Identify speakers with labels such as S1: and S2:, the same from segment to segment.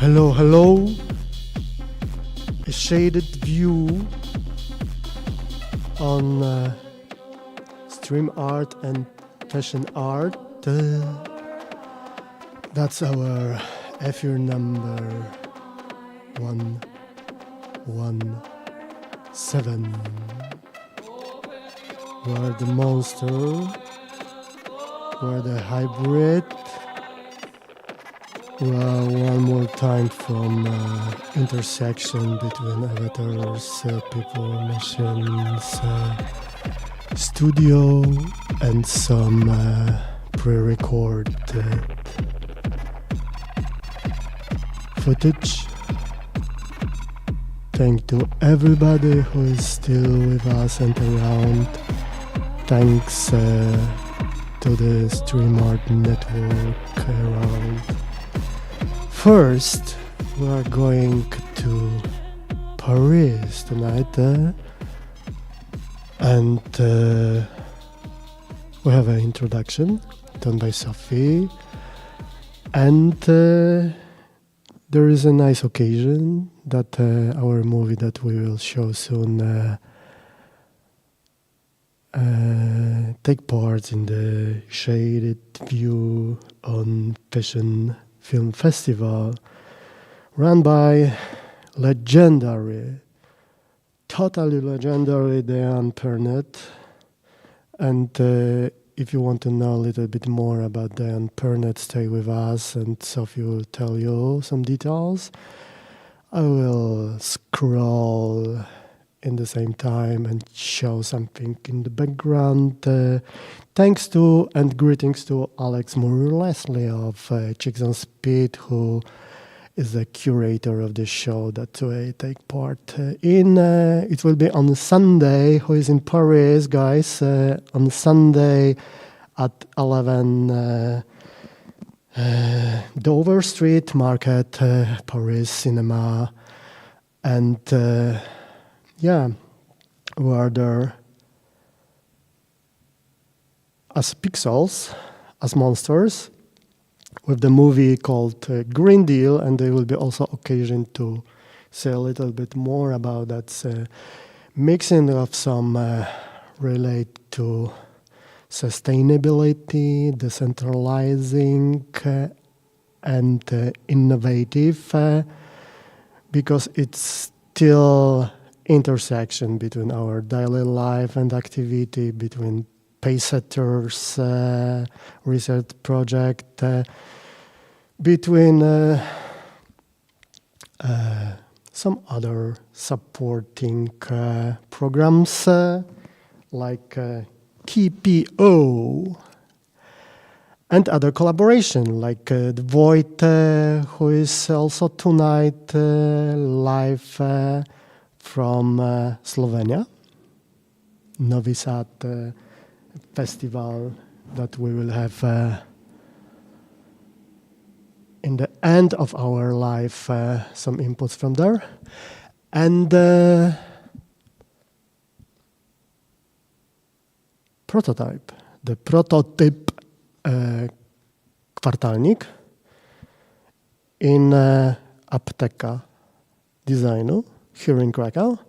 S1: Hello, hello. A shaded view on stream art and fashion art. That's our FU number 117. We're the monster. We're the hybrid. Well, one more time from intersection between avatars, people, machines, studio, and some pre-recorded footage. Thank to everybody who is still with us and around. Thanks to the Stream Art Network around. First, we are going to Paris tonight, and we have an introduction done by Sophie, and there is a nice occasion that our movie that we will show soon take part in the Shaded View on Fashion Film Festival run by totally legendary Diane Pernet. And if you want to know a little bit more about Diane Pernet, stay with us and Sophie will tell you some details. I will scroll in the same time and show something in the background. Thanks to and greetings to Alex Moore-Leslie of Chicks on Speed, who is the curator of the show that I take part in. It will be on Sunday. Who is in Paris, guys? On Sunday at 11 Dover Street Market, Paris Cinema. And yeah, we are there as pixels, as monsters, with the movie called Green Deal, and there will be also occasion to say a little bit more about that mixing of some relate to sustainability, decentralizing, and innovative, because it's still intersection between our daily life and activity, between Paysetters research project, between some other supporting programs like KPO and other collaboration like the Void, who is also tonight live from Slovenia, Novi Sad festival that we will have in the end of our life, some inputs from there. And prototype, the prototype kwartalnik in Apteka Designu here in Krakow.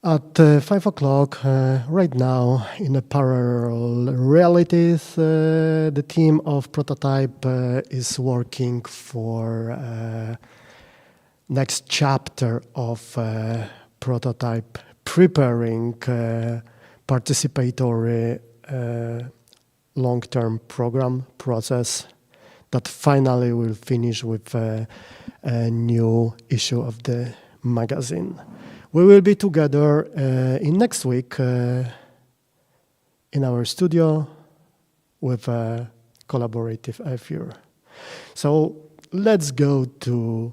S1: At 5 o'clock, right now, in a parallel realities, the team of Prototype is working for next chapter of Prototype, preparing participatory long-term program process that finally will finish with a new issue of the magazine. We will be together in next week in our studio with a collaborative effort. So let's go to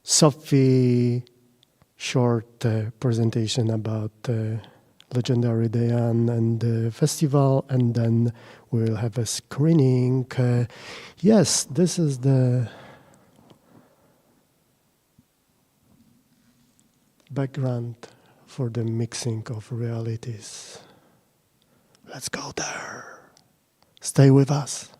S1: Sophie's short presentation about legendary Diane and the festival, and then we'll have a screening. Yes, this is the background for the mixing of realities. Let's go there. Stay with us.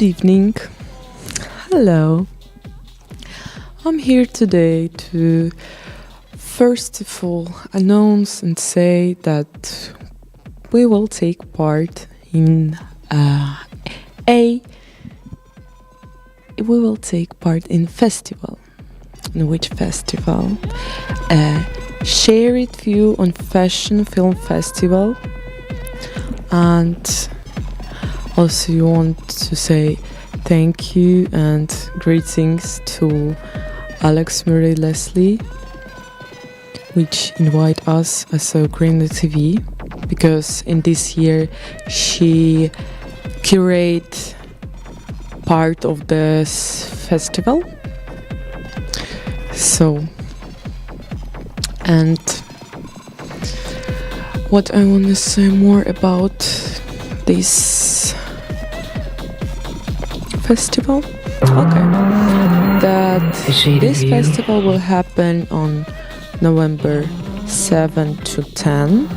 S2: Good evening. Hello. I'm here today to first of all announce and say that we will take part in festival. In which festival? Shared View on Fashion Film Festival. And also you want to say thank you and greetings to Alex Murray Leslie, which invite us as UKRAiNATV, because in this year she curate part of this festival. So, and what I want to say more about this festival? Okay. That this festival will happen on November 7 to 10.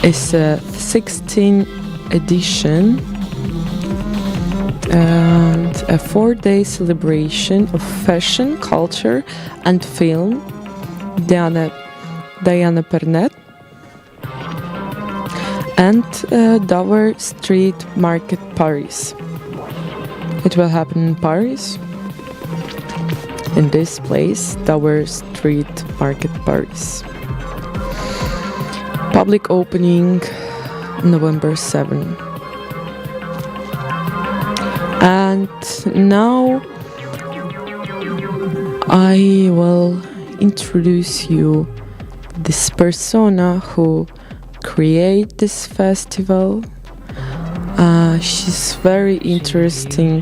S2: It's a 16th edition and a 4-day celebration of fashion, culture and film. Diana Pernet and Dover Street Market, Paris. It will happen in Paris, in this place, Dover Street Market, Paris. Public opening November 7. And now I will introduce you this persona who create this festival. She's very interesting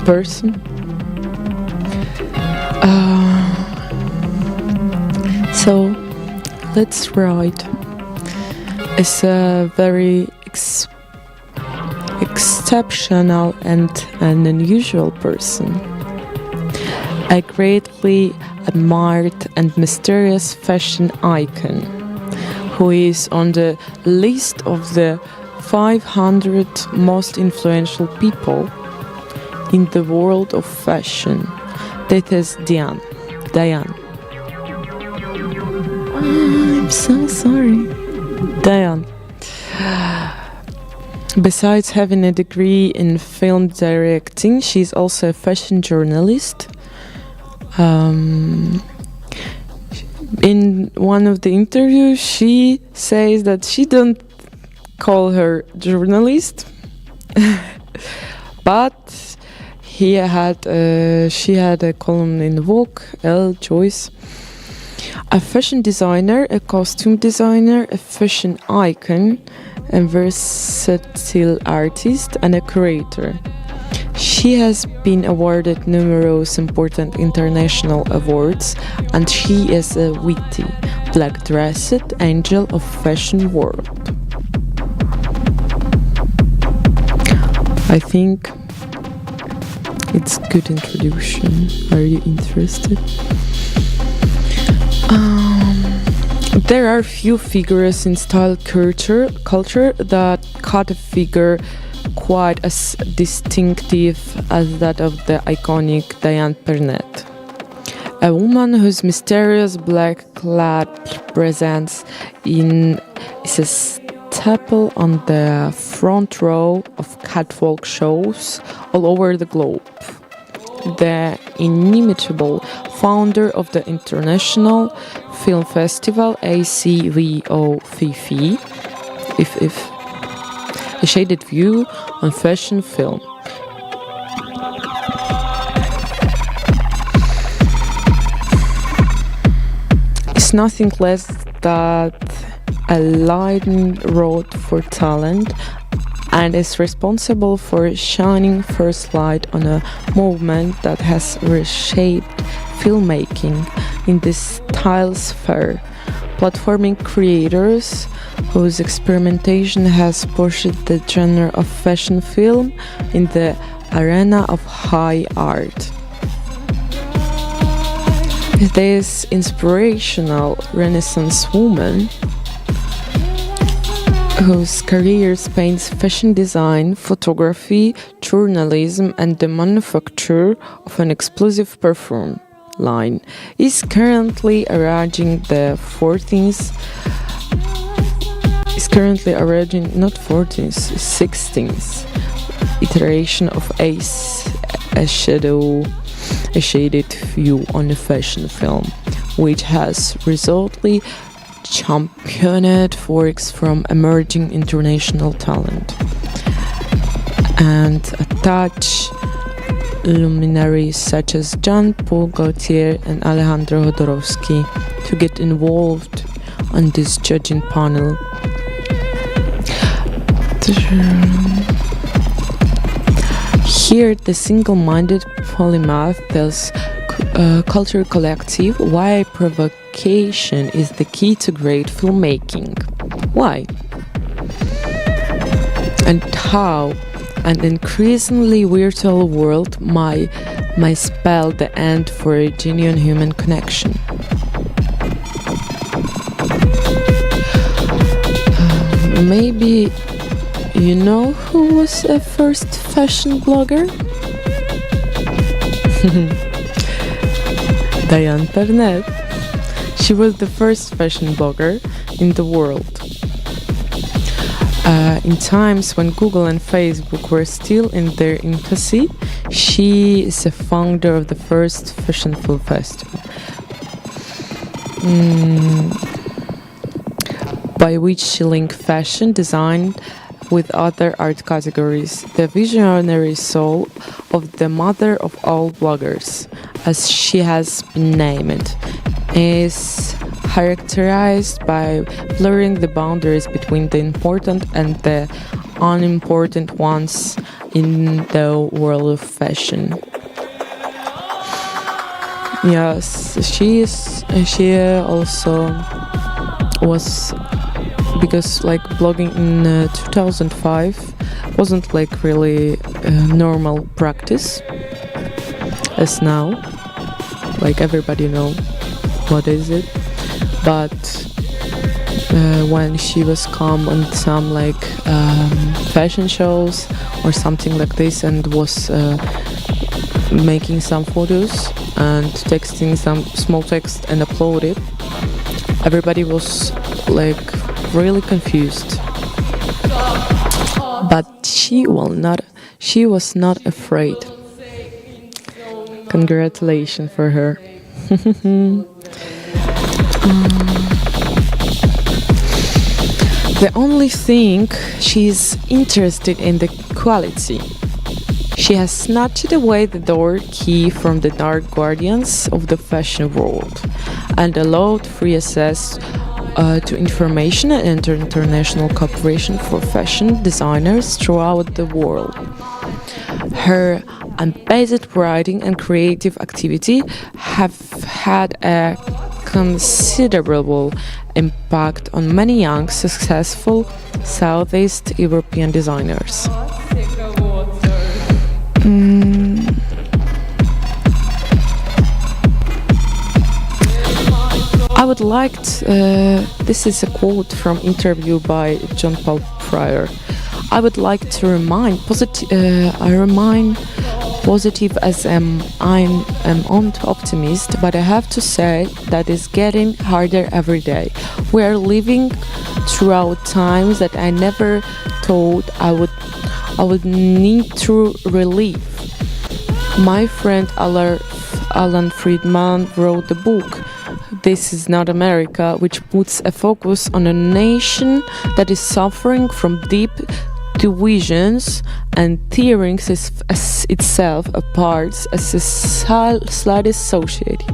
S2: person. So let's write. It's a very exceptional and an unusual person. A greatly admired and mysterious fashion icon who is on the list of the 500 most influential people in the world of fashion. That is Diane. I'm so sorry. Diane. Besides having a degree in film directing, she's also a fashion journalist. In one of the interviews, she says that she don't call her journalist, but she had a column in Vogue, Elle Joyce. A fashion designer, a costume designer, a fashion icon, a versatile artist, and a curator. She has been awarded numerous important international awards, and she is a witty, black-dressed angel of fashion world. I think it's good introduction. Are you interested? There are few figures in style culture that cut a figure quite as distinctive as that of the iconic Diane Pernet. A woman whose mysterious black-clad presence is a staple on the front row of catwalk shows all over the globe. The inimitable founder of the International Film Festival, ACVOFFI, a shaded view on fashion film. It's nothing less than a lightning rod for talent, and is responsible for shining first light on a movement that has reshaped filmmaking in this style sphere, platforming creators whose experimentation has pushed the genre of fashion film in the arena of high art. This inspirational Renaissance woman whose career spans fashion design, photography, journalism, and the manufacture of an explosive perfume line, is currently arranging the 16th iteration of a shaded view on a fashion film, which has recently championed works from emerging international talent and attach luminaries such as Jean-Paul Gaultier and Alejandro Jodorowsky to get involved on this judging panel. Here, the single-minded polymath tells Culture Collective why provocation is the key to great filmmaking. Why? And how an increasingly virtual world might spell the end for a genuine human connection. Maybe you know who was the first fashion blogger? Diane Pernet. She was the first fashion blogger in the world. In times when Google and Facebook were still in their infancy, she is the founder of the first fashion film festival, by which she linked fashion design with other art categories. The visionary soul of the mother of all bloggers, as she has been named, is characterized by blurring the boundaries between the important and the unimportant ones in the world of fashion. Yes, she also was, because like blogging in 2005 wasn't like really normal practice as now, like everybody know what is it, but when she was come on some like fashion shows or something like this and was making some photos and texting some small text and upload it, everybody was like really confused. But she was not afraid. Congratulations for her. The only thing, she's interested in the quality. She has snatched away the door key from the dark guardians of the fashion world and allowed free access to information and international cooperation for fashion designers throughout the world. Her unpaced writing and creative activity have had a considerable impact on many young, successful Southeast European designers. I would like to, this is a quote from interview by John Paul Pryor. I would like to remain positive as I'm an optimist, but I have to say that it's getting harder every day. We are living throughout times that I never thought I would need to relive. My friend Alan Friedman wrote the book This Is Not America, which puts a focus on a nation that is suffering from deep divisions and tearing itself apart as a slightest society.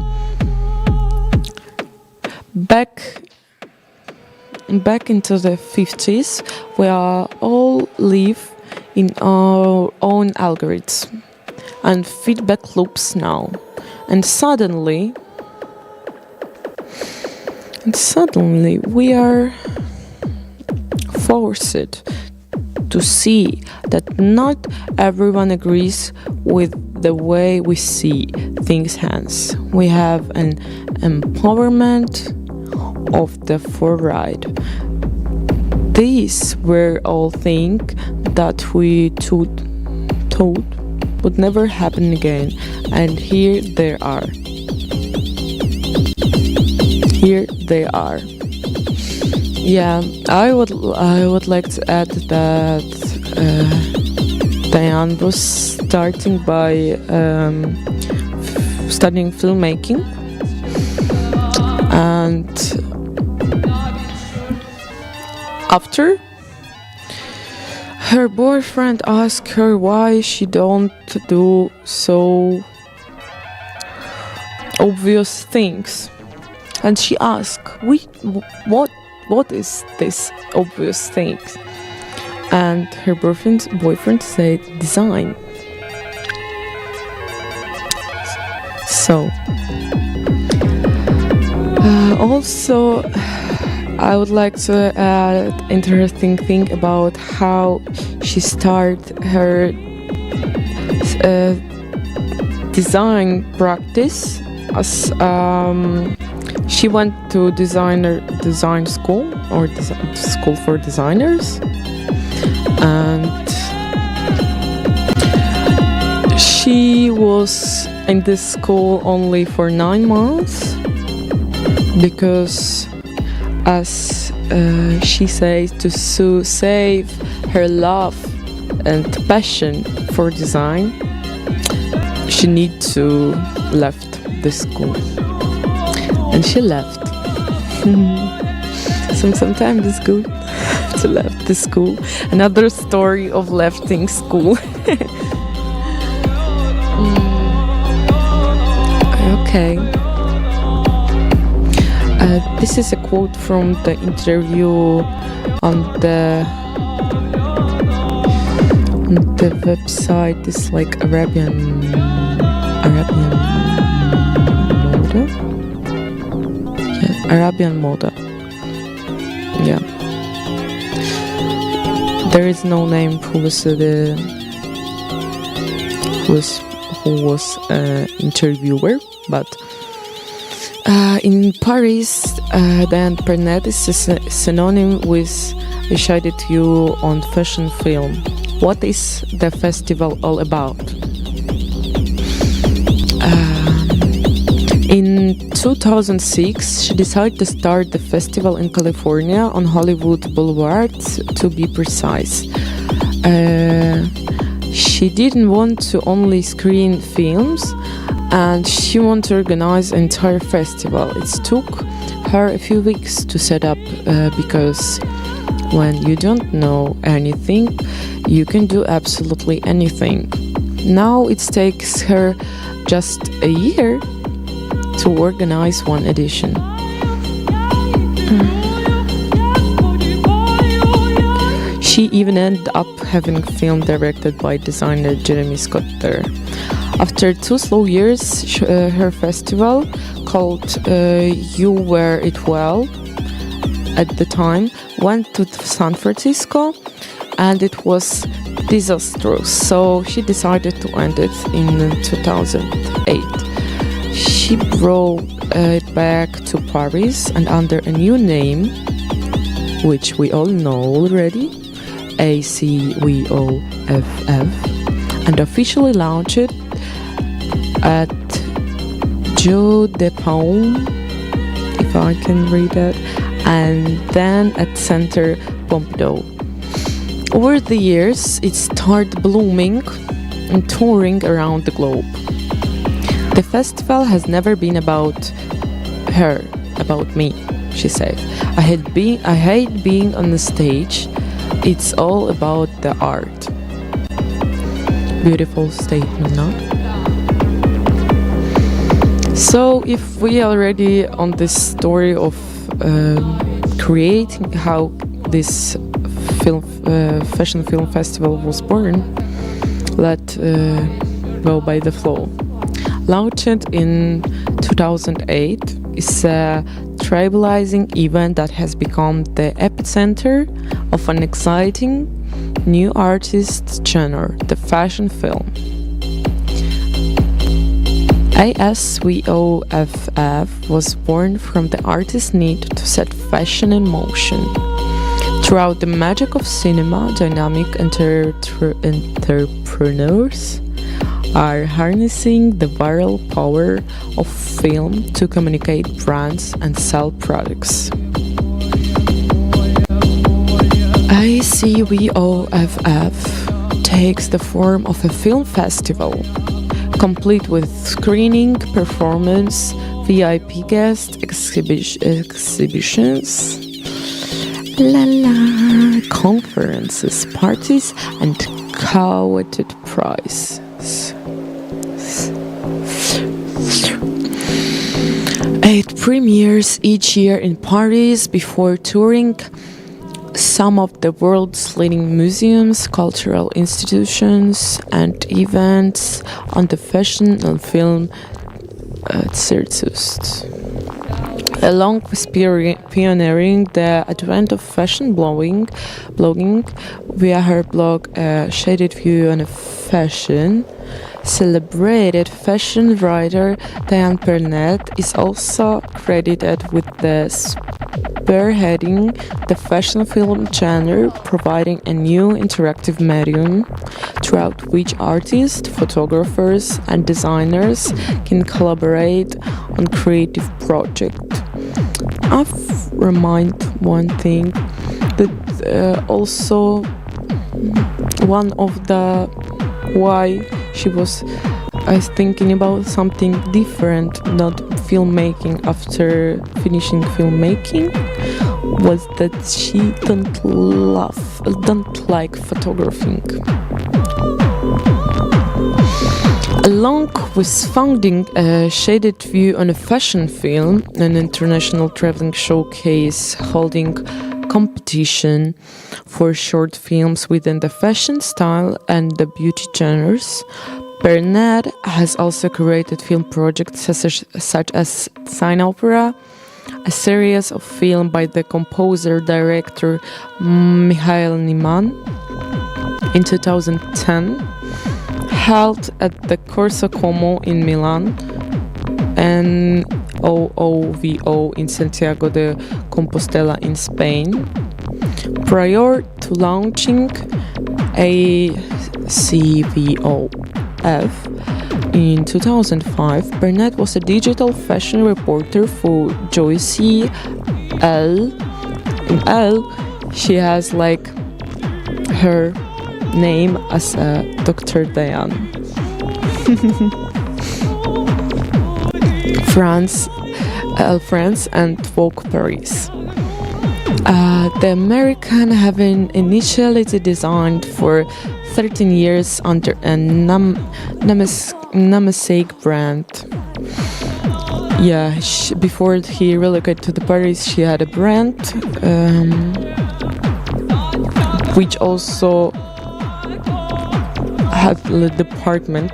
S2: Back into the 50s, we all live in our own algorithms and feedback loops now. And suddenly we are forced to see that not everyone agrees with the way we see things. Hence, we have an empowerment of the far right. these were all things that we thought would never happen again, and here they are. Here they are. Yeah, I would like to add that Diane was starting by studying filmmaking, and after her boyfriend asked her why she don't do so obvious things, and she asked, what is this obvious thing? And her boyfriend said design. So also I would like to add interesting thing about how she started her design practice. As she went to design school, or school for designers, and she was in this school only for 9 months, because as she says, to save her love and passion for design, she need to left the school, and she left. So sometimes it's good to left the school. Another story of lefting school. Okay. This is a quote from the interview on the website. It's like Arabian Moda. Yeah, Arabian Moda. Yeah. There is no name who was interviewer, but in Paris, the internet is a synonym with you on fashion film. What is the festival all about? In 2006, she decided to start the festival in California on Hollywood Boulevard, to be precise. She didn't want to only screen films, and she wanted to organize an entire festival. It took her a few weeks to set up, because when you don't know anything, you can do absolutely anything. Now it takes her just a year to organize one edition. She even ended up having a film directed by designer Jeremy Scott there. After 2 slow years, her festival, called You Wear It Well at the time, went to San Francisco, and it was disastrous, so she decided to end it in 2008. She brought it back to Paris, and under a new name, which we all know already, ACVOFF, and officially launched it at Jeu de Paume, if I can read that, and then at Centre Pompidou. Over the years, it started blooming and touring around the globe. The festival has never been about her, about me, she said. I hate being on the stage. It's all about the art. Beautiful statement, no? So if we already on this story of creating how this fashion film festival was born, let's go by the flow. Launched in 2008, is a tribalizing event that has become the epicenter of an exciting new artist genre, the fashion film. ASVOFF was born from the artist's need to set fashion in motion, Throughout the magic of cinema, dynamic entrepreneurs are harnessing the viral power of film to communicate brands and sell products. ICVOFF takes the form of a film festival, complete with screening, performance, VIP guest exhibitions, conferences, parties, and coveted prizes. It premieres each year in Paris before touring some of the world's leading museums, cultural institutions, and events on the fashion and film circuit. Along with pioneering the advent of fashion blogging via her blog Shaded View on Fashion, celebrated fashion writer Diane Burnett is also credited with spearheading the fashion film genre, providing a new interactive medium throughout which artists, photographers, and designers can collaborate on creative projects. I've remind one thing that also one of the why she was thinking about something different, not filmmaking after finishing filmmaking, was that she don't like photographing. Along with founding Shaded View on a Fashion Film, an international traveling showcase holding competition for short films within the fashion, style, and the beauty genres, Burnett has also curated film projects such as Sign Opera, a series of film by the composer-director Michael Nyman in 2010, held at the Corso Como in Milan, and OOVO in Santiago de Compostela in Spain. Prior to launching ACVOF in 2005, Burnett was a digital fashion reporter for Joyce L. In L, she has like her name as Dr. Diane. France and Vogue Paris. The American having initially designed for 13 years under a namesake brand. Yeah, before he relocated to the Paris, she had a brand which also had a department,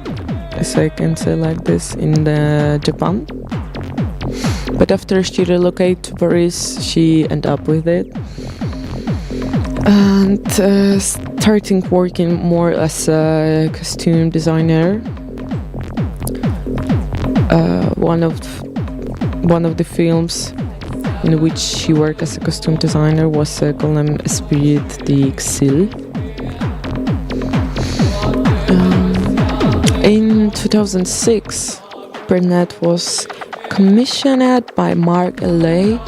S2: as I can say like this, in Japan. But after she relocated to Paris, she ended up with it and starting working more as a costume designer. One of the films in which she worked as a costume designer was called Esprit d'Exil. In 2006, Burnett was commissioned by Mark L.A.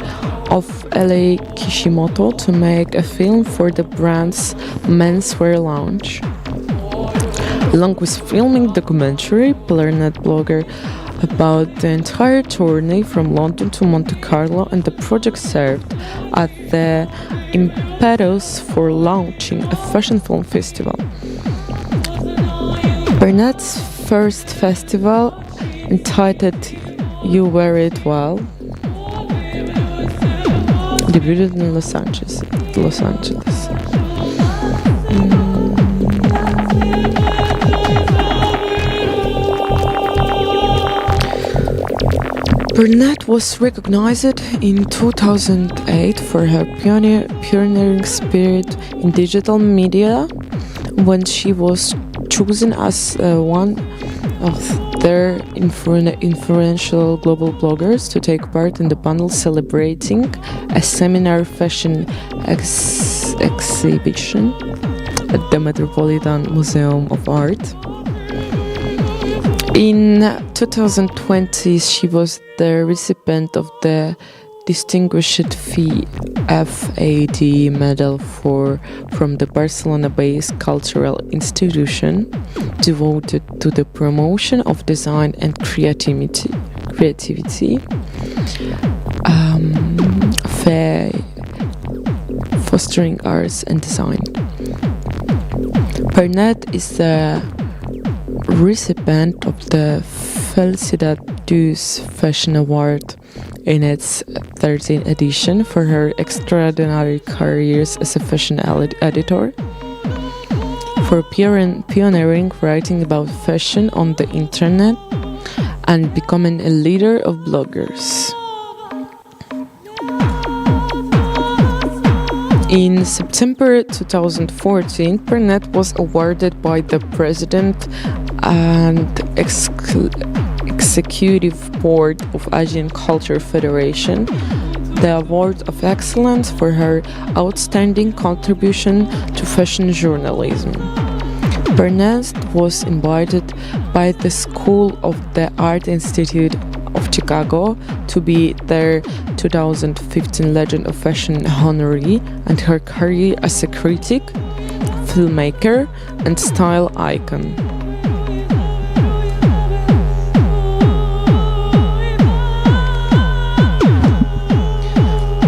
S2: of L.A. Kishimoto to make a film for the brand's menswear launch. Along with filming documentary, Burnett blogger about the entire tourney from London to Monte Carlo, and the project served as the impetus for launching a fashion film festival. Burnett's first festival, entitled You Wear It Well, debuted in Los Angeles. Burnett was recognized in 2008 for her pioneering spirit in digital media when she was chosen as one of their influential global bloggers to take part in the panel celebrating a seminar fashion exhibition at the Metropolitan Museum of Art. In 2020, she was the recipient of the Distinguished FAD medal from the Barcelona-based cultural institution devoted to the promotion of design and creativity, fostering arts and design. Burnett is the recipient of the Felicidad Deuce Fashion Award in its 13th edition for her extraordinary careers as a fashion editor, for pioneering writing about fashion on the internet, and becoming a leader of bloggers. In September 2014, Burnett was awarded by the President and Executive Board of Asian Culture Federation the Award of Excellence for her outstanding contribution to fashion journalism. Burnett was invited by the School of the Art Institute of Chicago to be their 2015 Legend of Fashion honoree, and her career as a critic, filmmaker, and style icon.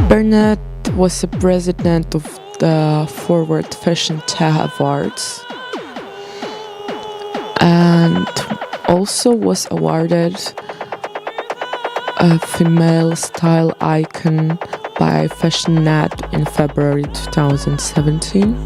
S2: Burnett was the president of the Forward Fashion Tech Awards and also was awarded a female style icon by FashionNet in February 2017.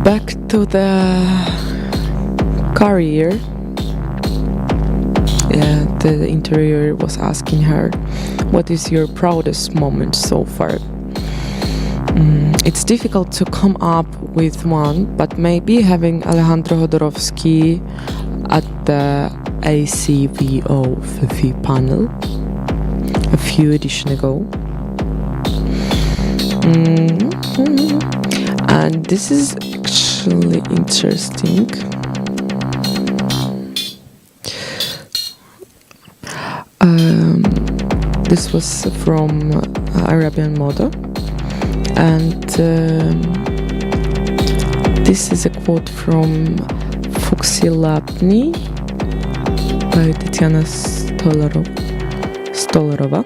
S2: Back to the career. The interviewer was asking her, what is your proudest moment so far? It's difficult to come up with one, but maybe having Alejandro Jodorowsky at the ACVO FIFI panel a few editions ago. And this is actually interesting. This was from Arabian Moda, and this is a quote from Fuxilapni by Tatiana Stolarova.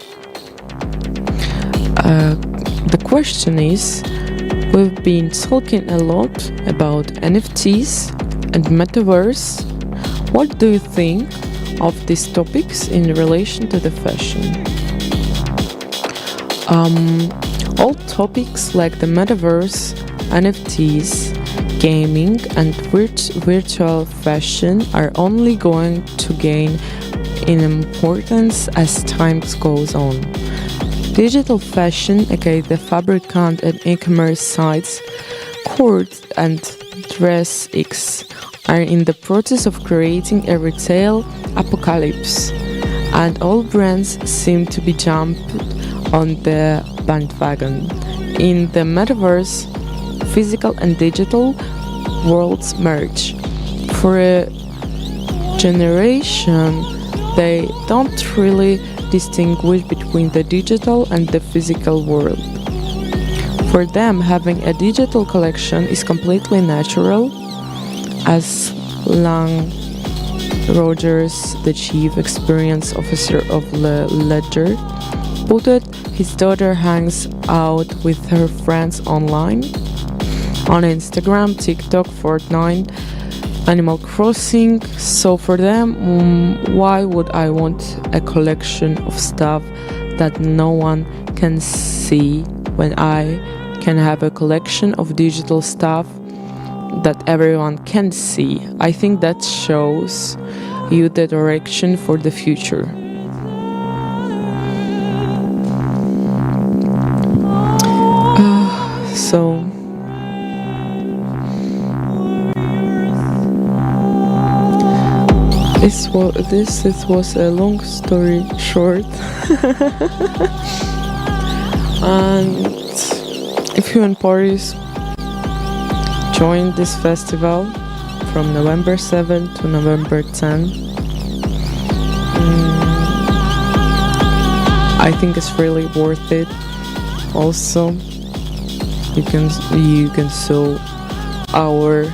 S2: The question is, we've been talking a lot about NFTs and metaverse. What do you think of these topics in relation to the fashion? All topics like the metaverse, NFTs, gaming, and virtual fashion are only going to gain in importance as time goes on. Digital fashion, aka the fabricant and e-commerce sites, Court and DressX, are in the process of creating a retail apocalypse, and all brands seem to be jumped on the bandwagon. In the metaverse, physical and digital worlds merge. For a generation, they don't really distinguish between the digital and the physical world. For them, having a digital collection is completely natural, as Lang Rogers, the chief experience officer of Ledger, put it. His daughter hangs out with her friends online, on Instagram, TikTok, Fortnite, Animal Crossing. So for them, why would I want a collection of stuff that no one can see when I can have a collection of digital stuff that everyone can see. I think that shows you the direction for the future. So this was a long story short. And if you're in Paris, join this festival from November 7 to November 10. I think it's really worth it. Also, you can saw our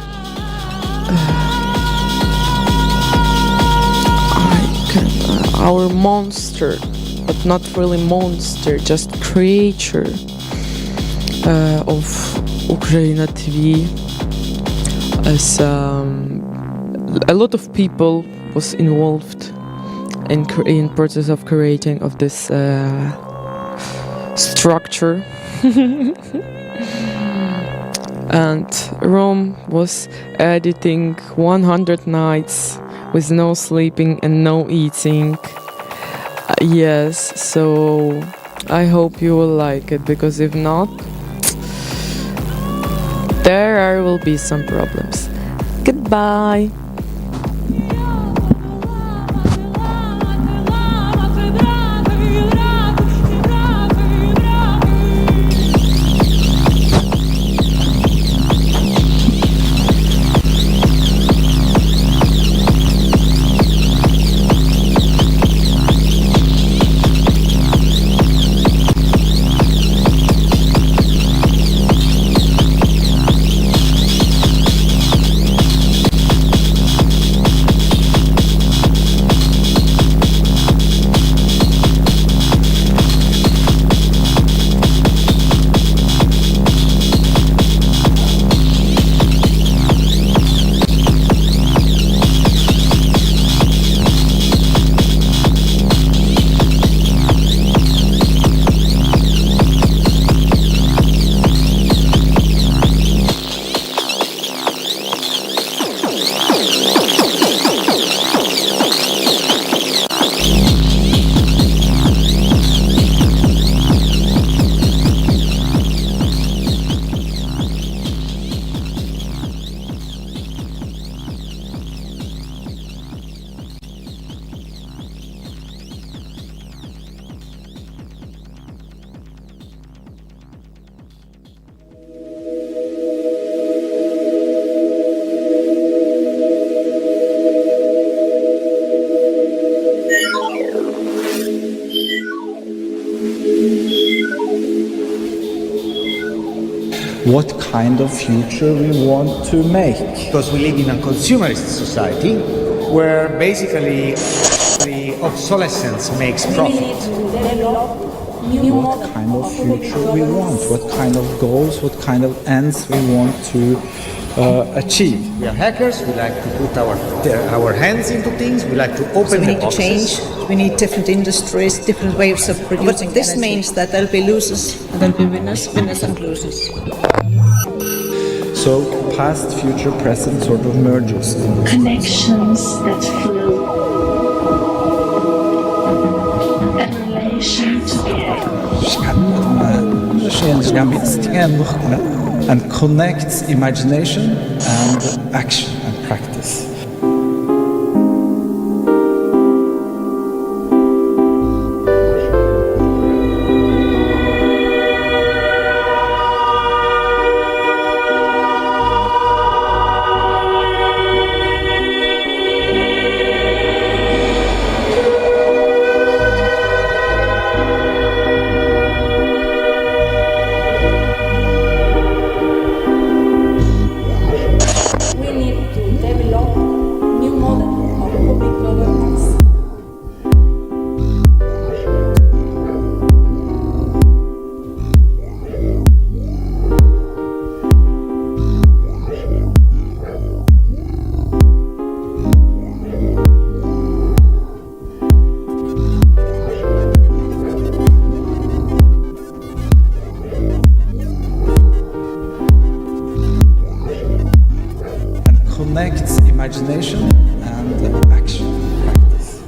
S2: monster, but not really monster, just creature of UKRAiNATV. As a lot of people was involved in process of creating of this structure. And Rome was editing 100 nights with no sleeping and no eating. Yes, so I hope you will like it, because if not, there will be some problems. Goodbye.
S3: What kind of future we want to make.
S4: Because we live in a consumerist society where basically the obsolescence makes profit.
S3: What kind of future we want, what kind of goals, what kind of ends we want to achieve.
S4: We are hackers, we like to put our hands into things, we like to open
S5: we
S4: the
S5: need to
S4: boxes.
S5: change, we need different industries, different ways of producing. But this energy means that there'll be losers and there'll be winners, winners and losers.
S3: So past, future, present sort of merges.
S6: Connections that flow. A relation to be.
S3: And connects imagination and action and practice.
S7: We need to develop
S3: imagination and action, practice.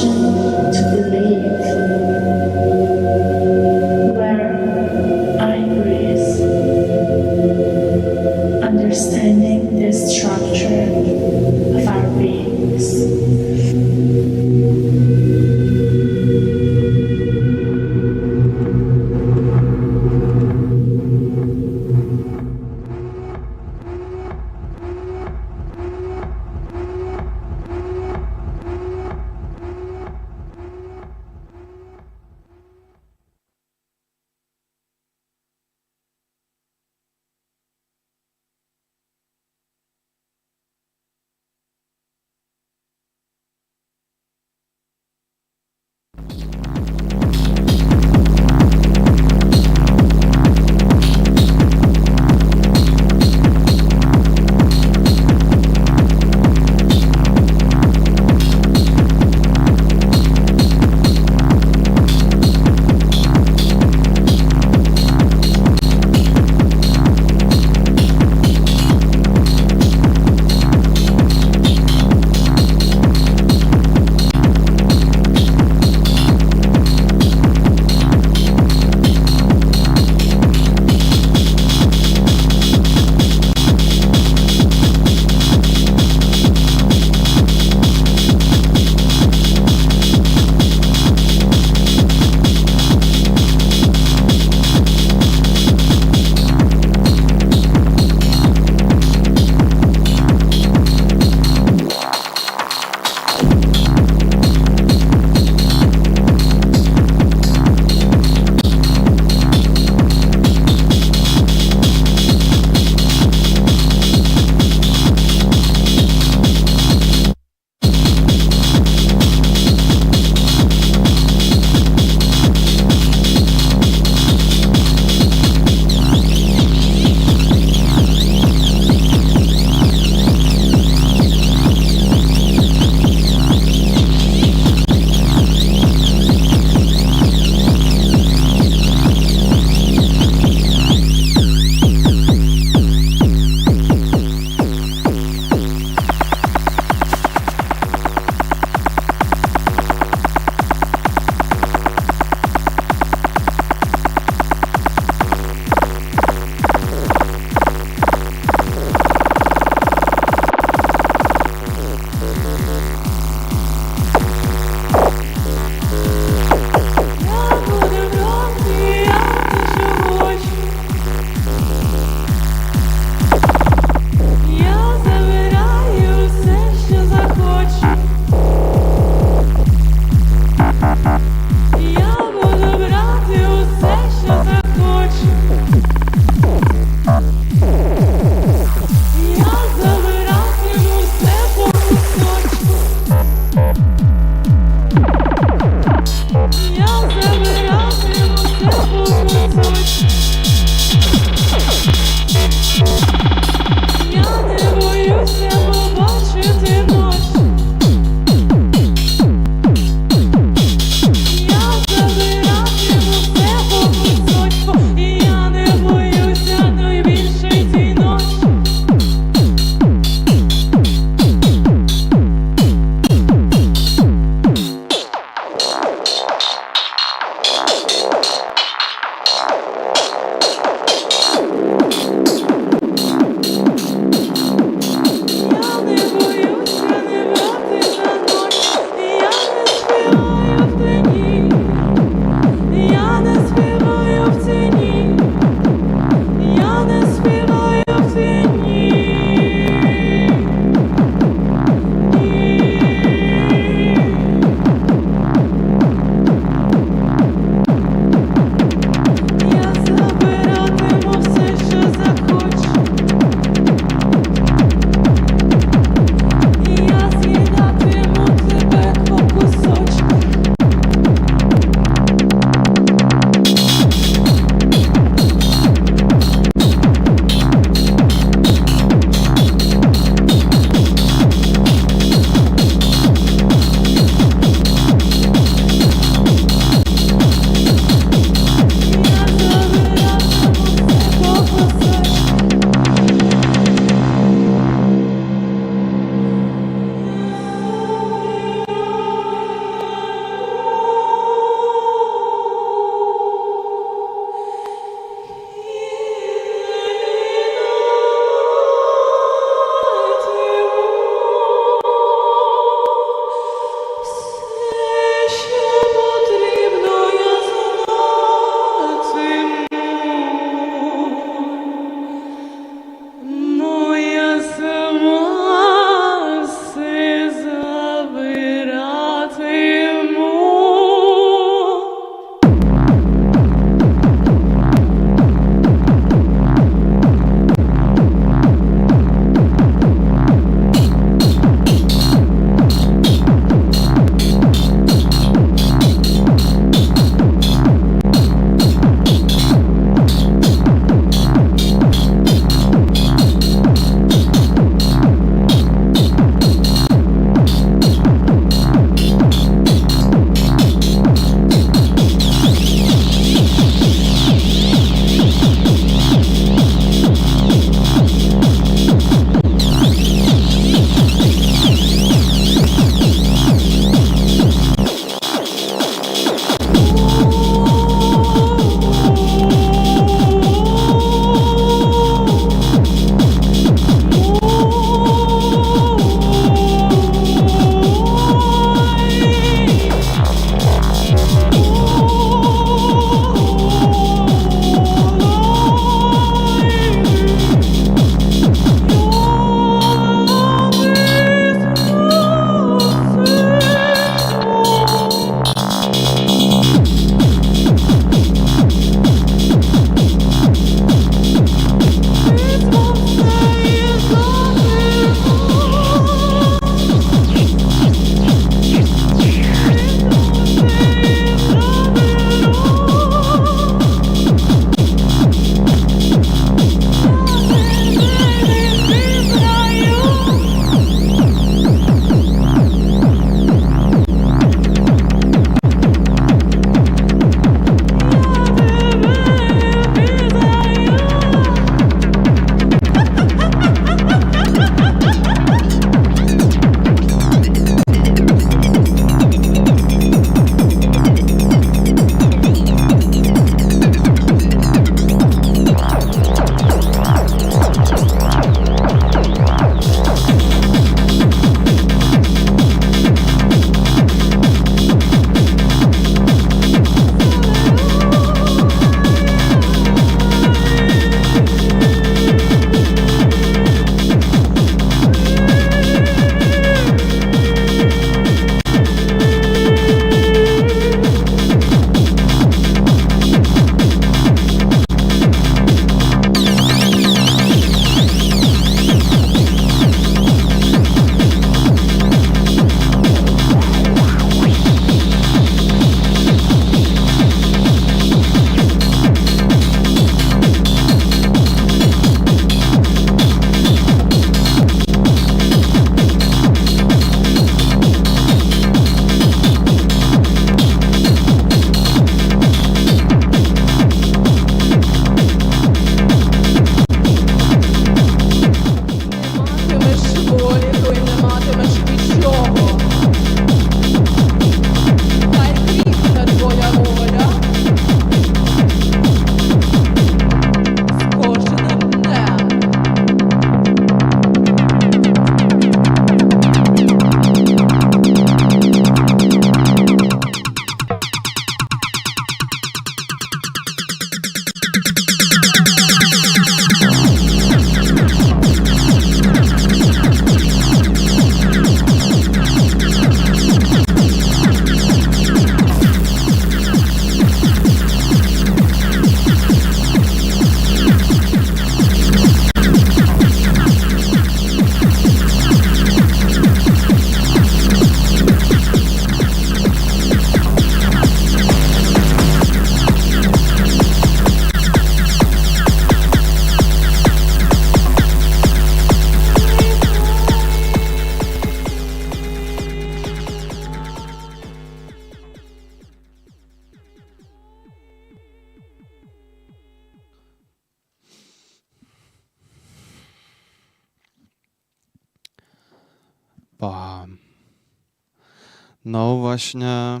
S7: No właśnie,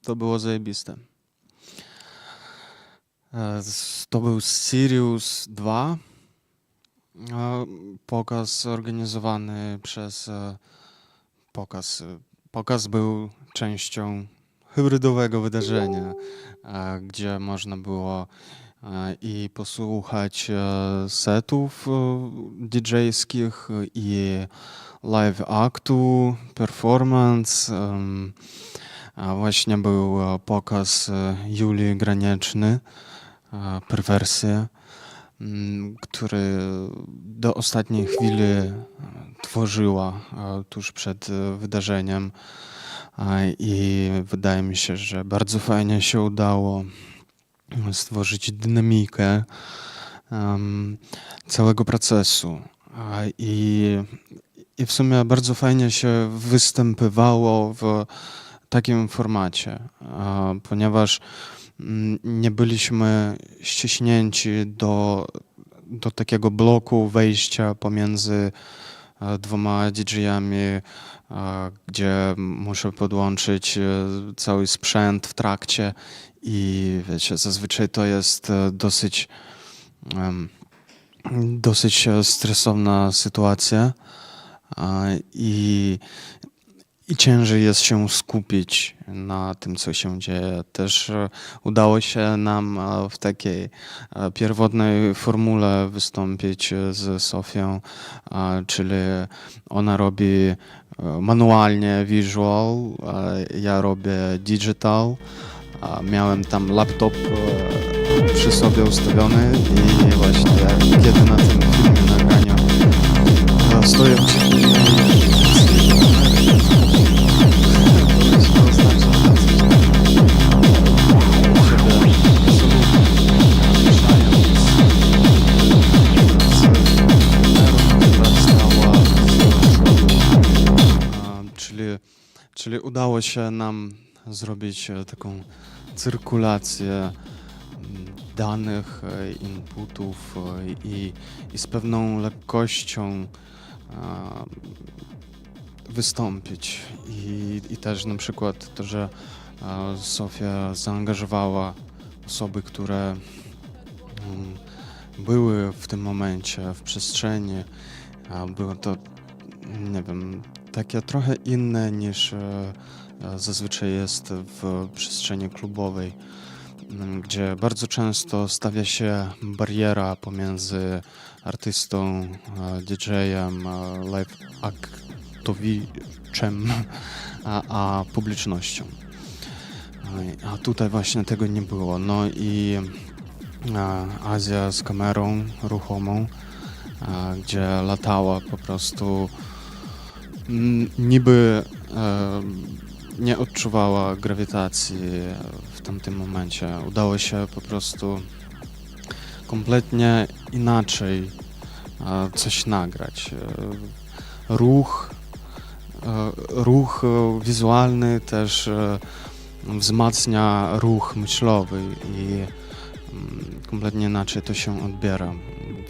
S7: to było zajebiste. To był Sirius 2. Pokaz organizowany przez Pokaz był częścią hybrydowego wydarzenia, gdzie można było i posłuchać setów DJ-skich i live aktu, performance. Właśnie był pokaz Julii Granieczny, Perwersja, który do ostatniej chwili tworzyła tuż przed wydarzeniem i wydaje mi się, że bardzo fajnie się udało stworzyć dynamikę całego procesu i w sumie bardzo fajnie się występywało w takim formacie, ponieważ nie byliśmy ściśnięci do takiego bloku wejścia pomiędzy dwoma DJ-ami, gdzie muszę podłączyć cały sprzęt w trakcie i wiecie, zazwyczaj to jest dosyć stresowna sytuacja i ciężej jest się skupić na tym, co się dzieje. Też udało się nam w takiej pierwotnej formule wystąpić z Sofią, czyli ona robi manualnie visual, ja robię digital. Miałem tam laptop przy sobie ustawiony i właśnie kiedy na tym filmie nagrania stoję w Czyli udało się nam zrobić taką cyrkulację danych, inputów i z pewną lekkością wystąpić. I też na przykład to, że Sofia zaangażowała osoby, które były w tym momencie w przestrzeni. Było to, nie wiem, takie trochę inne niż zazwyczaj jest w przestrzeni klubowej, gdzie bardzo często stawia się bariera pomiędzy artystą, DJ-em, live aktowiczem, a publicznością. A tutaj właśnie tego nie było. No i Azja z kamerą ruchomą, gdzie latała po prostu, niby nie odczuwała grawitacji w tamtym momencie. Udało się po prostu kompletnie inaczej coś nagrać. Ruch wizualny też wzmacnia ruch myślowy i kompletnie inaczej to się odbiera,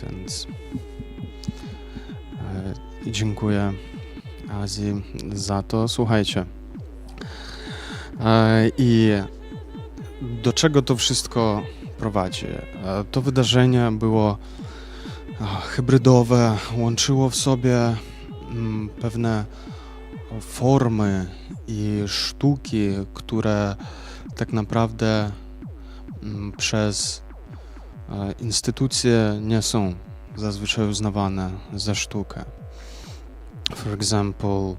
S7: więc dziękuję Azji za to. Słuchajcie, i do czego to wszystko prowadzi? To wydarzenie było hybrydowe, łączyło w sobie pewne formy i sztuki, które tak naprawdę przez instytucje nie są zazwyczaj uznawane za sztukę. For example,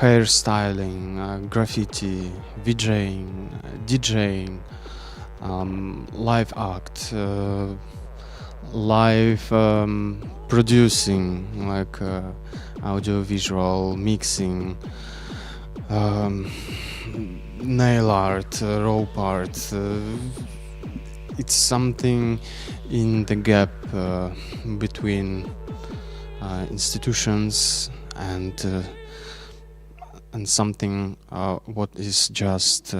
S7: hairstyling, graffiti, VJing, DJing, live act, live producing, like audiovisual mixing, nail art, rope art. It's something in the gap between institutions and something what is just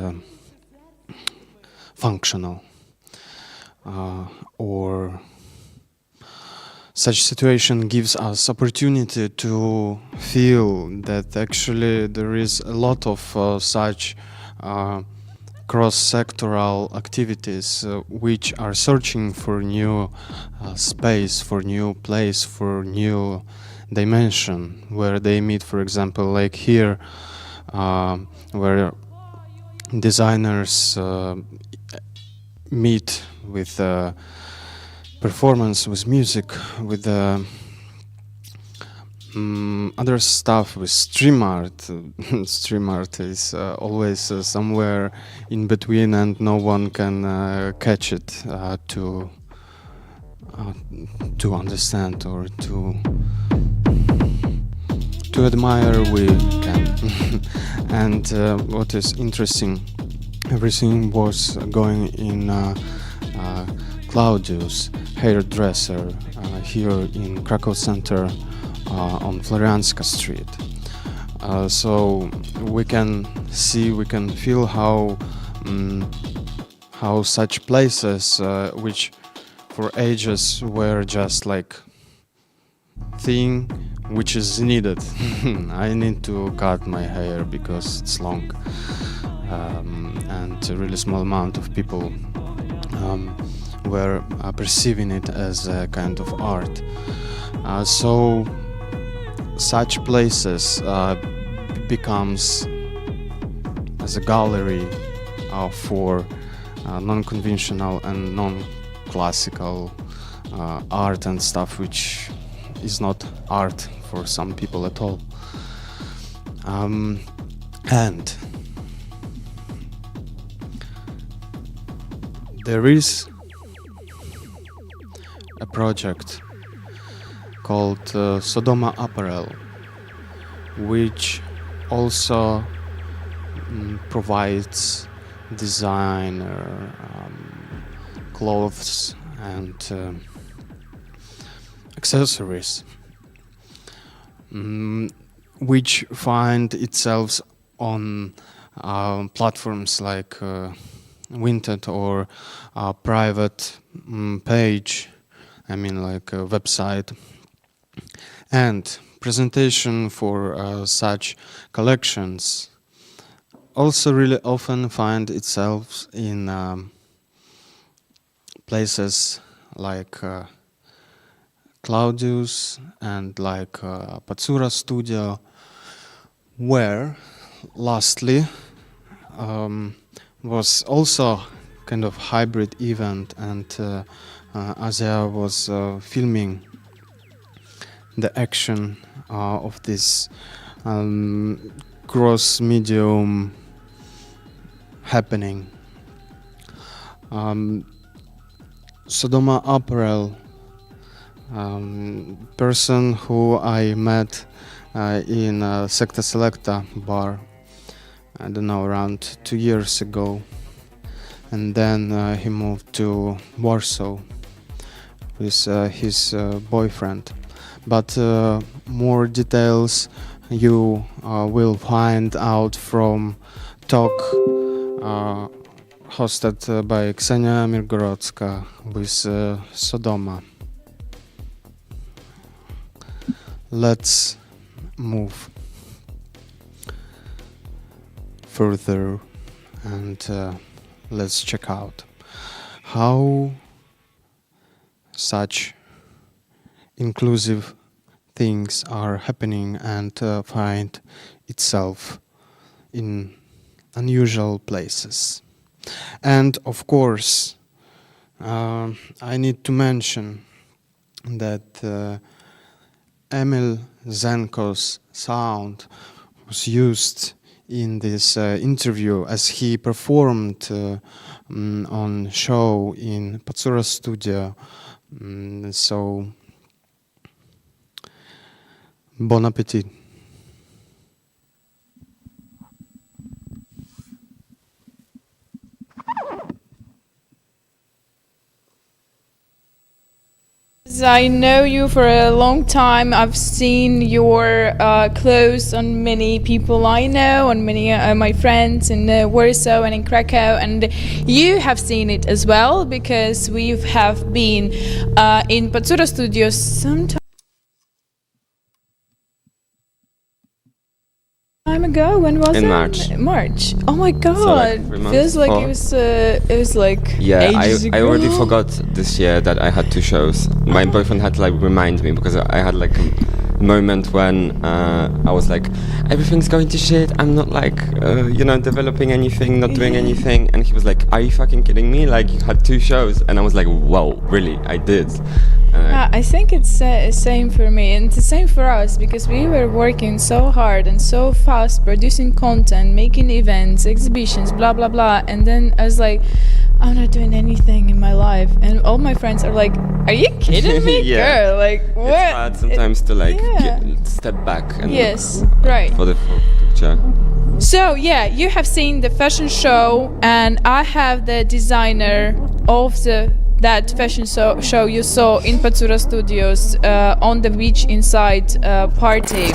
S7: functional or such situation gives us opportunity to feel that actually there is a lot of such cross-sectoral activities which are searching for new space, for new place, for new dimension, where they meet, for example, like here, where designers meet with performance, with music, with other stuff, with stream art. Stream art is always somewhere in between, and no one can catch it to understand or to admire. We can. And what is interesting, everything was going in Claudius, hairdresser, here in Krakow Center on Florianska Street. So we can see, we can feel how such places, which for ages were just like thing which is needed. I need to cut my hair because it's long, and a really small amount of people were perceiving it as a kind of art. So such places becomes as a gallery for non-conventional and non-classical art and stuff, which is not art for some people at all. And there is a project called Sodoma Apparel, which also provides designer clothes and accessories, which find itself on platforms like Vinted or a private page, I mean like a website. And presentation for such collections also really often find itself in places like Claudius and like Patsura Studio, where lastly was also kind of hybrid event, and Asia was filming the action of this cross medium happening. Sodoma Apparel, person who I met in Secta Selecta bar, I don't know, around 2 years ago, and then he moved to Warsaw with his boyfriend. But more details you will find out from talk hosted by Ksenia Mirgorodska with Sodoma. Let's move further and let's check out how such inclusive things are happening and find itself in unusual places. And of course, I need to mention that Emil Zenko's sound was used in this interview as he performed on show in Patsura Studio. So, bon appetit.
S8: because I know you for a long time. I've seen your clothes on many people I know, on many my friends in Warsaw and in Krakow, and you have seen it as well because we have been in Patsura Studios sometime time ago. When was it?
S9: In March.
S8: March. Oh my god!
S9: So, like, 3 months
S8: Feels like
S9: before.
S8: it was like
S9: Yeah,
S8: ages
S9: I
S8: ago.
S9: already forgot this year that I had 2 shows. My boyfriend had to like remind me because I had like a moment when I was like, everything's going to shit. I'm not like developing anything, not doing anything. And he was like, are you fucking kidding me? Like you had 2 shows, and I was like, whoa, really? I did.
S8: I think it's same for me, and it's the same for us because we were working so hard and so fast, producing content, making events, exhibitions, blah blah blah. And then I was like, I'm not doing anything in my life, and all my friends are like, "Are you kidding me,
S9: Yeah.
S8: girl? Like what?"
S9: It's hard sometimes to like
S8: yeah.
S9: step back and
S8: Yes,
S9: look
S8: right.
S9: for the full picture.
S8: So yeah, you have seen the fashion show, and I have the designer of that fashion show you saw in Patsura Studios on the beach inside party.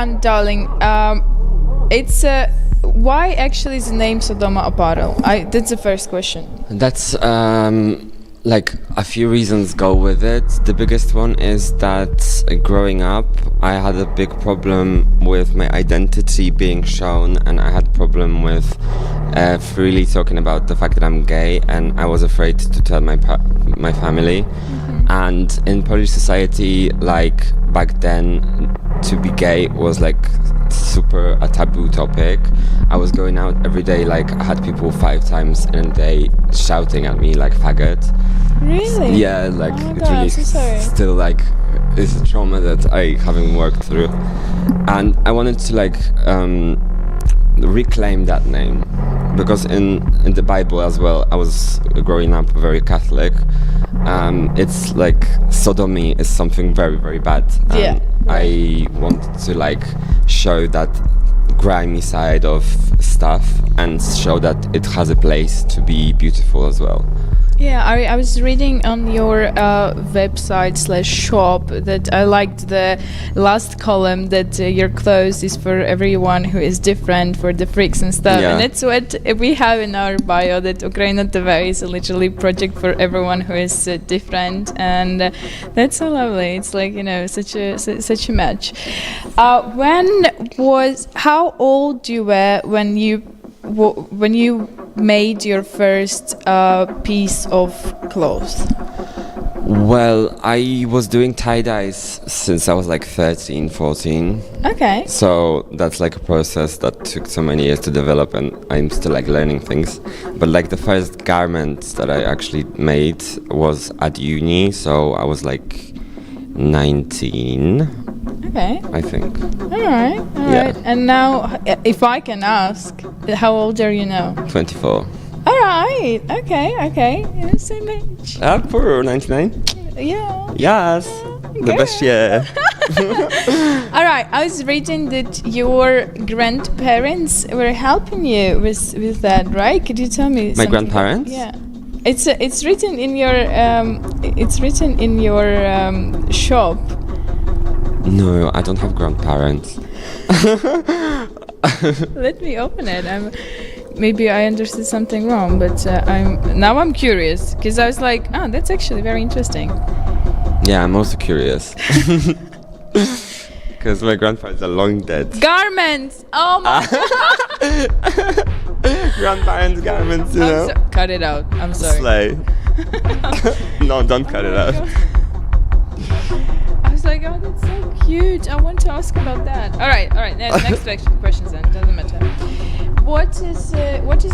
S8: on, darling. It's why actually is the name Sodoma Apparel? That's the first question.
S9: That's like a few reasons go with it. The biggest one is that growing up, I had a big problem with my identity being shown, and I had a problem with freely talking about the fact that I'm gay, and I was afraid to tell my family. And in Polish society, like back then, to be gay was like super a taboo topic. I was going out every day, like I had people 5 times in a day shouting at me like faggot.
S8: Really?
S9: Yeah, like
S8: Oh my
S9: it
S8: God,
S9: really
S8: I'm so sorry.
S9: still like is a trauma that I haven't worked through, and I wanted to like reclaim that name, because in the Bible as well, I was growing up very Catholic. It's like sodomy is something very, very bad.
S8: Yeah.
S9: I wanted to like show that grimy side of stuff and show that it has a place to be beautiful as well.
S8: Yeah, I was reading on your website/shop that I liked the last column that your clothes is for everyone who is different, for the freaks and stuff.
S9: Yeah.
S8: And that's what we have in our bio, that UKRAiNATV is a literally project for everyone who is different, and that's so lovely. It's like, you know, such a match. How old you were when you made your first piece of clothes?
S9: Well, I was doing tie-dyes since I was like 13, 14.
S8: Okay.
S9: So that's like a process that took so many years to develop, and I'm still like learning things. But like the first garment that I actually made was at uni, so I was like 19.
S8: Okay.
S9: I think.
S8: All right. And now, if I can ask, how old are you now?
S9: 24.
S8: All right. Okay. Yeah, same age.
S9: For 99?
S8: Yeah.
S9: Yes. The best year.
S8: All right. I was reading that your grandparents were helping you with that, right? Could you tell me?
S9: My
S8: something
S9: grandparents?
S8: Yeah. It's written in your shop.
S9: No, I don't have grandparents.
S8: Let me open it. Maybe I understood something wrong, but I'm curious, because I was like, oh, that's actually very interesting.
S9: Yeah, I'm also curious. Because my grandparents are long dead.
S8: Garments! Oh my God!
S9: Grandparents' garments, you know?
S8: Cut it out. I'm sorry.
S9: Slay. No, don't cut it out.
S8: I was like, oh, that's so cute. I want to ask about that. All right. Next questions then. Doesn't matter. What is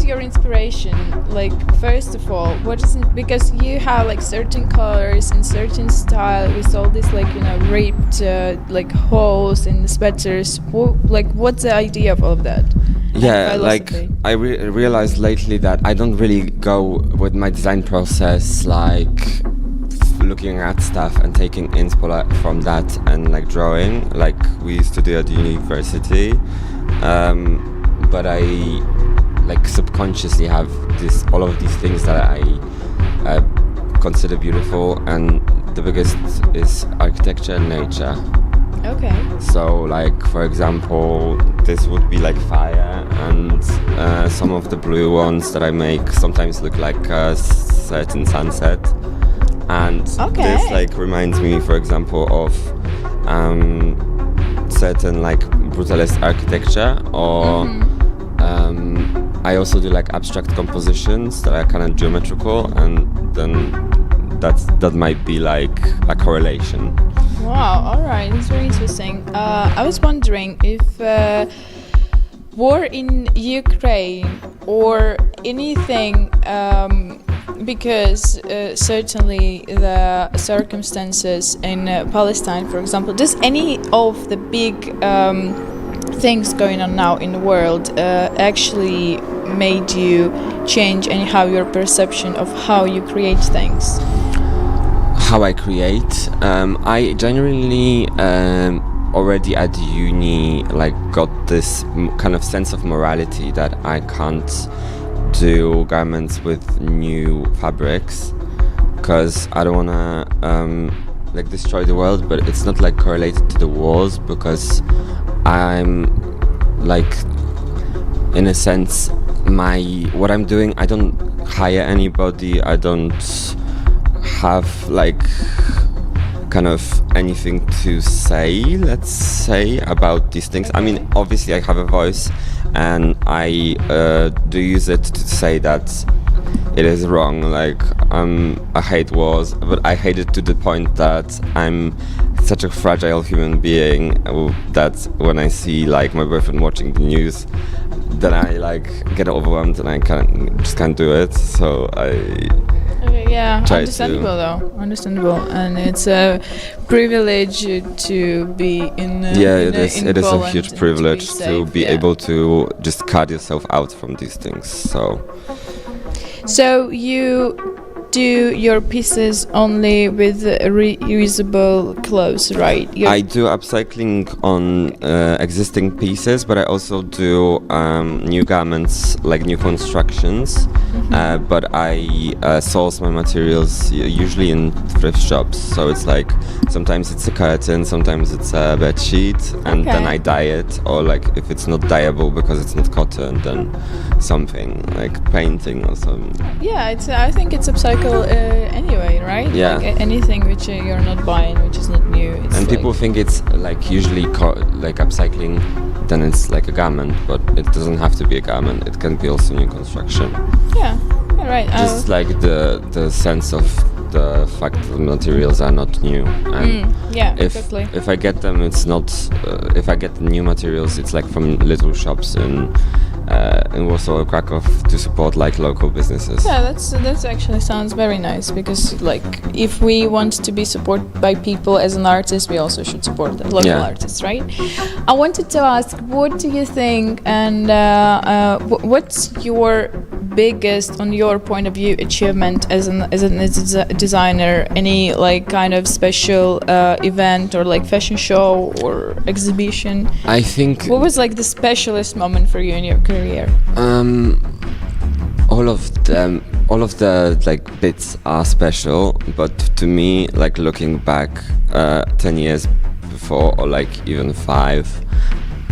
S8: your inspiration? Like, first of all, what is it? Because you have like certain colors and certain style with all this, like, you know, ripped like holes in the sweaters. What's the idea of all of that?
S9: Yeah, like I realized lately that I don't really go with my design process like looking at stuff and taking inspo from that and like drawing like we used to do at university, but I like subconsciously have all of these things that I consider beautiful, and the biggest is architecture and nature.
S8: Okay.
S9: So like, for example, this would be like fire, and some of the blue ones that I make sometimes look like a certain sunset. And this like reminds me, for example, of certain like brutalist architecture, or I also do like abstract compositions that are kind of geometrical, and then that might be like a correlation.
S8: Wow, all right, it's very interesting. I was wondering if war in Ukraine or anything, because certainly the circumstances in Palestine, for example, does any of the big things going on now in the world actually made you change anyhow your perception of how you create things?
S9: How I create? I genuinely already at uni like got this kind of sense of morality that I can't do garments with new fabrics because I don't wanna like destroy the world, but it's not like correlated to the wars because I'm like, in a sense, what I'm doing, I don't hire anybody, I don't have like kind of anything to say, let's say, about these things. I mean, obviously I have a voice and I do use it to say that it is wrong, like I hate wars, but I hate it to the point that I'm such a fragile human being that when I see like my boyfriend watching the news, then I like get overwhelmed and I just can't do it. So
S8: Yeah,
S9: try
S8: understandable though. Understandable, and it's a privilege to be in.
S9: It is a
S8: Poland
S9: huge
S8: and
S9: privilege
S8: to
S9: to
S8: safe,
S9: be
S8: yeah.
S9: able to just cut yourself out from these things.
S8: So you do your pieces only with reusable clothes, right?
S9: I do upcycling on existing pieces, but I also do new garments, like new constructions. But I source my materials usually in thrift shops. So it's like sometimes it's a curtain, sometimes it's a bed sheet, and then I dye it. Or like if it's not dyeable because it's not cotton, then something like painting or something.
S8: Yeah, I think it's upcycle anyway, right?
S9: Yeah.
S8: Like anything which you're not buying, which is not new. It's
S9: And people think it's like usually like upcycling, then it's like a garment, but it doesn't have to be a garment. It can be also new construction.
S8: Yeah, right.
S9: Just like the sense of the fact that the materials are not new. And
S8: exactly.
S9: if I get them, it's not. If I get the new materials, it's like from little shops in Warsaw or Krakow to support like local businesses.
S8: Yeah, that's actually sounds very nice, because like if we want to be supported by people as an artist, we also should support the local artists, right? I wanted to ask, what do you think, and what's your biggest, on your point of view, achievement as a designer? Any like kind of special event or like fashion show or exhibition?
S9: I think
S8: What was like the specialist moment for you in your career?
S9: all of the like bits are special, but to me, like looking back 10 years before, or like even 5,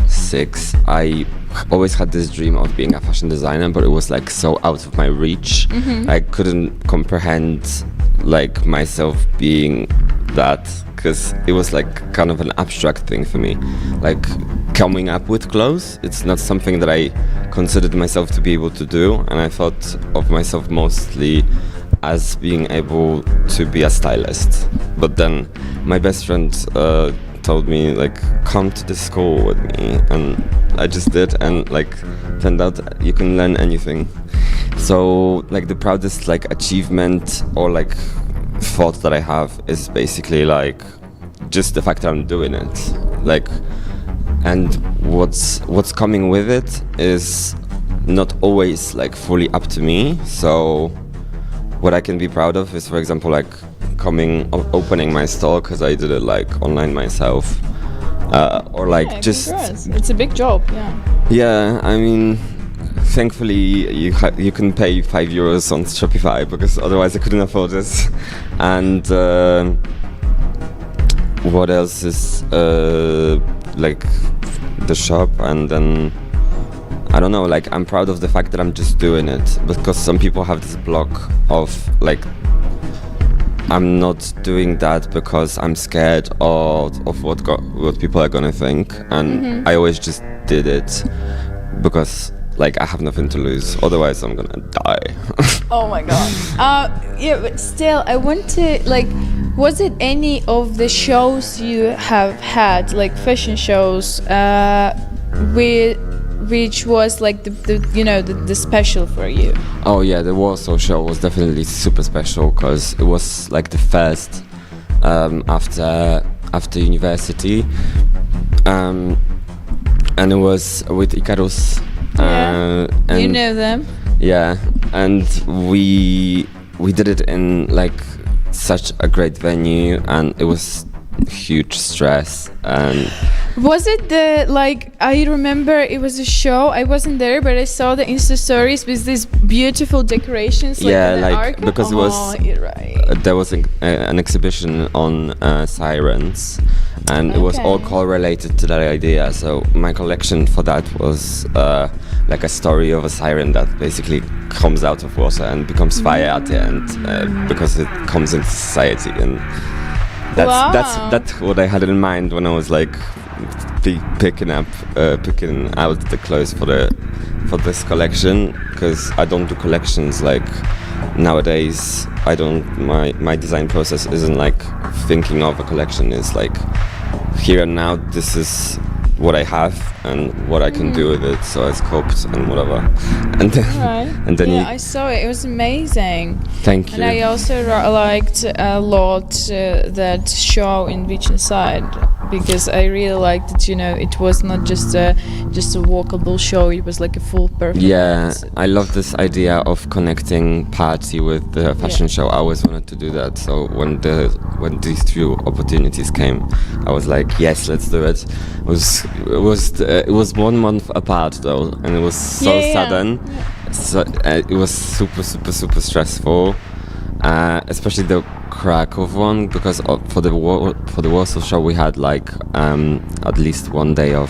S9: 6, I always had this dream of being a fashion designer, but it was like so out of my reach. I couldn't comprehend like myself being that, because it was like kind of an abstract thing for me, like coming up with clothes. It's not something that I considered myself to be able to do, and I thought of myself mostly as being able to be a stylist. But then my best friend told me like, come to the school with me, and I just did, and like turned out you can learn anything. So like the proudest like achievement or like thought that I have is basically like just the fact that I'm doing it, like, and what's coming with it is not always like fully up to me. So what I can be proud of is, for example, like opening my store, because I did it like online myself, or like
S8: Congrats. It's a big job.
S9: Yeah, I mean, thankfully you can pay €5 on Shopify, because otherwise I couldn't afford it. And what else is like the shop, and then I don't know, like I'm proud of the fact that I'm just doing it, because some people have this block of like, I'm not doing that because I'm scared of what people are gonna think, and I always just did it because like I have nothing to lose, otherwise I'm gonna die.
S8: Oh my god. Yeah, but still, I want to like, was it any of the shows you have had, like fashion shows, which was like the special for you?
S9: Oh yeah, the Warsaw show was definitely super special, because it was like the first after university, and it was with Icarus. And
S8: you know them?
S9: Yeah, and we did it in like such a great venue, and it was huge stress. And
S8: Was it I remember it was a show, I wasn't there, but I saw the Insta stories with these beautiful decorations, like
S9: yeah,
S8: in the
S9: like
S8: archive.
S9: because it was
S8: you're right.
S9: there was an exhibition on sirens, and it was all
S8: Okay.
S9: correlated to that idea. So my collection for that was like a story of a siren that basically comes out of water and becomes fire at the end because it comes into society, and
S8: Wow.
S9: that's what I had in mind when I was like picking out the clothes for this collection, because I don't do collections like nowadays. I don't my design process isn't like thinking of a collection. It's like here and now, this is what I have and what I can do with it, so I scoped and whatever, and then
S8: Right.
S9: and then
S8: Yeah, I saw it. It was amazing.
S9: thank you.
S8: And I also liked a lot that show in Beach Inside, because I really liked that, it was not just a walkable show, it was like a full performance.
S9: Yeah, I love this idea of connecting party with the fashion show. I always wanted to do that. So when these two opportunities came, I was like, yes, let's do it. It was 1 month apart though, and it was so sudden. So it was super stressful, especially the Krakow one, because for the Warsaw show we had like at least 1 day of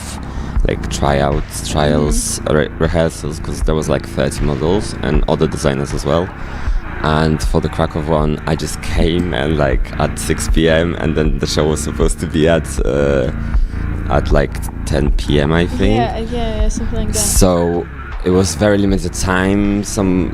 S9: like trials, rehearsals, because there was like 30 models and other designers as well. And for the Krakow one, I just came and like at 6 p.m. and then the show was supposed to be at like 10 p.m. I think.
S8: Yeah, something like that.
S9: So it was very limited time, some,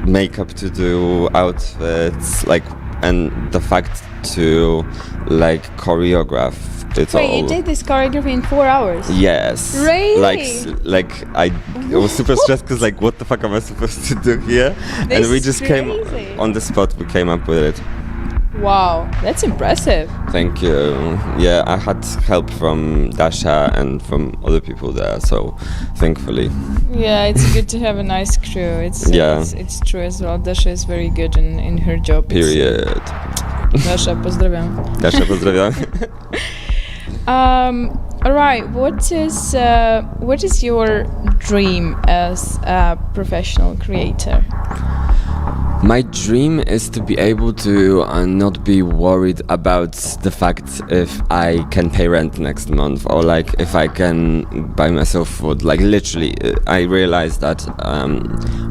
S9: makeup to do, outfits, like, and the fact to like choreograph it all.
S8: Wait, you did this choreography in 4 hours?
S9: Yes.
S8: Really?
S9: Like I was super stressed because like, what the fuck am I supposed to do here?
S8: This
S9: and we
S8: is
S9: just
S8: crazy.
S9: came on the spot. We came up with it.
S8: Wow, that's impressive.
S9: Thank you. Yeah, I had help from Dasha and from other people there, so thankfully.
S8: Yeah, it's good to have a nice crew. It's true as well. Dasha is very good in her job.
S9: Period.
S8: Dasha, pozdrawiam.
S9: Dasha, pozdrawiam.
S8: All right. What is your dream as a professional creator?
S9: My dream is to be able to not be worried about the fact if I can pay rent next month, or like if I can buy myself food. Like literally, I realized that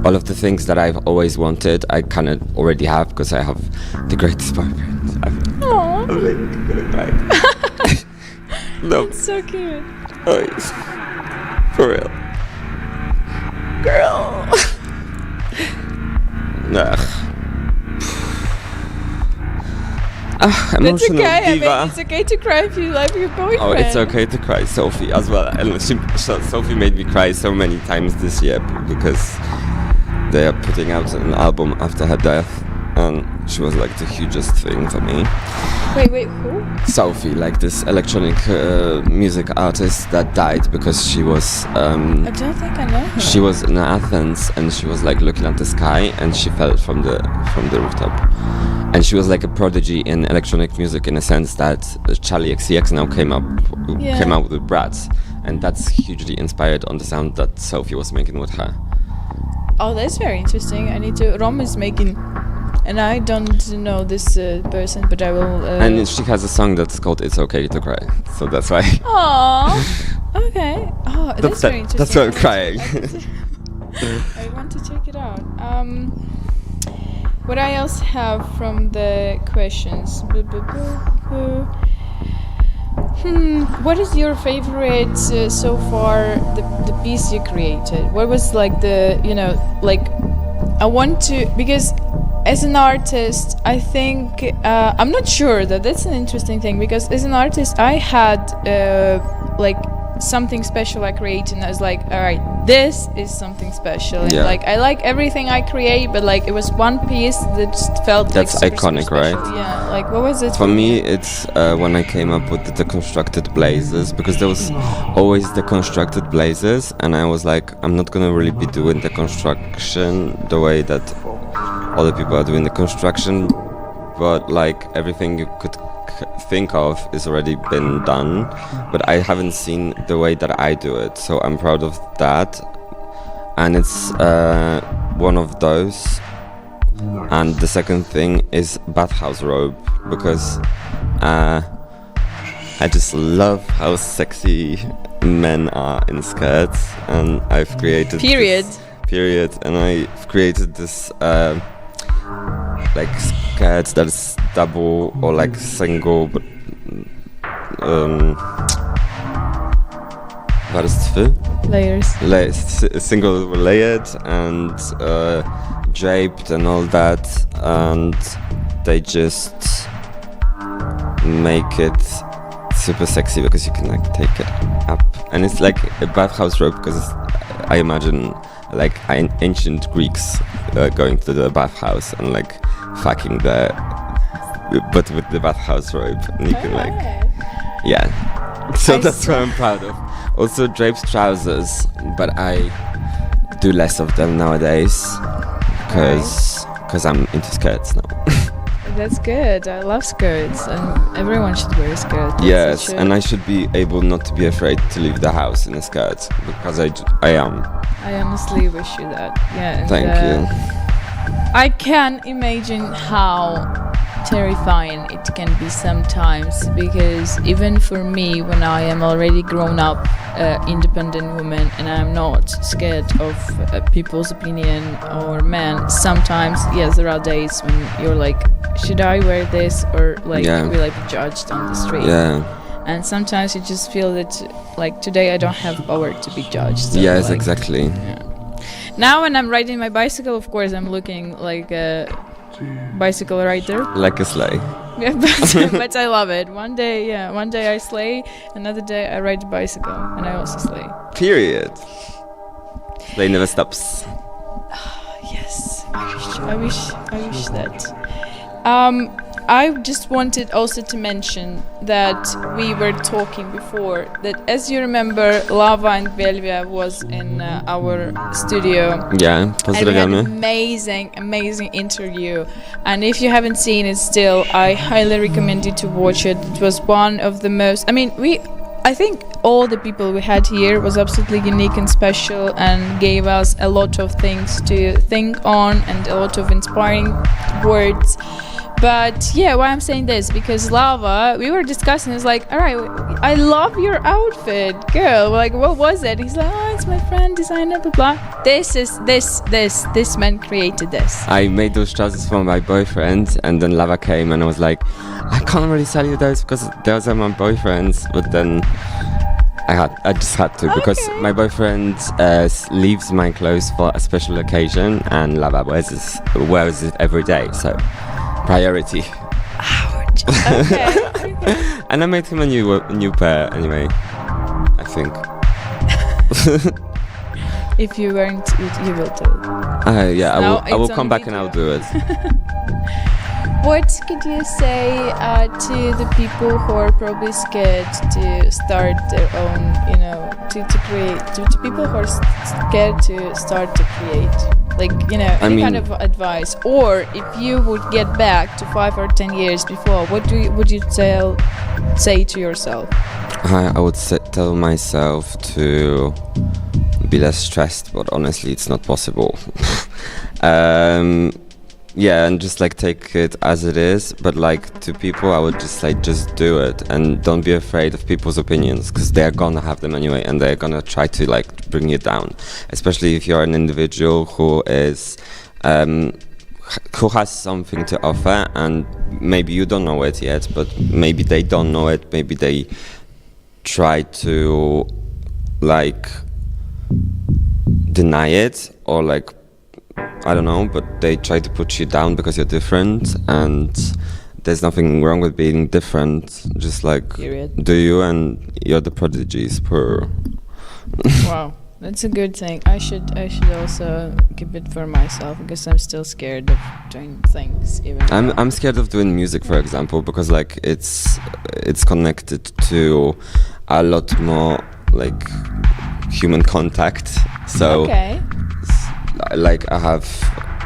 S9: all of the things that I've always wanted, I kind of already have, because I have the greatest boyfriend.
S8: Aww.
S9: I'm like gonna cry. No.
S8: It's so cute.
S9: Oh, yes. For real.
S8: Girl.
S9: Emotional
S8: That's okay.
S9: diva.
S8: I mean, it's okay to cry if you love your boyfriend.
S9: Oh, it's okay to cry, Sophie, as well. And Sophie made me cry so many times this year because they are putting out an album after her death, and she was like the hugest thing for me.
S8: Wait, who?
S9: Sophie, like this electronic music artist that died because she was
S8: I don't think I know her.
S9: she was in Athens and she was like looking at the sky and she fell from the rooftop. And she was like a prodigy in electronic music, in a sense that Charlie XCX now came out with Bratz, and that's hugely inspired on the sound that Sophie was making with her.
S8: Oh, that's very interesting. I need to. Rom is making, and I don't know this person, but I will.
S9: And she has a song that's called "It's Okay to Cry," so that's why.
S8: Aww. Okay. Oh, that's very interesting.
S9: That's why I'm crying.
S8: I want to check it out. What I else have from the questions? What is your favorite so far? The piece you created. What was like I want to, because as an artist, I think I'm not sure that's an interesting thing, because as an artist, I had something special I create, and I was like, all right, this is something special, and I like everything I create, but like it was one piece that just felt
S9: that's
S8: like super,
S9: iconic,
S8: super special.
S9: right?
S8: Yeah, like what was it
S9: for me? It's when I came up with the deconstructed blazes, because there was always deconstructed blazes, and I was like, I'm not gonna really be doing the construction the way that other people are doing the construction, but like everything you could think of is already been done, but I haven't seen the way that I do it, so I'm proud of that. And it's one of those. And the second thing is bathhouse robe, because I just love how sexy men are in skirts, and I've created and I've created this like skirt that's double or like single, but single layered and draped and all that, and they just make it super sexy because you can like take it up, and it's like a bathhouse robe because I imagine like ancient Greeks going to the bathhouse and like fucking there, but with the bathhouse robe, and you can like, yeah. So that's what I'm proud of. Also draped trousers, but I do less of them nowadays because I'm into skirts now.
S8: That's good. I love skirts, and everyone should wear a skirt.
S9: Yes, and I should be able not to be afraid to leave the house in a skirt, because I am.
S8: I honestly wish you that. Yeah.
S9: Thank you.
S8: I can imagine how terrifying it can be sometimes, because even for me, when I am already grown up, independent woman, and I'm not scared of people's opinion or men, sometimes, yes, there are days when you're like, should I wear this, or like will I be judged on the street?
S9: Yeah.
S8: And sometimes you just feel that like today I don't have power to be judged. So
S9: yes,
S8: like,
S9: exactly.
S8: Yeah. Now when I'm riding my bicycle, of course I'm looking like a bicycle rider.
S9: Like a sleigh.
S8: Yeah, but I love it. One day I sleigh, another day I ride a bicycle, and I also sleigh.
S9: Period. Sleigh never stops.
S8: Yes, I wish that. I just wanted also to mention that we were talking before that, as you remember, Lava and Belvia was in our studio.
S9: Yeah, pozdrawiamy.
S8: And we had amazing interview. And if you haven't seen it still, I highly recommend you to watch it. It was one of the most, I think all the people we had here was absolutely unique and special, and gave us a lot of things to think on and a lot of inspiring words. But yeah, why I'm saying this, because Lava, we were discussing, it's like, all right, I love your outfit, girl. We're like, what was it? He's like, oh, it's my friend, designer, blah, blah. This man created this.
S9: I made those trousers for my boyfriend, and then Lava came, and I was like, I can't really sell you those because those are my boyfriend's, but then I just had to, because my boyfriend leaves my clothes for a special occasion, and Lava wears it every day, so priority.
S8: Ouch. Okay.
S9: And I made him a new pair anyway, I think.
S8: If you weren't, you will do it.
S9: Yeah, I will come back and I'll do it.
S8: What could you say to the people who are probably scared to start their own, to create, to people who are scared to start to create? Like, any kind of advice, or if you would get back to 5 or 10 years before, what would you say to yourself?
S9: I would tell myself to be less stressed, but honestly, it's not possible. Yeah, and just like take it as it is, but like to people, I would just like just do it, and don't be afraid of people's opinions, because they're gonna have them anyway, and they're gonna try to like bring you down, especially if you're an individual who is who has something to offer, and maybe you don't know it yet, but maybe they don't know it, maybe they try to like deny it, or like I don't know, but they try to put you down because you're different, and there's nothing wrong with being different. Just like do you, and you're the prodigies.
S8: Wow, that's a good thing. I should also keep it for myself, because I'm still scared of doing things.
S9: I'm scared of doing music, for example, because like it's connected to a lot more like human contact. So.
S8: Okay.
S9: Like I have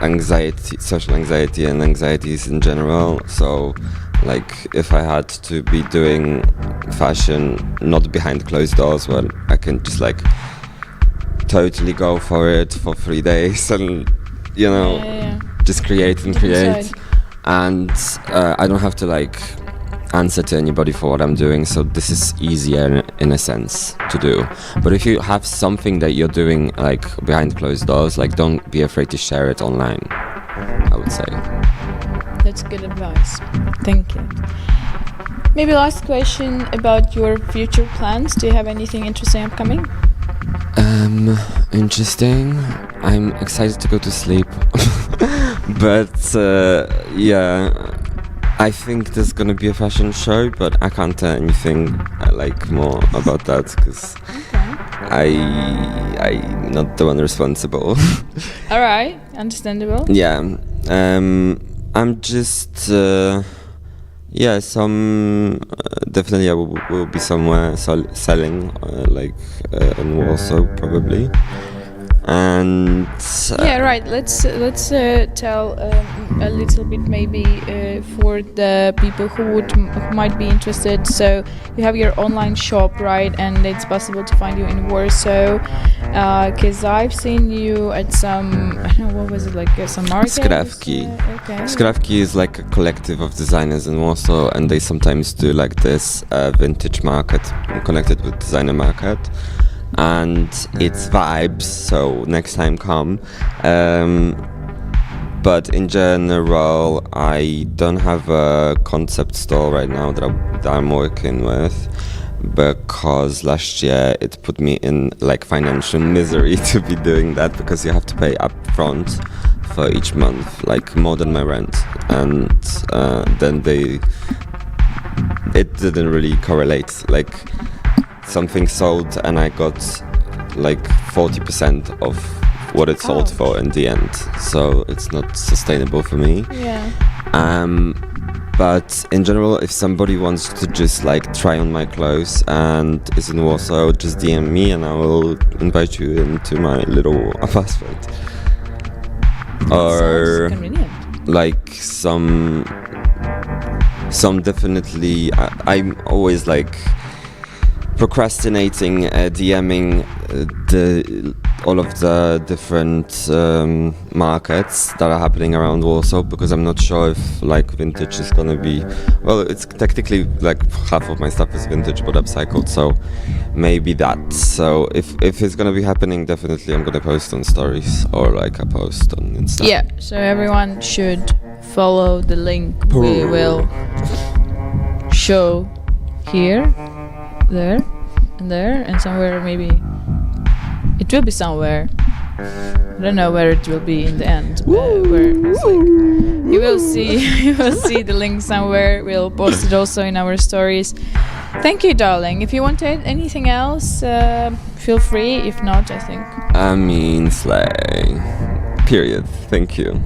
S9: anxiety, social anxiety and anxieties in general. So like if I had to be doing fashion not behind closed doors, well, I can just like totally go for it for 3 days and, you know, just create and create. And I don't have to like answer to anybody for what I'm doing, so this is easier in a sense to do. But if you have something that you're doing like behind closed doors, like don't be afraid to share it online, I would say.
S8: That's good advice. Thank you. Maybe last question about your future plans. Do you have anything interesting upcoming?
S9: Interesting. I'm excited to go to sleep. But yeah, I think there's gonna be a fashion show, but I can't tell anything like more about that because I'm not the one responsible.
S8: All right, understandable.
S9: Yeah, I'm just definitely I will be somewhere selling like in Warsaw probably. And
S8: yeah, right. Let's tell a little bit maybe for the people who might be interested. So you have your online shop, right? And it's possible to find you in Warsaw. Because I've seen you at some, I don't know, what was it, like some markets?
S9: Skrawki.
S8: Okay.
S9: Skrawki is like a collective of designers in Warsaw, and they sometimes do like this vintage market connected with designer market. And it's vibes, so next time come. But in general, I don't have a concept store right now that I'm working with, because last year it put me in like financial misery to be doing that, because you have to pay up front for each month, like more than my rent, and then it didn't really correlate. Like something sold and I got like 40% of what it sold for in the end, so it's not sustainable for me. But in general, if somebody wants to just like try on my clothes and is in Warsaw, just DM me and I will invite you into my little apartment. Or like some definitely I'm always like procrastinating DMing all of the different markets that are happening around Warsaw, because I'm not sure if like vintage is gonna be, well, it's technically like half of my stuff is vintage but upcycled, so maybe that. So if it's gonna be happening, definitely I'm gonna post on stories or like a post on Insta.
S8: Yeah, so everyone should follow the link we will show here, there, and somewhere maybe. It will be somewhere. I don't know where it will be in the end. Where it's like, you will see the link somewhere. We'll post it also in our stories. Thank you, darling. If you want to add anything else, feel free. If not, I think.
S9: I mean, slay. Period. Thank you.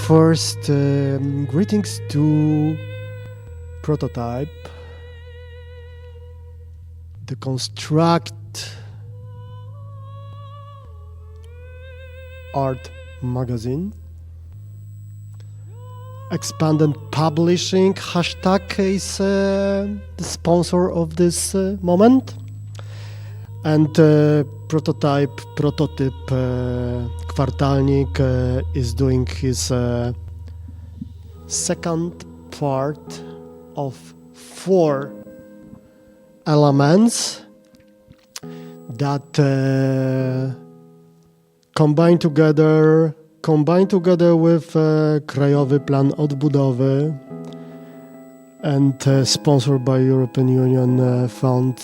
S1: first, greetings to Prototype, the Construct art magazine, Expanded Publishing, hashtag is the sponsor of this moment, and Prototype Kwartalnik is doing his second part of 4 elements that combine together with Krajowy Plan Odbudowy and sponsored by European Union Fund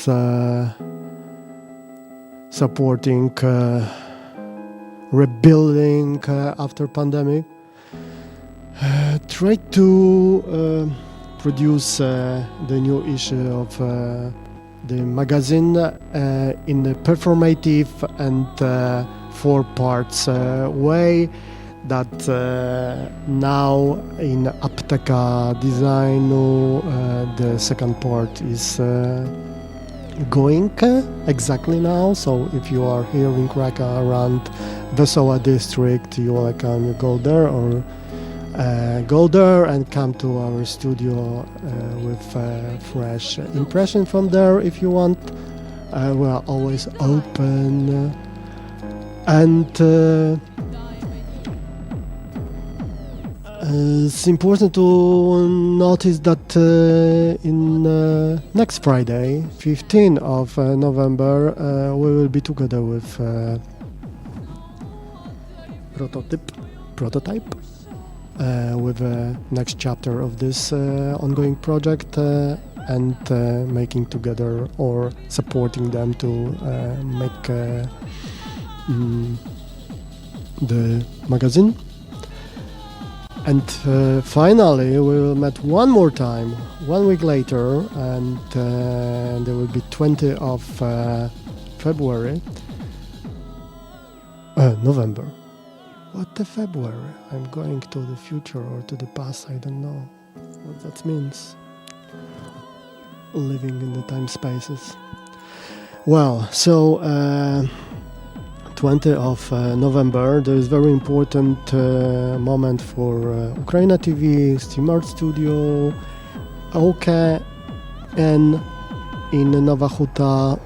S1: supporting rebuilding after pandemic. Try to produce the new issue of the magazine in a performative and 4 parts way that now in Apteka Design the second part is going exactly now. So if you are here in Krakow around Wesoła district, you can go there or go there and come to our studio with fresh impression from there if you want. We are always open, and it's important to notice that in next Friday, 15th of November, we will be together with Prototype with the next chapter of this ongoing project and making together or supporting them to make the magazine. And finally, we will meet one more time, 1 week later, and there will be 20th of November. What the February? I'm going to the future or to the past, I don't know what that means. Living in the time spaces. Well, so 20th of November, there is very important moment for UKRAiNATV, Steam Art Studio, OKN in Nowa Huta,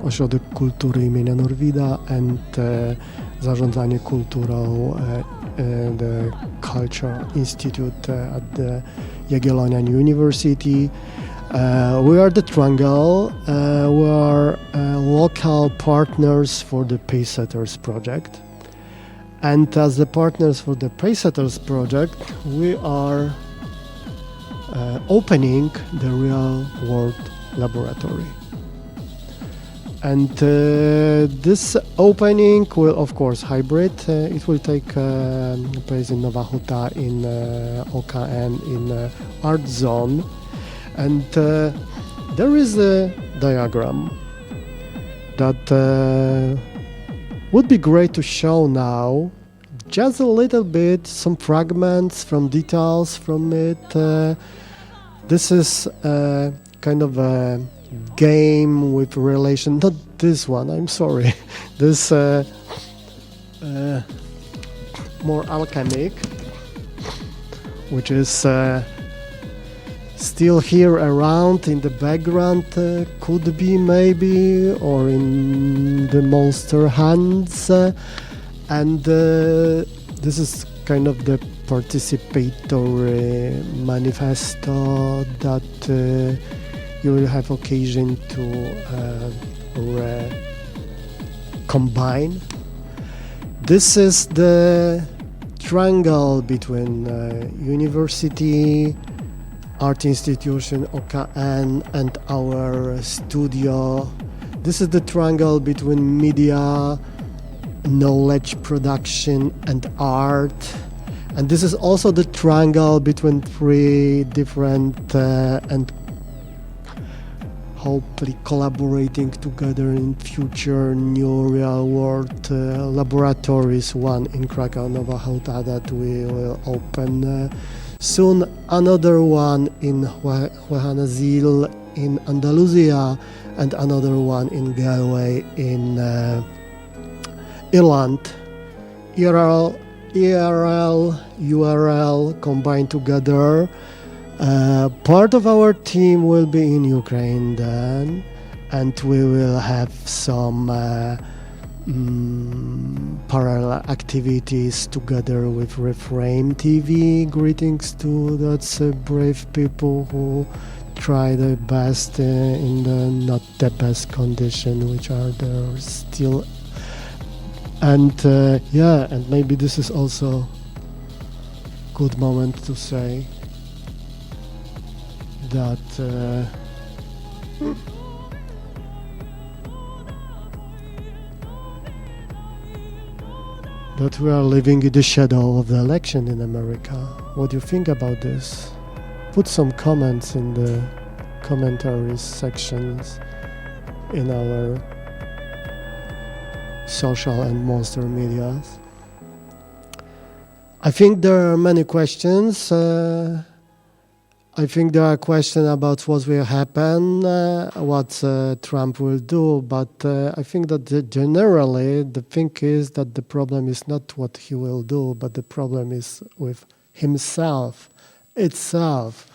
S1: Ośrodek Kultury imienia Norwida and Zarządzanie Kulturą, the Culture Institute at the Jagiellonian University. We are the Triangle. We are local partners for the Pacesetters project. And as the partners for the Pacesetters project, we are opening the Real World Laboratory. And this opening will, of course, hybrid. It will take place in Nowa Huta, in OKN, in Art Zone. And there is a diagram that would be great to show now, just a little bit, some fragments from details from it. This is kind of a game with relation, not this one, I'm sorry, this more alchemic, which is still here around in the background, could be maybe, or in the monster hands, and this is kind of the participatory manifesto that you will have occasion to combine. This is the triangle between university, art institution, OKN, and our studio. This is the triangle between media, knowledge production, and art. And this is also the triangle between 3 different and hopefully collaborating together in future new real-world laboratories. One in Krakow, Nowa Huta, that we will open soon. Another one in Huehanazil in Andalusia, and another one in Galway in Ireland. URL combined together. Part of our team will be in Ukraine then, and we will have some parallel activities together with Reframe TV. Greetings to those brave people who try their best in the not the best condition which are there still. And and maybe this is also good moment to say that that we are living in the shadow of the election in America. What do you think about this? Put some comments in the commentaries sections in our social and monster medias. I think there are many questions. I think there are questions about what will happen, what Trump will do, but I think that generally the thing is that the problem is not what he will do, but the problem is with himself, itself.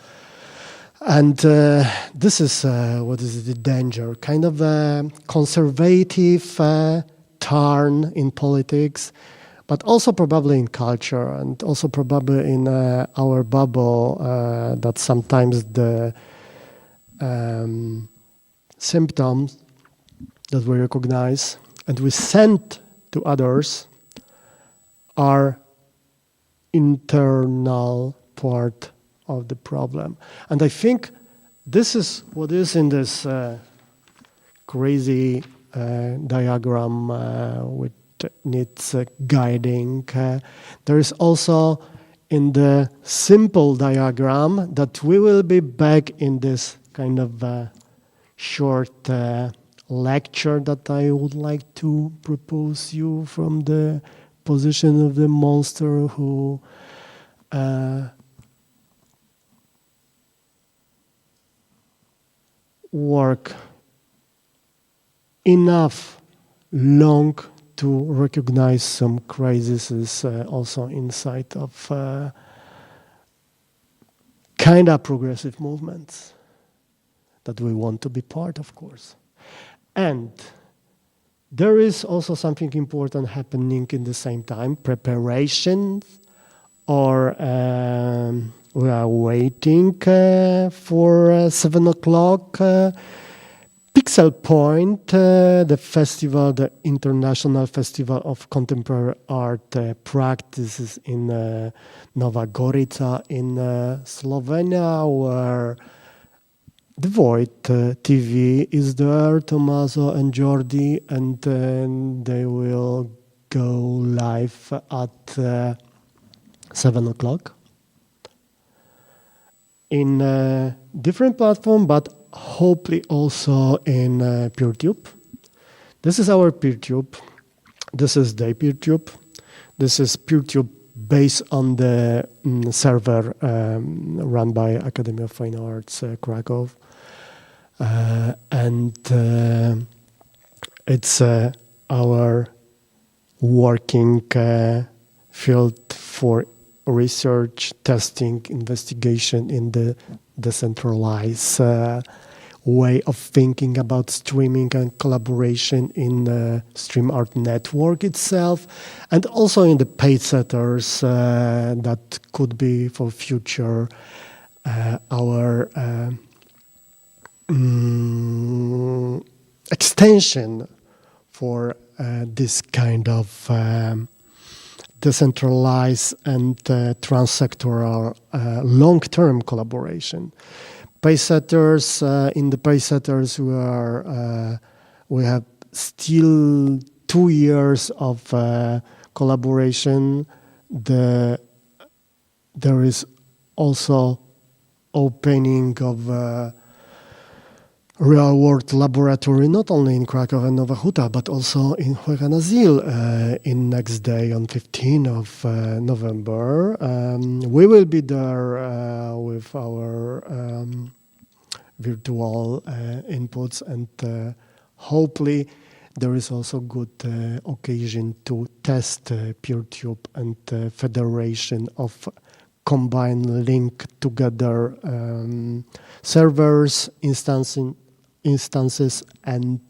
S1: And this is what is the danger, kind of a conservative turn in politics, but also probably in culture, and also probably in our bubble, that sometimes the symptoms that we recognize and we send to others are internal part of the problem. And I think this is what is in this crazy diagram which needs guiding. There is also in the simple diagram that we will be back in this kind of short lecture that I would like to propose you from the position of the monster who work enough long to recognize some crises also inside of kind of progressive movements that we want to be part, of course. And there is also something important happening in the same time, preparations, or we are waiting for 7 o'clock. Pixel Point, the festival, the International Festival of Contemporary Art practices in Nova Gorica in Slovenia, where the Void TV is there, Tommaso and Jordi, and they will go live at 7 o'clock in a different platform, but hopefully also in PeerTube. This is our PeerTube. This is the PeerTube. This is PeerTube based on the server run by Academy of Fine Arts Krakow. And it's our working field for research, testing, investigation in the decentralized way of thinking about streaming and collaboration in the Stream Art network itself, and also in the paid setters that could be for future our extension for this kind of decentralized and transsectoral long-term collaboration. Paysetters, in the paysetters we have still 2 years of collaboration. There is also opening of real-world laboratory, not only in Krakow and Nowa Huta, but also in Chojana-Zil in next day on 15th of November. We will be there with our virtual inputs, and hopefully there is also good occasion to test PeerTube and federation of combined link together servers, instances, and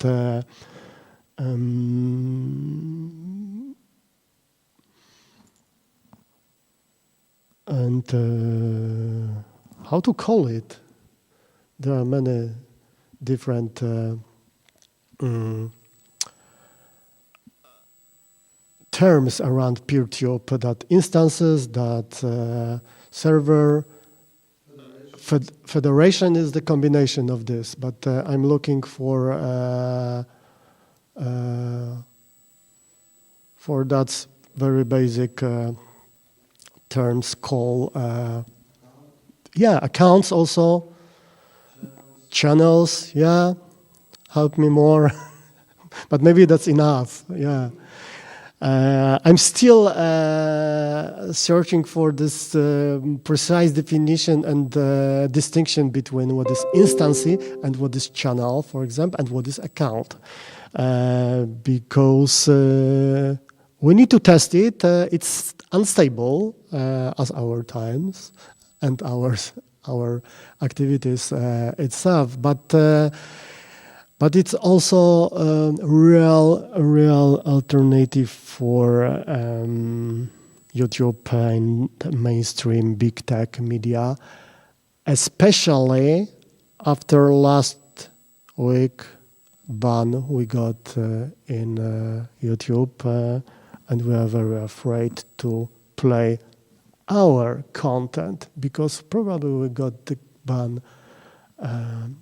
S1: how to call it? There are many different terms around PeerTube, that instances, that server. Federation is the combination of this, but I'm looking for that very basic terms called accounts also, channels, help me more, but maybe that's enough, I'm still searching for this precise definition and distinction between what is instancy and what is channel, for example, and what is account. Because we need to test it. It's unstable as our times and our activities itself, but it's also a real alternative for YouTube and mainstream big tech media, especially after last week ban we got in YouTube, and we are very afraid to play our content because probably we got the ban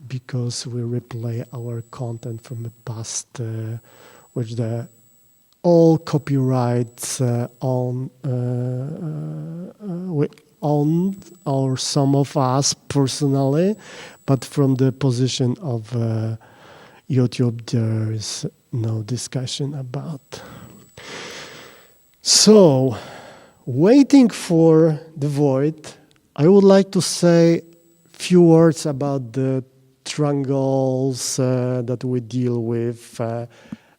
S1: because we replay our content from the past, which all copyrights we owned, or some of us personally, but from the position of YouTube, there is no discussion about. So, waiting for the void, I would like to say few words about the triangles that we deal with,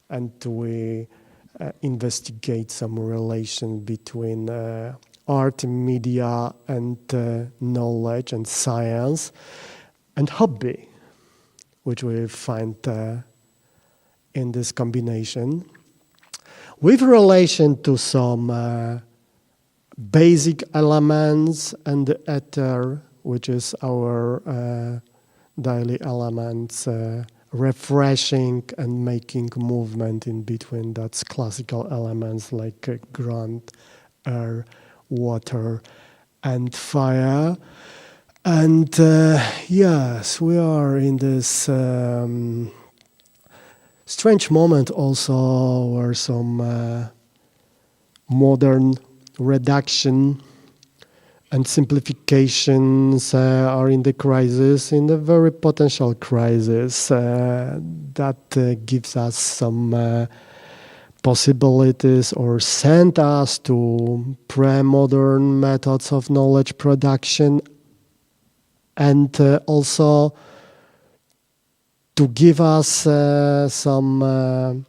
S1: and we investigate some relation between art, media, and knowledge and science, and hobby, which we find in this combination, with relation to some basic elements and the ether, which is our daily elements, refreshing and making movement in between. That's classical elements like ground, air, water, and fire. And yes, we are in this strange moment also where some modern reduction and simplifications are in the crisis, in the very potential crisis that gives us some possibilities or send us to pre-modern methods of knowledge production, and also to give us some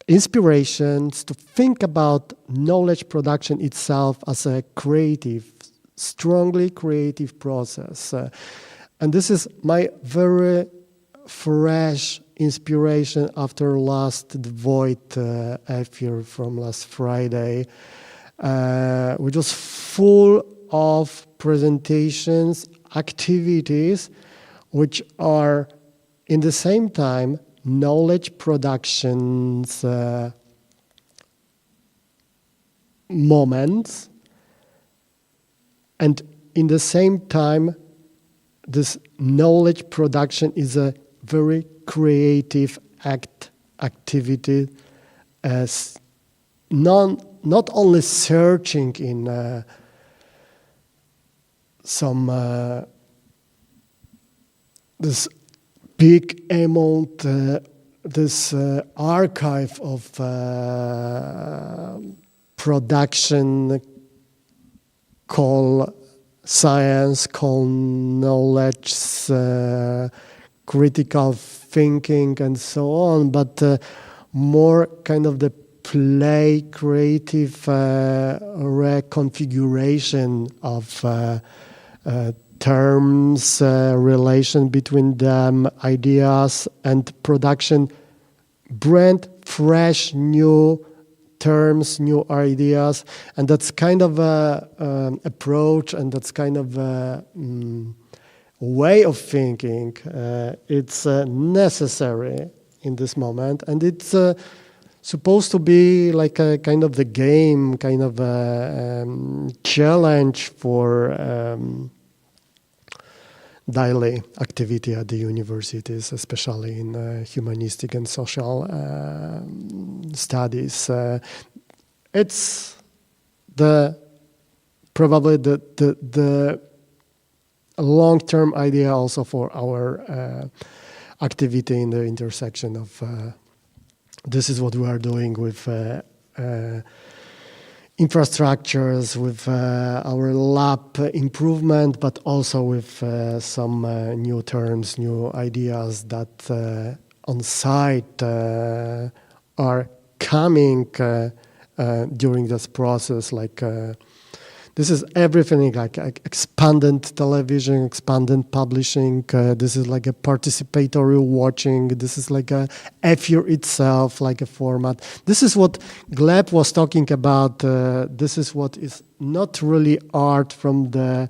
S1: inspirations to think about knowledge production itself as a creative, strongly creative process. And this is my very fresh inspiration after last void affair from last Friday, which was full of presentations, activities, which are in the same time knowledge productions moments, and in the same time this knowledge production is a very creative activity, as not only searching in some this big amount, this archive of production called science, called knowledge, critical thinking, and so on, but more kind of the play, creative reconfiguration of terms, relation between them, ideas, and production, brand fresh, new terms, new ideas, and that's kind of a approach, and that's kind of a way of thinking. It's necessary in this moment, and it's supposed to be like a kind of the game, kind of a challenge for daily activity at the universities, especially in humanistic and social studies. It's probably the long-term idea also for our activity in the intersection of this is what we are doing with infrastructures, with our lab improvement, but also with some new terms, new ideas that on site are coming during this process, like this is everything, like expanded television, expanded publishing. This is like a participatory watching. This is like a FU itself, like a format. This is what Gleb was talking about. This is what is not really art from the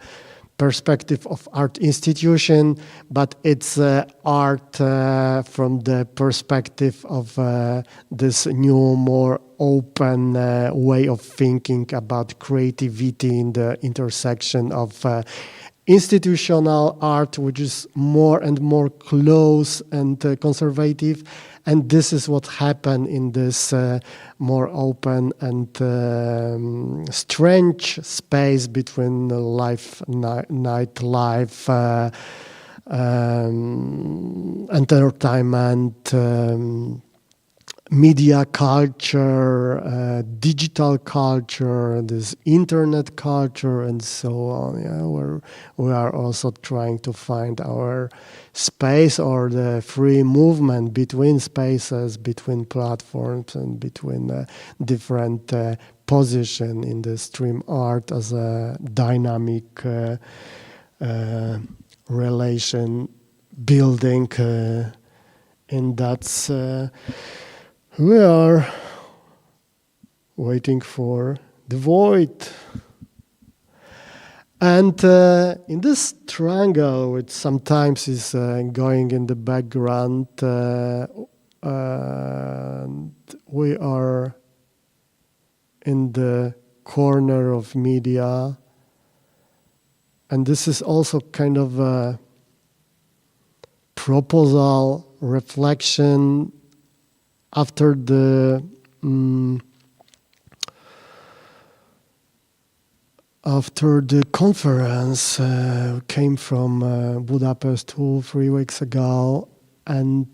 S1: perspective of art institution, but it's art from the perspective of this new, more open way of thinking about creativity in the intersection of institutional art, which is more and more close and conservative. And this is what happened in this more open and strange space between nightlife, entertainment, media culture, digital culture, this internet culture, and so on. Yeah, where we are also trying to find our space, or the free movement between spaces, between platforms, and between different position in the stream art as a dynamic relation building, and that's we are waiting for the void. And in this triangle, which sometimes is going in the background, we are in the corner of media. And this is also kind of a proposal, reflection after the conference came from Budapest 2-3 weeks ago, and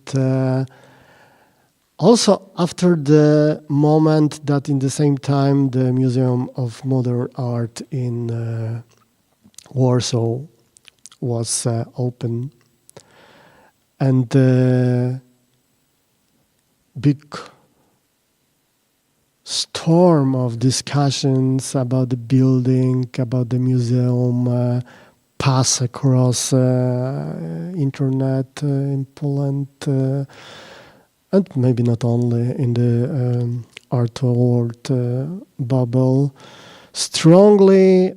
S1: also after the moment that in the same time the Museum of Modern Art in Warsaw was open, and the big storm of discussions about the building, about the museum, pass across internet in Poland, and maybe not only in the art world bubble, strongly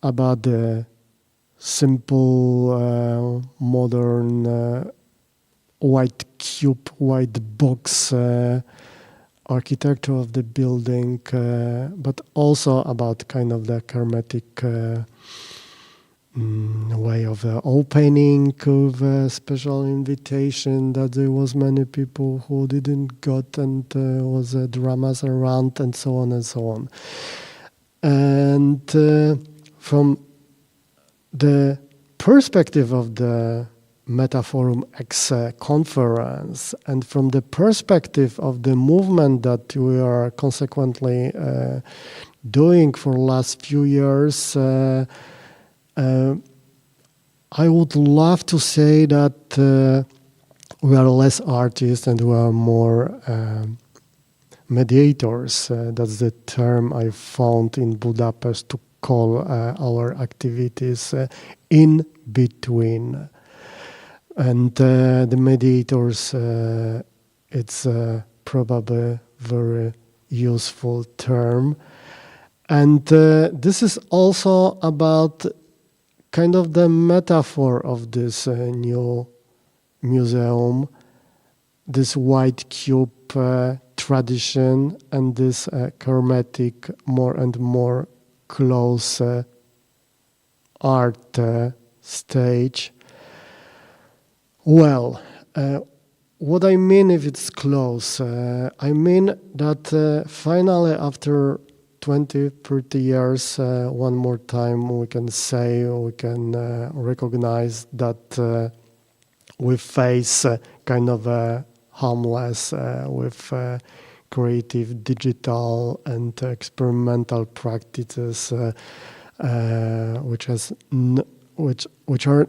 S1: about the simple, modern, white cube, white box architecture of the building, but also about kind of the hermetic way of opening, with a special invitation that there was many people who didn't got, and was dramas around, and so on and so on. And from the perspective of the Metaforum X conference, and from the perspective of the movement that we are consequently doing for the last few years, I would love to say that we are less artists and we are more mediators. That's the term I found in Budapest to call our activities in between. And the mediators, it's probably a very useful term. And this is also about kind of the metaphor of this new museum, this white cube tradition and this hermetic, more and more close art stage. Well, what I mean if it's close, I mean that finally after 20, 30 years, one more time we can say, we can recognize that we face kind of a homeless with creative, digital and experimental practices which are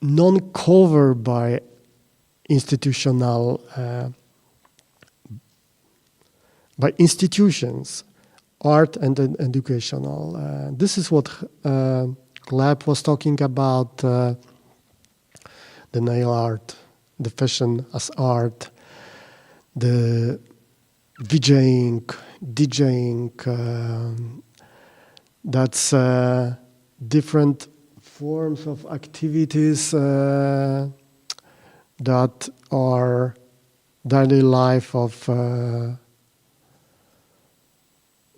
S1: non-covered by by institutions, art and educational. This is what Gleb was talking about, the nail art, the fashion as art, the DJing, that's different forms of activities that are daily life of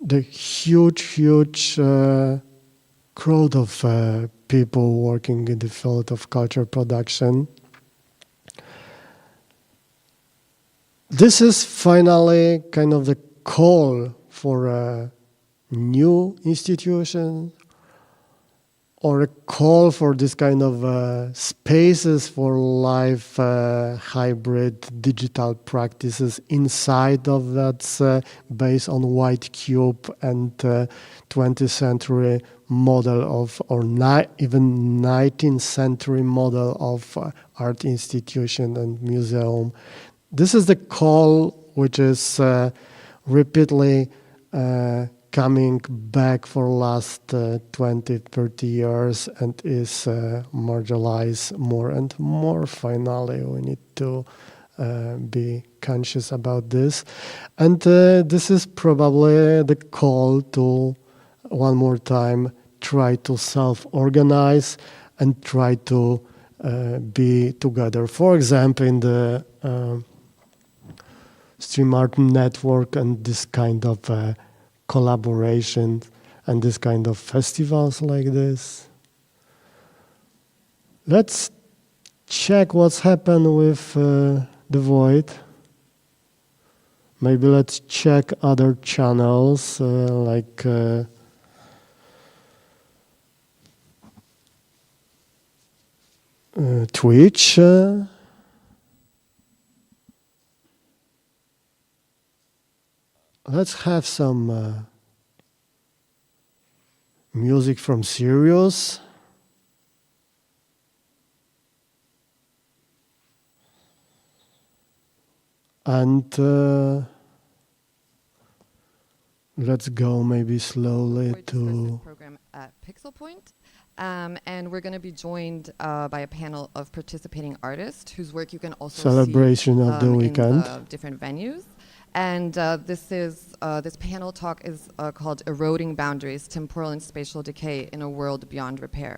S1: the huge crowd of people working in the field of culture production. This is finally kind of the call for a new institution or a call for this kind of spaces for live hybrid digital practices inside of that's based on white cube and 20th century model of, or even 19th century model of art institution and museum. This is the call which is repeatedly coming back for last 20, 30 years and is marginalized more and more. Finally, we need to be conscious about this. And this is probably the call to, one more time, try to self-organize and try to be together. For example, in the Stream Art Network and this kind of collaboration and this kind of festivals like this. Let's check what's happened with the Void. Maybe let's check other channels like Twitch. Let's have some music from Sirius. And let's go maybe slowly to
S10: program at Pixel Point. And we're going to be joined by a panel of participating artists whose work you can also
S1: celebration
S10: see
S1: of the weekend
S10: in different venues. And this panel talk is called Eroding Boundaries, Temporal and Spatial Decay in a World Beyond Repair.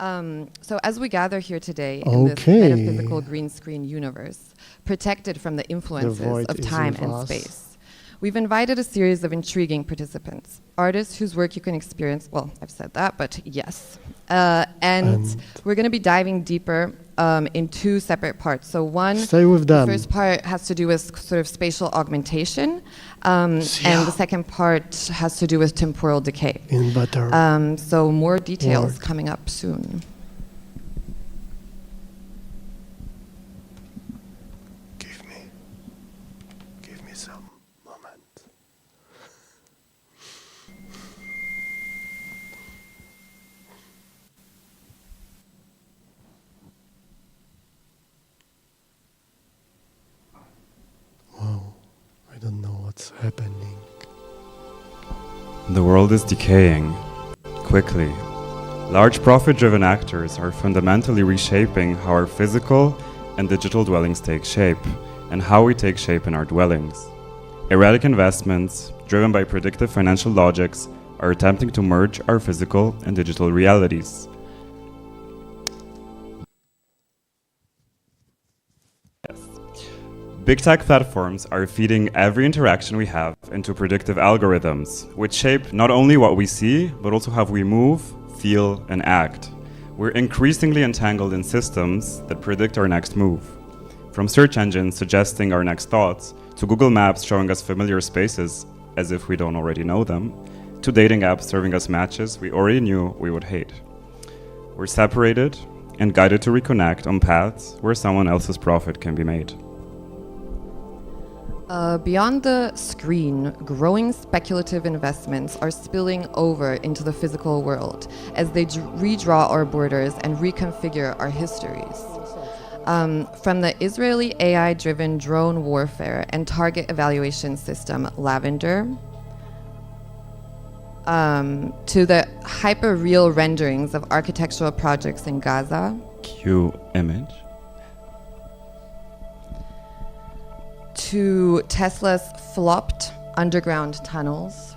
S10: So as we gather here today in this metaphysical green screen universe, protected from the influences of time and space, we've invited a series of intriguing participants, artists whose work you can experience, well, I've said that, but yes. And we're going to be diving deeper in two separate parts. So one, the first part has to do with sort of spatial augmentation, and the second part has to do with temporal decay. So more details coming up soon.
S1: happening.
S11: The world is decaying quickly. Large profit-driven actors are fundamentally reshaping how our physical and digital dwellings take shape, and how we take shape in our dwellings. Erratic investments, driven by predictive financial logics, are attempting to merge our physical and digital realities. Big tech platforms are feeding every interaction we have into predictive algorithms, which shape not only what we see, but also how we move, feel, and act. We're increasingly entangled in systems that predict our next move. From search engines suggesting our next thoughts, to Google Maps showing us familiar spaces as if we don't already know them, to dating apps serving us matches we already knew we would hate. We're separated and guided to reconnect on paths where someone else's profit can be made.
S10: Beyond the screen, growing speculative investments are spilling over into the physical world as they redraw our borders and reconfigure our histories. From the Israeli AI-driven drone warfare and target evaluation system Lavender, to the hyper-real renderings of architectural projects in Gaza,
S11: Cue image.
S10: to Tesla's flopped underground tunnels,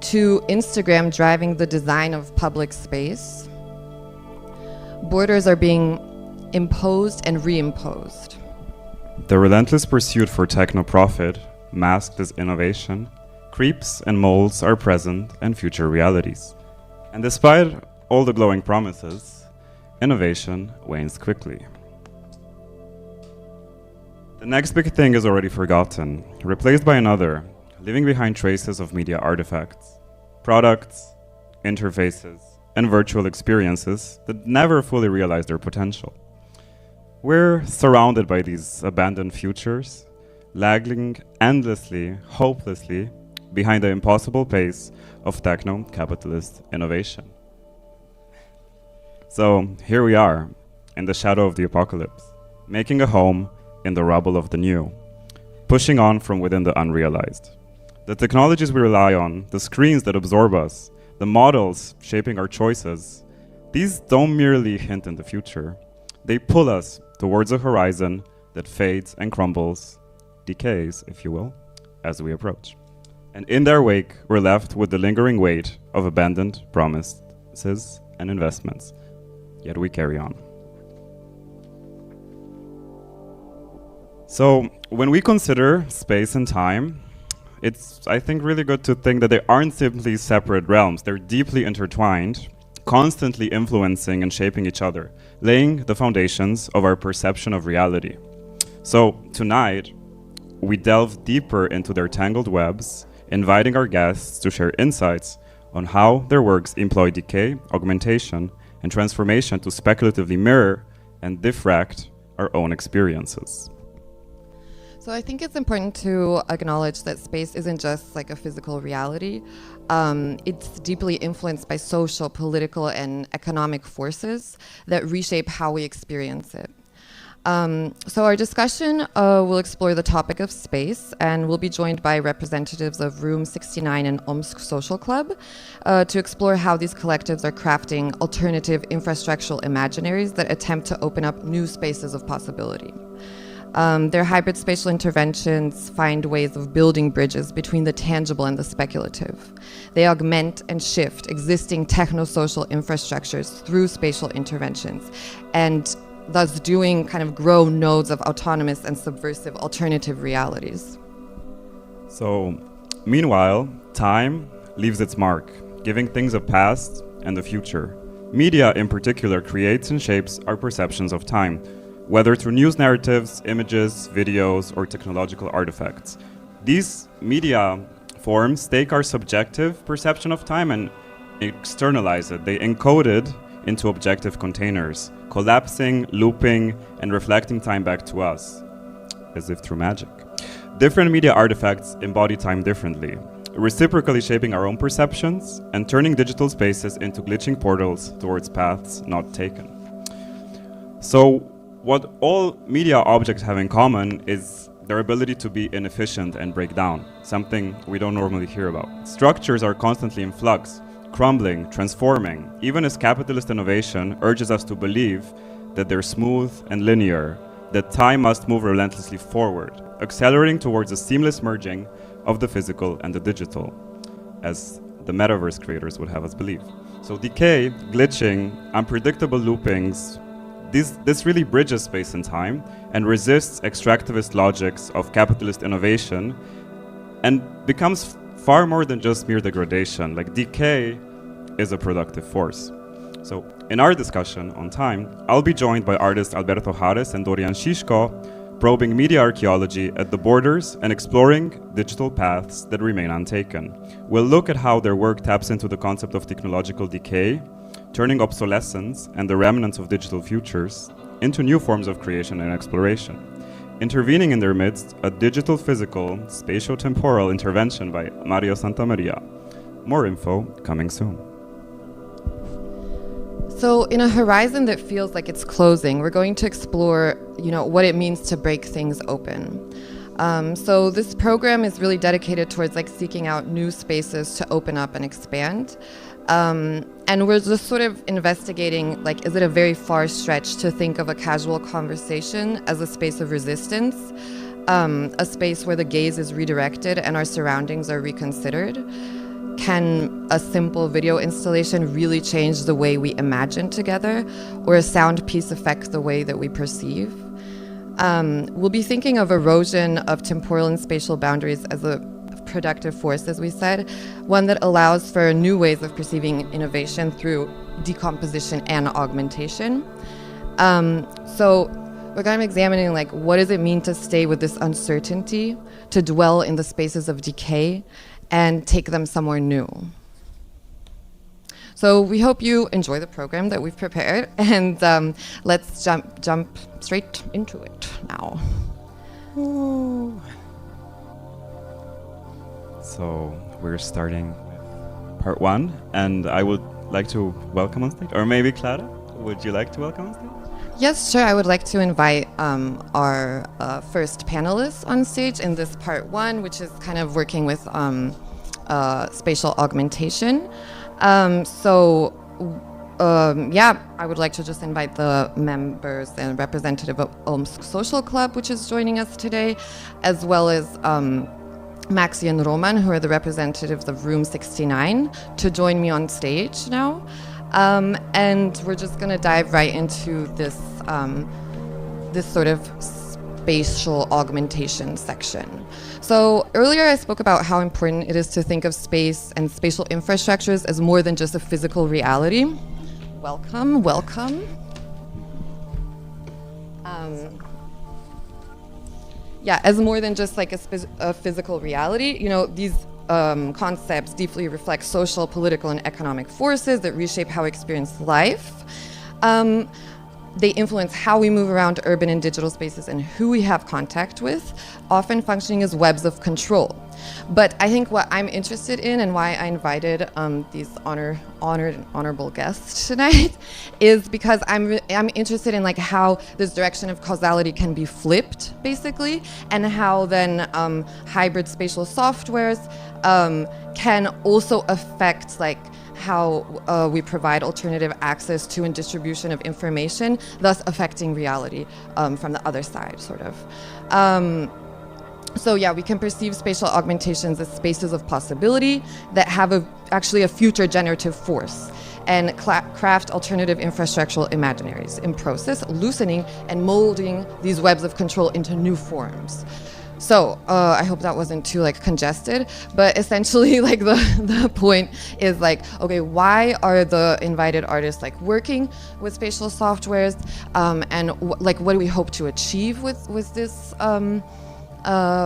S10: to Instagram driving the design of public space, borders are being imposed and reimposed.
S11: The relentless pursuit for techno-profit, masked as innovation, creeps and molds our present and future realities. And despite all the glowing promises, innovation wanes quickly. The next big thing is already forgotten, replaced by another, leaving behind traces of media artifacts, products, interfaces, and virtual experiences that never fully realized their potential. We're surrounded by these abandoned futures, lagging endlessly, hopelessly, behind the impossible pace of techno-capitalist innovation. So here we are, in the shadow of the apocalypse, making a home in the rubble of the new, pushing on from within the unrealized. The technologies we rely on, the screens that absorb us, the models shaping our choices, these don't merely hint in the future. They pull us towards a horizon that fades and crumbles, decays, if you will, as we approach. And in their wake, we're left with the lingering weight of abandoned promises and investments. Yet we carry on. So when we consider space and time, it's, I think, really good to think that they aren't simply separate realms. They're deeply intertwined, constantly influencing and shaping each other, laying the foundations of our perception of reality. So tonight, we delve deeper into their tangled webs, inviting our guests to share insights on how their works employ decay, augmentation, and transformation to speculatively mirror and diffract our own experiences.
S10: So I think it's important to acknowledge that space isn't just like a physical reality. It's deeply influenced by social, political, and economic forces that reshape how we experience it. So our discussion will explore the topic of space, and we'll be joined by representatives of Room 69 and Omsk Social Club to explore how these collectives are crafting alternative infrastructural imaginaries that attempt to open up new spaces of possibility. Their hybrid spatial interventions find ways of building bridges between the tangible and the speculative. They augment and shift existing techno-social infrastructures through spatial interventions, and thus doing kind of grow nodes of autonomous and subversive alternative realities.
S11: So, meanwhile, time leaves its mark, giving things a past and a future. Media, in particular, creates and shapes our perceptions of time, whether through news narratives, images, videos, or technological artifacts. These media forms take our subjective perception of time and externalize it. They encode it into objective containers, collapsing, looping, and reflecting time back to us, as if through magic. Different media artifacts embody time differently, reciprocally shaping our own perceptions and turning digital spaces into glitching portals towards paths not taken. So, what all media objects have in common is their ability to be inefficient and break down, something we don't normally hear about. Structures are constantly in flux, crumbling, transforming, even as capitalist innovation urges us to believe that they're smooth and linear, that time must move relentlessly forward, accelerating towards a seamless merging of the physical and the digital, as the metaverse creators would have us believe. So decay, glitching, unpredictable loopings, this really bridges space and time and resists extractivist logics of capitalist innovation and becomes far more than just mere degradation. Like, decay is a productive force. So in our discussion on time, I'll be joined by artists Alberto Hares and Dorian Shishko, probing media archaeology at the borders and exploring digital paths that remain untaken. We'll look at how their work taps into the concept of technological decay, turning obsolescence and the remnants of digital futures into new forms of creation and exploration. Intervening in their midst, a digital-physical, spatio-temporal intervention by Mario Santamaria. More info coming soon.
S10: So in a horizon that feels like it's closing, we're going to explore, what it means to break things open. So this program is really dedicated towards seeking out new spaces to open up and expand. And we're just sort of investigating, is it a very far stretch to think of a casual conversation as a space of resistance, a space where the gaze is redirected and our surroundings are reconsidered? Can a simple video installation really change the way we imagine together, or a sound piece affect the way that we perceive? We'll be thinking of erosion of temporal and spatial boundaries as a productive force, as we said, one that allows for new ways of perceiving innovation through decomposition and augmentation. So we're kind of examining what does it mean to stay with this uncertainty, to dwell in the spaces of decay, and take them somewhere new. So we hope you enjoy the program that we've prepared, and let's jump straight into it now.
S11: Ooh. So we're starting with part one, and I would like to welcome on stage, or maybe Clara, would you like to welcome on stage?
S10: Yes, sure. I would like to invite our first panelists on stage in this part one, which is kind of working with spatial augmentation. I would like to just invite the members and representative of Omsk Social Club, which is joining us today, as well as Maxi and Roman, who are the representatives of Room 69, to join me on stage now. And we're just going to dive right into this sort of spatial augmentation section. So earlier I spoke about how important it is to think of space and spatial infrastructures as more than just a physical reality. Welcome, welcome. As more than just a physical reality, these concepts deeply reflect social, political, and economic forces that reshape how we experience life. They influence how we move around urban and digital spaces and who we have contact with, often functioning as webs of control. But I think what I'm interested in, and why I invited these honorable guests tonight, is because I'm interested in how this direction of causality can be flipped, basically, and how then hybrid spatial softwares can also affect how we provide alternative access to and distribution of information, thus affecting reality from the other side, sort of. We can perceive spatial augmentations as spaces of possibility that have actually a future generative force, and craft alternative infrastructural imaginaries in process, loosening and molding these webs of control into new forms. So I hope that wasn't too congested, but essentially the point is okay, why are the invited artists working with spatial softwares, and what do we hope to achieve with this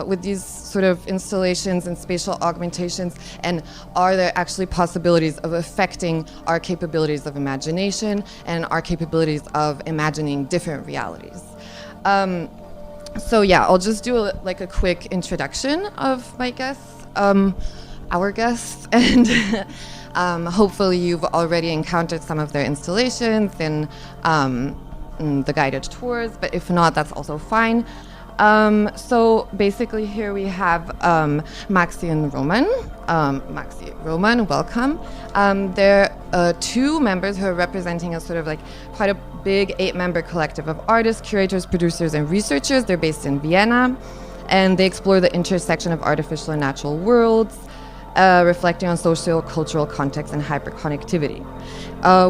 S10: with these sort of installations and spatial augmentations, and are there actually possibilities of affecting our capabilities of imagination and our capabilities of imagining different realities? I'll just do a quick introduction of my guests, our guests, and hopefully you've already encountered some of their installations in the guided tours, but if not, that's also fine. So basically here we have Maxi and Roman. Maxi, Roman, welcome. They're two members who are representing a sort of like quite a big 8-member collective of artists, curators, producers, and researchers. They're based in Vienna, and they explore the intersection of artificial and natural worlds, reflecting on socio-cultural context and hyperconnectivity.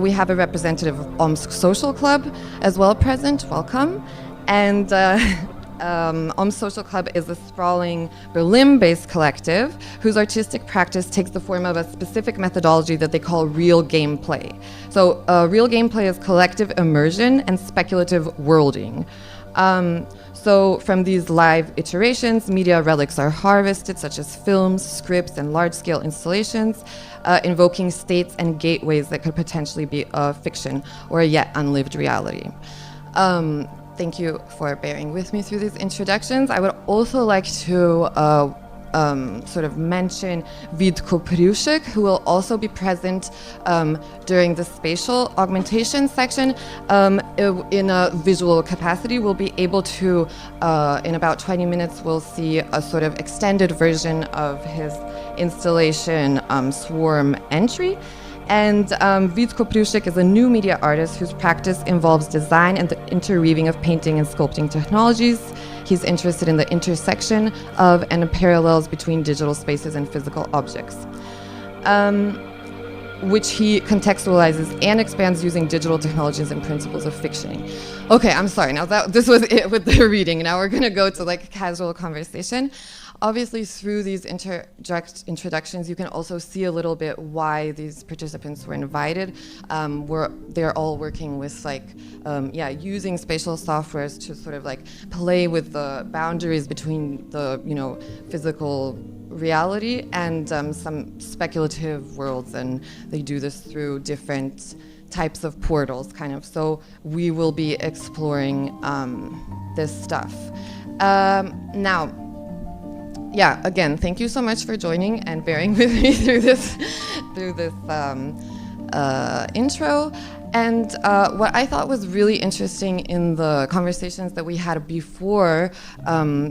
S10: We have a representative of Omsk Social Club as well present, welcome. And Omsk Social Club is a sprawling Berlin-based collective whose artistic practice takes the form of a specific methodology that they call real gameplay. So real gameplay is collective immersion and speculative worlding. So from these live iterations, media relics are harvested, such as films, scripts, and large-scale installations, invoking states and gateways that could potentially be a fiction or a yet unlived reality. Thank you for bearing with me through these introductions. I would also like to sort of mention Witko Priushik, who will also be present during the spatial augmentation section. In a visual capacity, we'll be able to, in about 20 minutes, we'll see a sort of extended version of his installation, Swarm Entry. And Witko Priushik is a new media artist whose practice involves design and the interweaving of painting and sculpting technologies. He's interested in the intersection of and the parallels between digital spaces and physical objects, which he contextualizes and expands using digital technologies and principles of fictioning. Okay, I'm sorry. Now this was it with the reading. Now we're gonna go to like casual conversation. Obviously, through these introductions, you can also see a little bit why these participants were invited. They're all working with using spatial softwares to sort of like play with the boundaries between the physical reality and some speculative worlds, and they do this through different types of portals, kind of. So we will be exploring this stuff now. Yeah, again, thank you so much for joining and bearing with me through this intro. And what I thought was really interesting in the conversations that we had before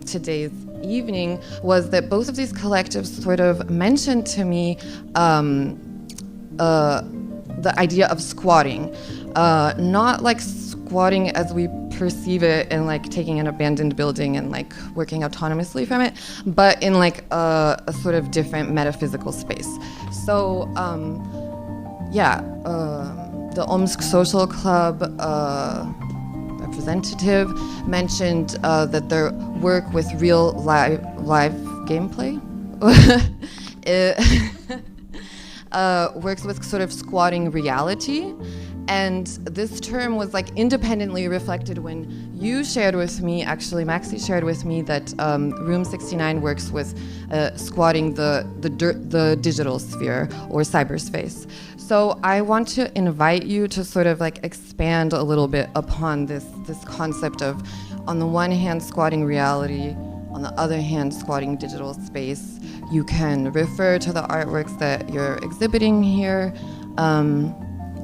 S10: today's evening was that both of these collectives sort of mentioned to me the idea of squatting, not like squatting as we perceive it and like taking an abandoned building and like working autonomously from it, but in like a sort of different metaphysical space. So the Omsk Social Club representative mentioned that their work with real live gameplay works with sort of squatting reality. And this term was like independently reflected when you shared with me, actually Maxi shared with me that Room 69 works with squatting the digital sphere or cyberspace. So I want to invite you to sort of like expand a little bit upon this concept of, on the one hand, squatting reality, on the other hand, squatting digital space. You can refer to the artworks that you're exhibiting here,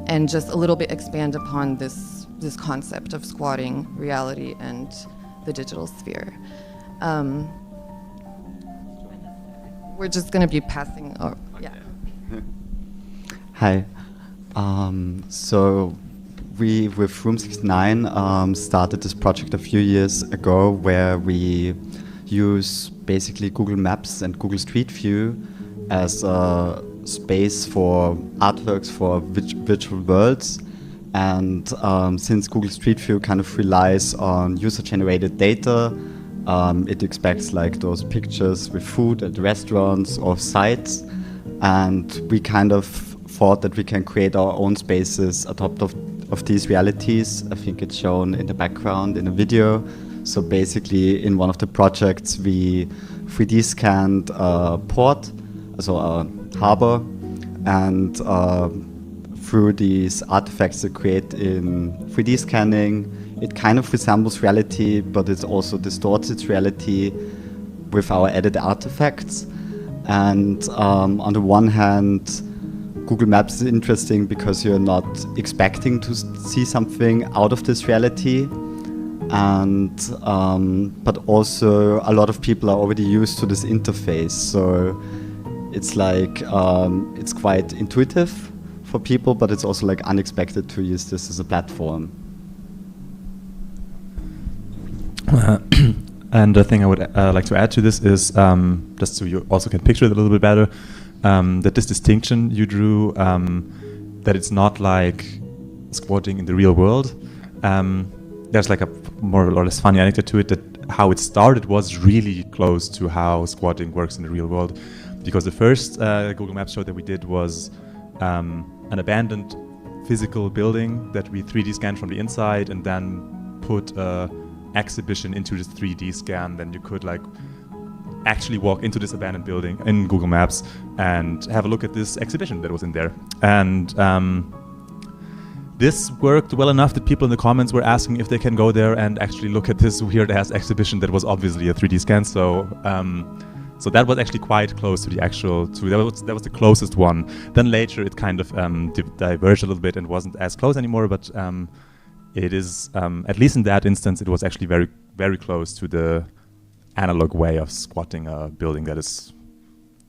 S10: and just a little bit expand upon this concept of squatting reality and the digital sphere. We're just going to be passing. Oh, yeah.
S12: Hi. So we, with Room 69, started this project a few years ago where we use basically Google Maps and Google Street View as a space for artworks for virtual worlds. And since Google Street View kind of relies on user-generated data, it expects like those pictures with food at restaurants or sites. And we kind of thought that we can create our own spaces atop of these realities. I think it's shown in the background in a video. So basically in one of the projects we 3D scanned a port, so a harbor, and through these artifacts that create in 3D scanning, it kind of resembles reality, but it also distorts its reality with our added artifacts. And on the one hand, Google Maps is interesting because you're not expecting to see something out of this reality, and but also a lot of people are already used to this interface. So it's like, it's quite intuitive for people, but it's also like unexpected to use this as a platform.
S13: And the thing I would like to add to this is, just so you also can picture it a little bit better, that this distinction you drew, that it's not like squatting in the real world. There's like a more or less funny anecdote to it, that how it started was really close to how squatting works in the real world. Because the first Google Maps show that we did was an abandoned physical building that we 3D scanned from the inside and then put a exhibition into this 3D scan. Then you could like actually walk into this abandoned building in Google Maps and have a look at this exhibition that was in there. And this worked well enough that people in the comments were asking if they can go there and actually look at this weird-ass exhibition that was obviously a 3D scan. So so that was actually quite close to the actual, that was the closest one. Then later it kind of diverged a little bit and wasn't as close anymore, but it is, at least in that instance, it was actually very, very close to the analog way of squatting a building, that is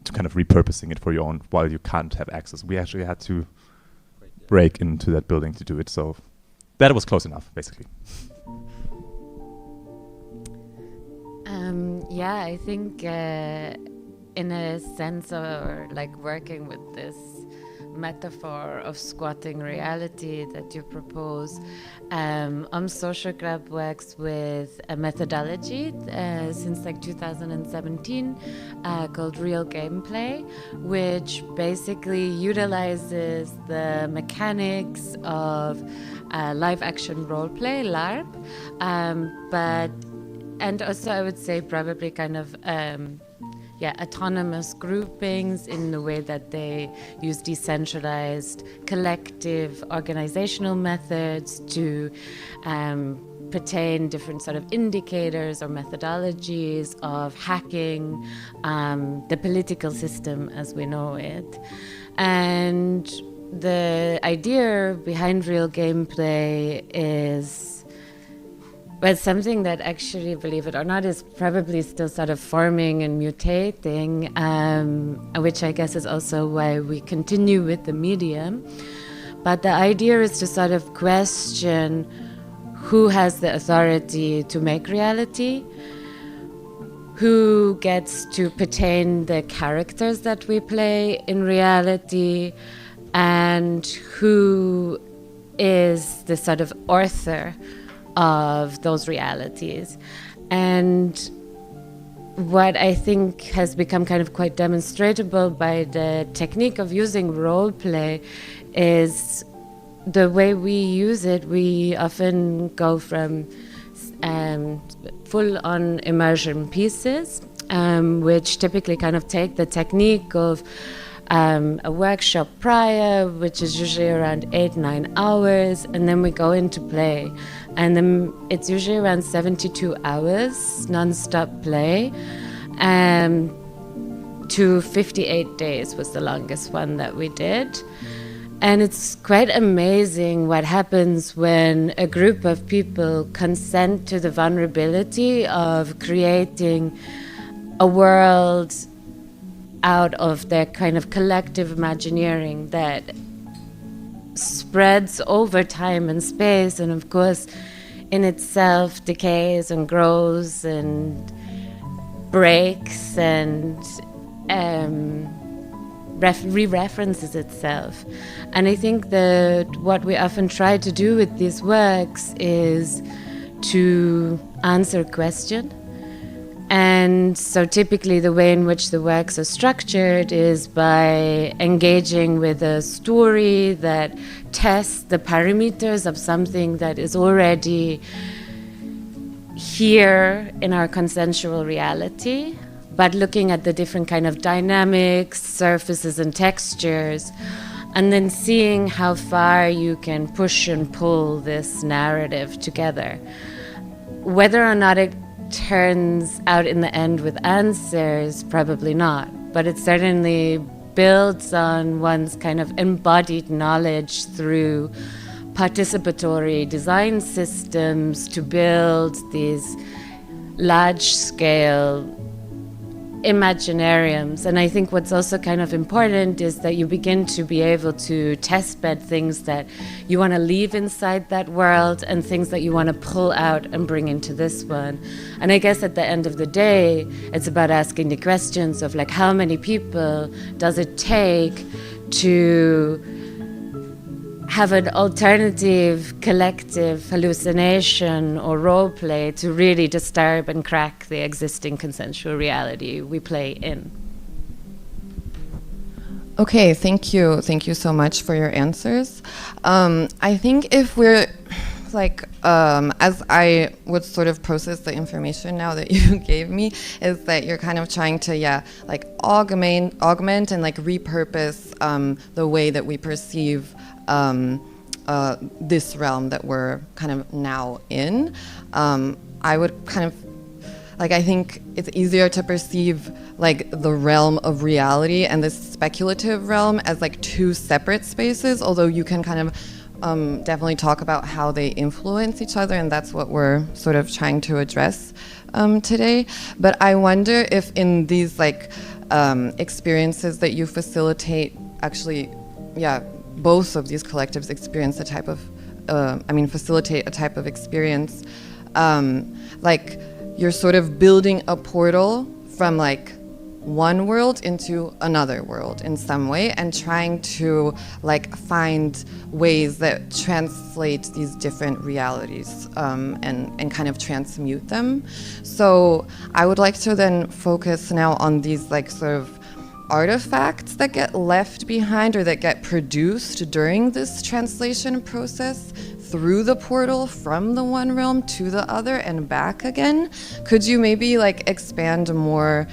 S13: to kind of repurposing it for your own while you can't have access. We actually had to break into that building to do it, so that was close enough, basically.
S14: Yeah, I think in a sense, or like working with this metaphor of squatting reality that you propose, Social Club works with a methodology since like 2017 called Real Gameplay, which basically utilizes the mechanics of live action role play, LARP, and also I would say probably kind of autonomous groupings in the way that they use decentralized collective organizational methods to pertain different sort of indicators or methodologies of hacking the political system as we know it. And the idea behind Real Gameplay is something that actually, believe it or not, is probably still sort of forming and mutating, which I guess is also why we continue with the medium. But the idea is to sort of question who has the authority to make reality, who gets to pertain the characters that we play in reality, and who is the sort of author of those realities. And what I think has become kind of quite demonstrable by the technique of using role play is the way we use it. We often go from full-on immersion pieces, which typically kind of take the technique of a workshop prior, which is usually around 8-9 hours, and then we go into play. And then it's usually around 72 hours non-stop play. To 58 days was the longest one that we did. And it's quite amazing what happens when a group of people consent to the vulnerability of creating a world out of their kind of collective imagineering that spreads over time and space, and of course in itself decays and grows and breaks and re-references itself. And I think that what we often try to do with these works is to answer a question. And so typically the way in which the works are structured is by engaging with a story that tests the parameters of something that is already here in our consensual reality, but looking at the different kind of dynamics, surfaces and textures, and then seeing how far you can push and pull this narrative together. Whether or not it turns out in the end with answers, probably not, but it certainly builds on one's kind of embodied knowledge through participatory design systems to build these large-scale imaginariums. And I think what's also kind of important is that you begin to be able to testbed things that you want to leave inside that world and things that you want to pull out and bring into this one. And I guess at the end of the day, it's about asking the questions of like, how many people does it take to have an alternative collective hallucination or role play to really disturb and crack the existing consensual reality we play in.
S10: Okay, thank you. Thank you so much for your answers. I think if we're like, as I would sort of process the information now that you gave me, is that you're kind of trying to, like augment and like repurpose the way that we perceive this realm that we're kind of now in. I would kind of, like, I think it's easier to perceive like the realm of reality and this speculative realm as like two separate spaces, although you can kind of definitely talk about how they influence each other, and that's what we're sort of trying to address today. But I wonder if in these like experiences that you facilitate, actually, both of these collectives experience a type of, facilitate a type of experience, like you're sort of building a portal from like one world into another world in some way, and trying to like find ways that translate these different realities and kind of transmute them. So I would like to then focus now on these like sort of artifacts that get left behind or that get produced during this translation process through the portal from the one realm to the other and back again. Could you maybe like expand more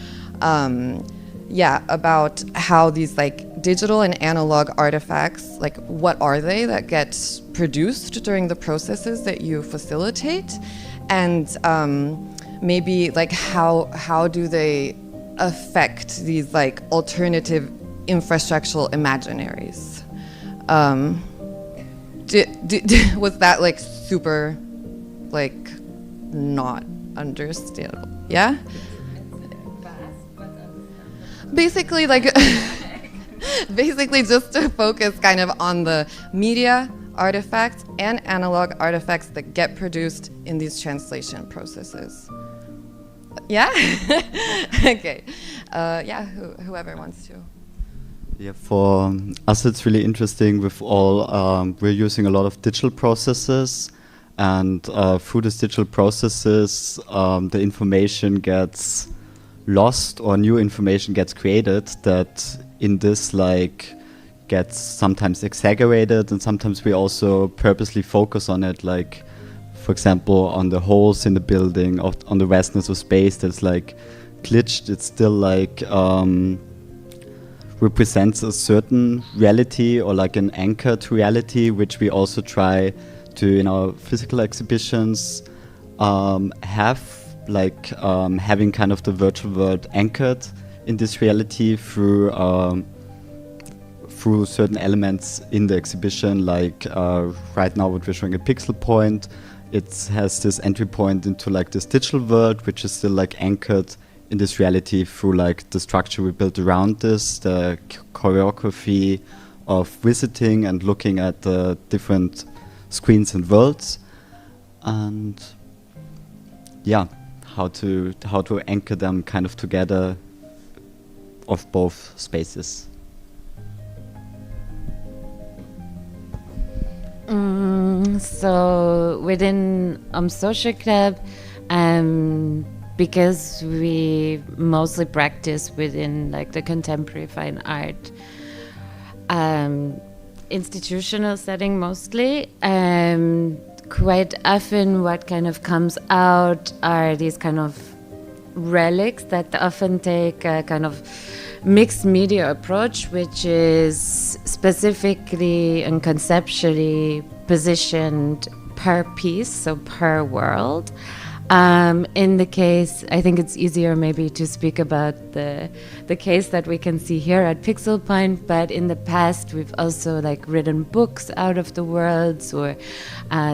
S10: about how these like digital and analog artifacts, like what are they that get produced during the processes that you facilitate, and maybe like how do they affect these like alternative infrastructural imaginaries? Was that like super like not understandable? Yeah? Basically, like, basically just to focus kind of on the media artifacts and analog artifacts that get produced in these translation processes. Yeah? Okay. Whoever wants to.
S12: Yeah, for us it's really interesting with all, we're using a lot of digital processes, and through these digital processes the information gets lost or new information gets created that in this like gets sometimes exaggerated, and sometimes we also purposely focus on it, like for example on the holes in the building, on the vastness of space that's like glitched. It's still like represents a certain reality or like an anchor to reality, which we also try to in our physical exhibitions have, like having kind of the virtual world anchored in this reality through certain elements in the exhibition. Like right now what we're showing a pixel point, it has this entry point into like this digital world, which is still like anchored in this reality through like the structure we built around this, the choreography of visiting and looking at the different screens and worlds, and how to anchor them kind of together of both spaces.
S14: So within Social Club, because we mostly practice within like the contemporary fine art institutional setting mostly, quite often what kind of comes out are these kind of relics that often take a kind of mixed media approach, which is specifically and conceptually positioned per piece, so per world. In the case, I think it's easier maybe to speak about the case that we can see here at Pixel Point, but in the past we've also like written books out of the worlds, or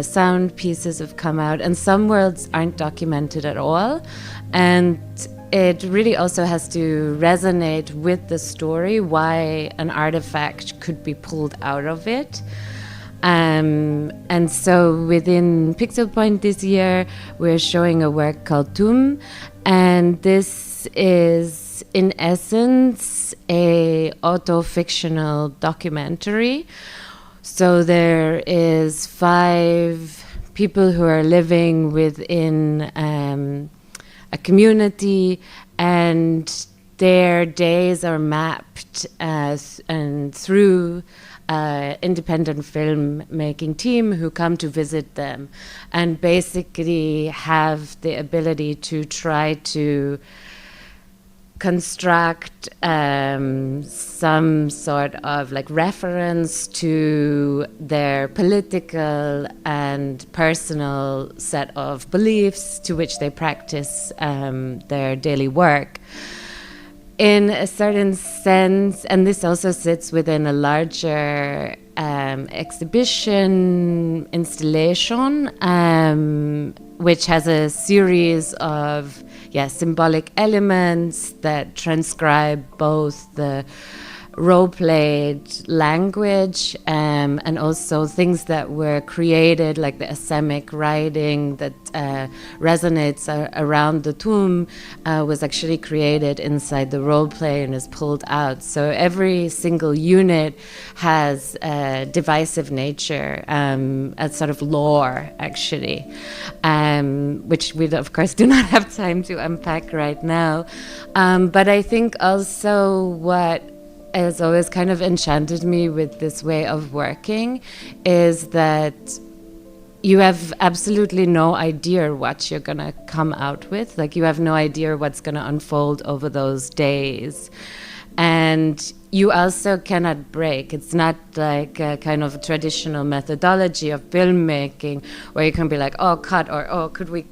S14: sound pieces have come out, and some worlds aren't documented at all, and it really also has to resonate with the story, why an artifact could be pulled out of it. And so within Pixel Point this year, we're showing a work called Tum, and this is in essence a auto-fictional documentary. So there is 5 people who are living within a community, and their days are mapped and through independent filmmaking team who come to visit them and basically have the ability to try to construct some sort of like reference to their political and personal set of beliefs to which they practice their daily work. In a certain sense, and this also sits within a larger exhibition installation, which has a series of symbolic elements that transcribe both the role-played language and also things that were created, like the asemic writing that resonates around the tomb was actually created inside the role-play and is pulled out. So every single unit has a divisive nature, a sort of lore actually, which we of course do not have time to unpack right now. But I think also what has always kind of enchanted me with this way of working is that you have absolutely no idea what you're going to come out with. Like, you have no idea what's going to unfold over those days. And you also cannot break. It's not like a kind of traditional methodology of filmmaking where you can be like, oh, cut, or oh, could we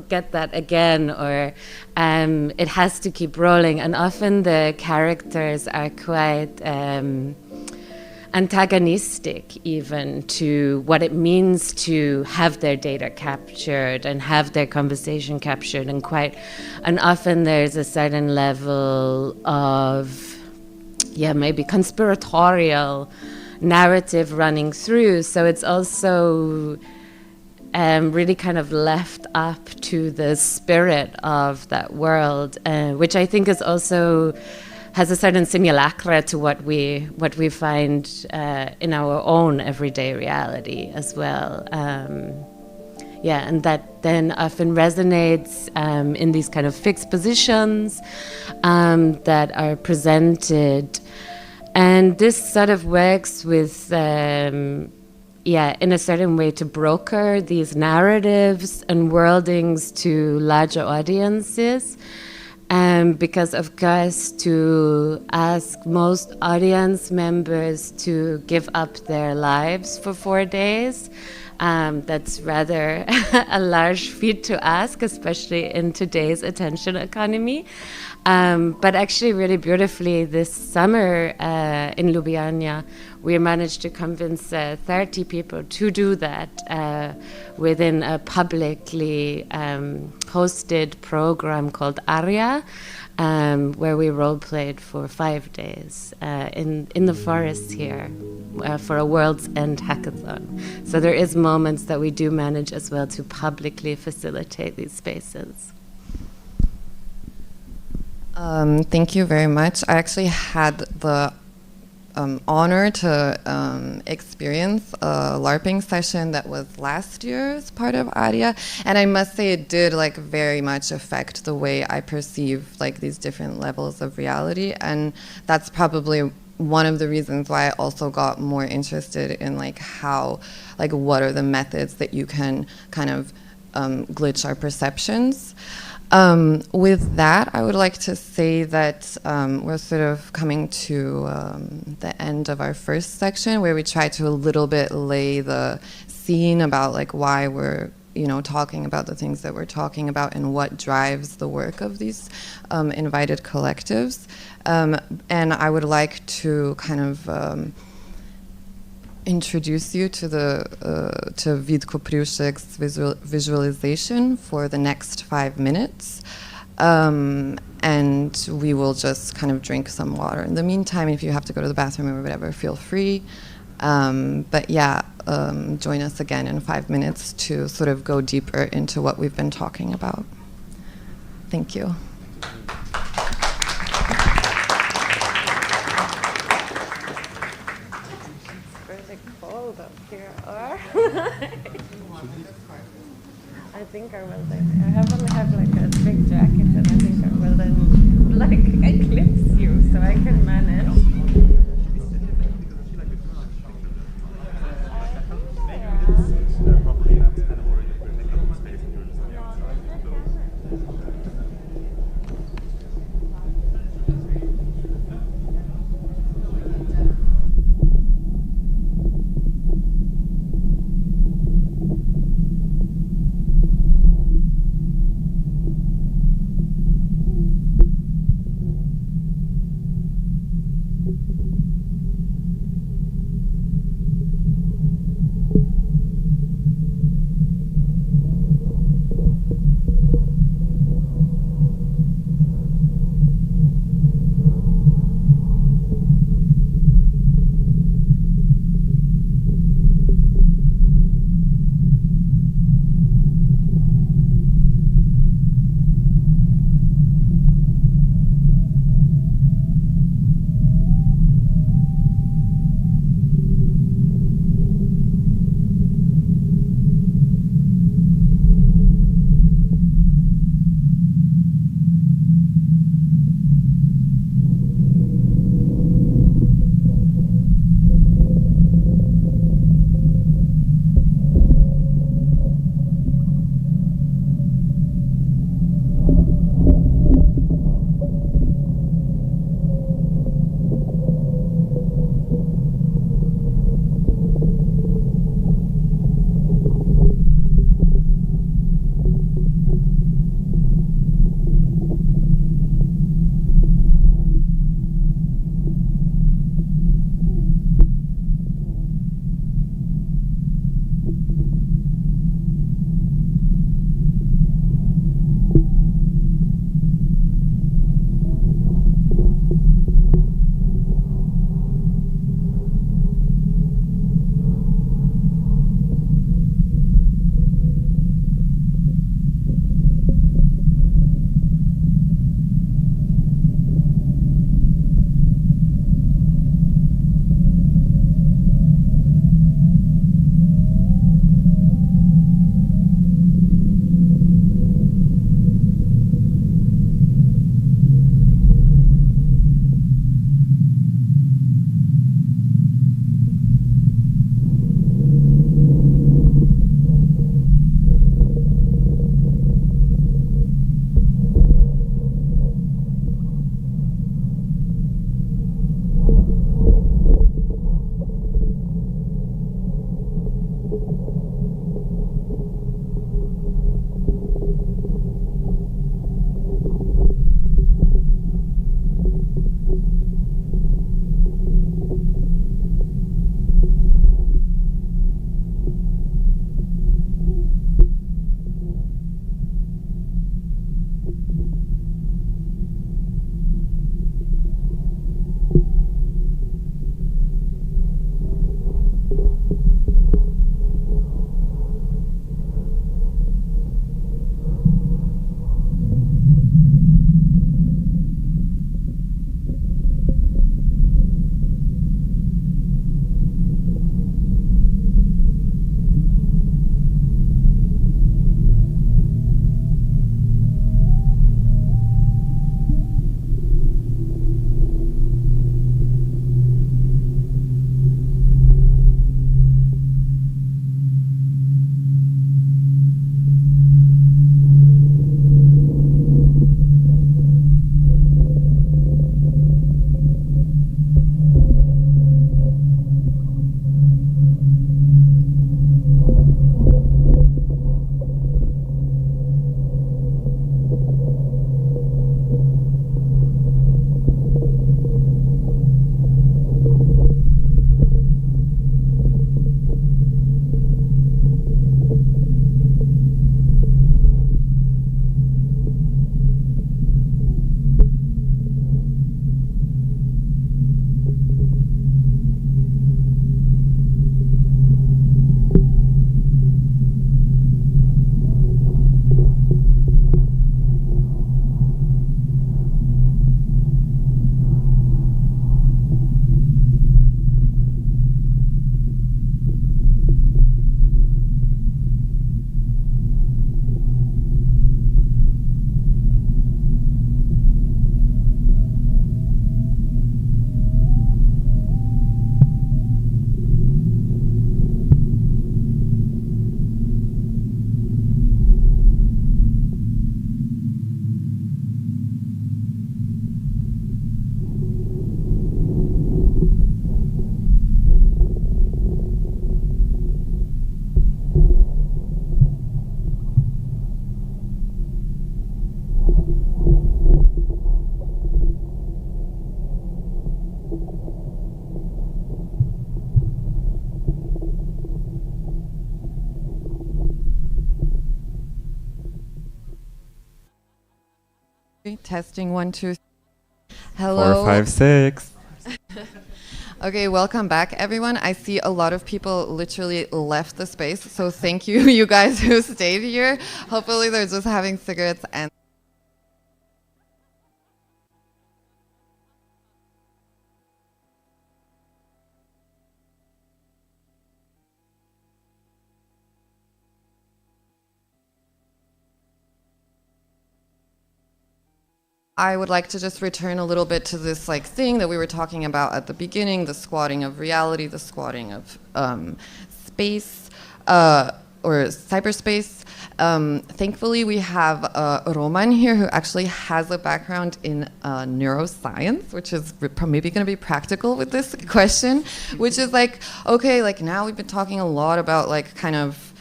S14: get that again, or it has to keep rolling. And often the characters are quite antagonistic even to what it means to have their data captured and have their conversation captured, and often there's a certain level of maybe conspiratorial narrative running through. So it's also really kind of left up to the spirit of that world, which I think is also has a certain simulacra to what we find in our own everyday reality as well. And that then often resonates in these kind of fixed positions that are presented. And this sort of works with in a certain way to broker these narratives and worldings to larger audiences. Because of course, to ask most audience members to give up their lives for 4 days, that's rather a large feat to ask, especially in today's attention economy. But actually really beautifully this summer in Ljubljana, we managed to convince 30 people to do that within a publicly hosted program called ARIA, where we role-played for 5 days in the forest here for a World's End hackathon. So there is moments that we do manage as well to publicly facilitate these spaces.
S10: Thank you very much. I actually had the honor to experience a LARPing session that was last year as part of ARIA, and I must say it did like very much affect the way I perceive like these different levels of reality, and that's probably one of the reasons why I also got more interested in like how, like what are the methods that you can kind of glitch our perceptions. With that, I would like to say that we're sort of coming to the end of our first section, where we try to a little bit lay the scene about like why we're talking about the things that we're talking about and what drives the work of these invited collectives. And I would like to kind of introduce you to Witko Priuszek's visualization for the next 5 minutes. And we will just kind of drink some water. In the meantime, if you have to go to the bathroom or whatever, feel free. But yeah, join us again in 5 minutes to sort of go deeper into what we've been talking about. Thank you.
S15: Cold up here, or I think I will then. I only have like a big jacket, and I think I will then like eclipse you, so I can manage.
S10: Testing 1, 2. Hello.
S11: 4, 5, 6.
S10: Okay, welcome back, everyone. I see a lot of people literally left the space, so thank you, you guys who stayed here. Hopefully they're just having cigarettes and I would like to just return a little bit to this thing that we were talking about at the beginning, the squatting of reality, the squatting of space or cyberspace. Thankfully, we have Roman here who actually has a background in neuroscience, which is maybe going to be practical with this question, which is now we've been talking a lot about kind of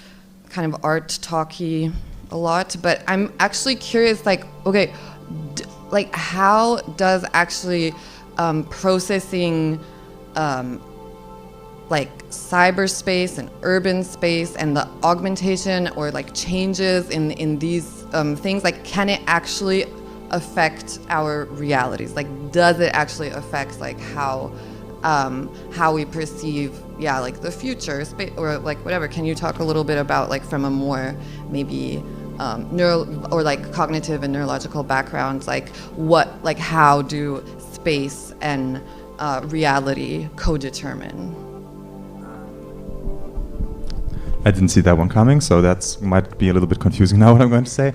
S10: art talky a lot, but I'm actually curious, how does actually processing cyberspace and urban space and the augmentation or changes in these things, can it actually affect our realities? Does it actually affect how we perceive the future or whatever? Can you talk a little bit about from a more maybe cognitive and neurological backgrounds, how do space and reality co-determine?
S13: I didn't see that one coming, so that might be a little bit confusing now what I'm going to say.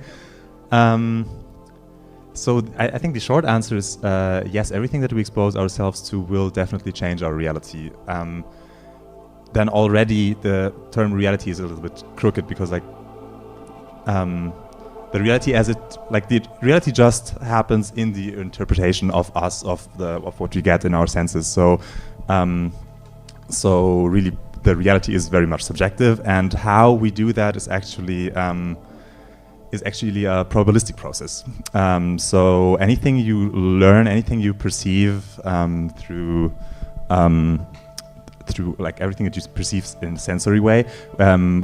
S13: So I think the short answer is yes, everything that we expose ourselves to will definitely change our reality. Then already the term reality is a little bit crooked because the reality the reality just happens in the interpretation of us of what we get in our senses. So really the reality is very much subjective, and how we do that is actually a probabilistic process. So anything you learn, anything you perceive through everything that you perceive in a sensory way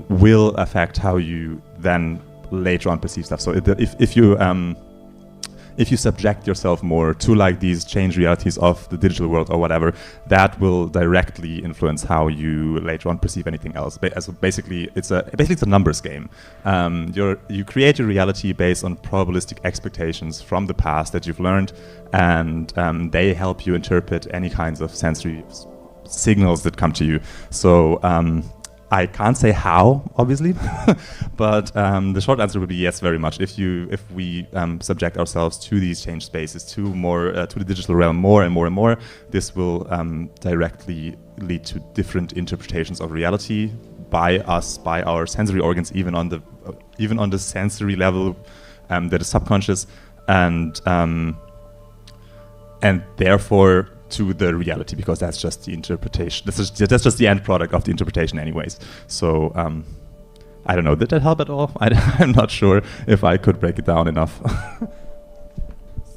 S13: will affect how you then later on perceive stuff. So if you subject yourself more to these changed realities of the digital world or whatever, that will directly influence how you later on perceive anything else. Basically, it's a numbers game. You create your reality based on probabilistic expectations from the past that you've learned, and they help you interpret any kinds of sensory signals that come to you. So I can't say how, obviously, but the short answer would be yes, very much. If we subject ourselves to these changed spaces, to the digital realm more and more and more, this will directly lead to different interpretations of reality by us, by our sensory organs, even on the sensory level that is subconscious, and therefore to the reality, because that's just the interpretation. That's just the end product of the interpretation anyways. So I don't know, did that help at all? I'm not sure if I could break it down enough.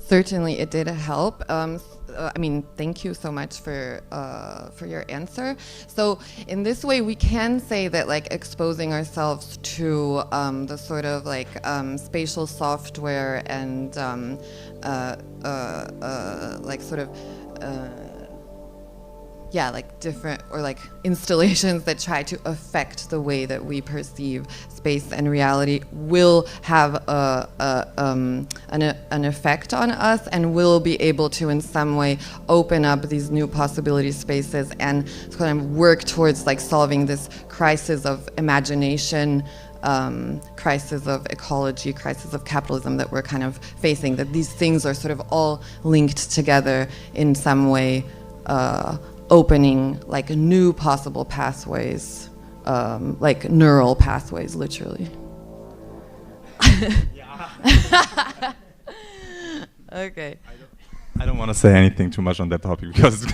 S10: Certainly it did help. Thank you so much for your answer. So in this way, we can say that exposing ourselves to the sort of spatial software and different or installations that try to affect the way that we perceive space and reality will have an effect on us, and will be able to in some way open up these new possibility spaces and kind of work towards solving this crisis of imagination, crisis of ecology, crisis of capitalism that we're kind of facing, that these things are sort of all linked together in some way, opening new possible pathways, neural pathways, literally. Okay.
S13: I don't want to say anything too much on that topic because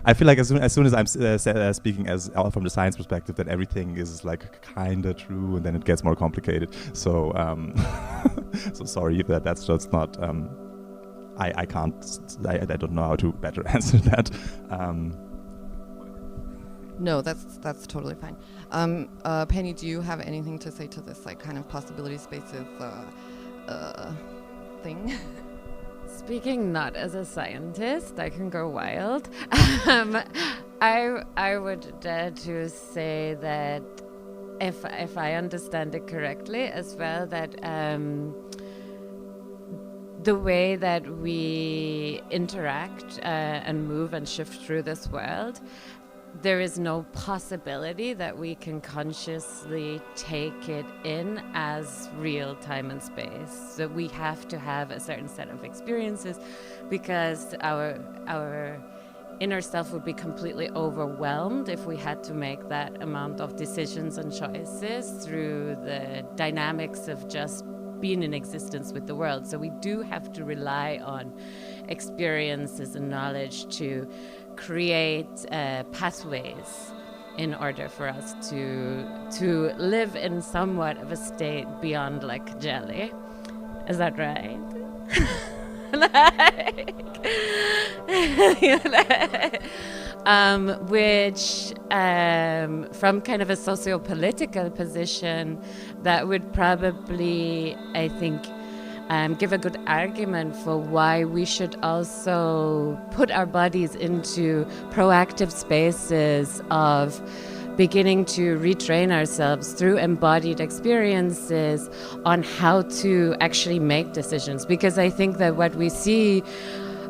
S13: I feel like as soon as I'm speaking from the science perspective, that everything is kinda true, and then it gets more complicated. So so sorry if that's just not. I can't. I don't know how to better answer that.
S10: No, that's totally fine. Penny, do you have anything to say to this like kind of possibility spaces thing?
S14: Speaking not as a scientist, I can go wild. I would dare to say that if I understand it correctly as well, that the way that we interact and move and shift through this world, there is no possibility that we can consciously take it in as real time and space. So we have to have a certain set of experiences because our inner self would be completely overwhelmed if we had to make that amount of decisions and choices through the dynamics of just being in existence with the world. So we do have to rely on experiences and knowledge to create pathways in order for us to live in somewhat of a state beyond like jelly. Is that right? Which from kind of a socio-political position, that would probably, I think, give a good argument for why we should also put our bodies into proactive spaces of beginning to retrain ourselves through embodied experiences on how to actually make decisions. Because I think that what we see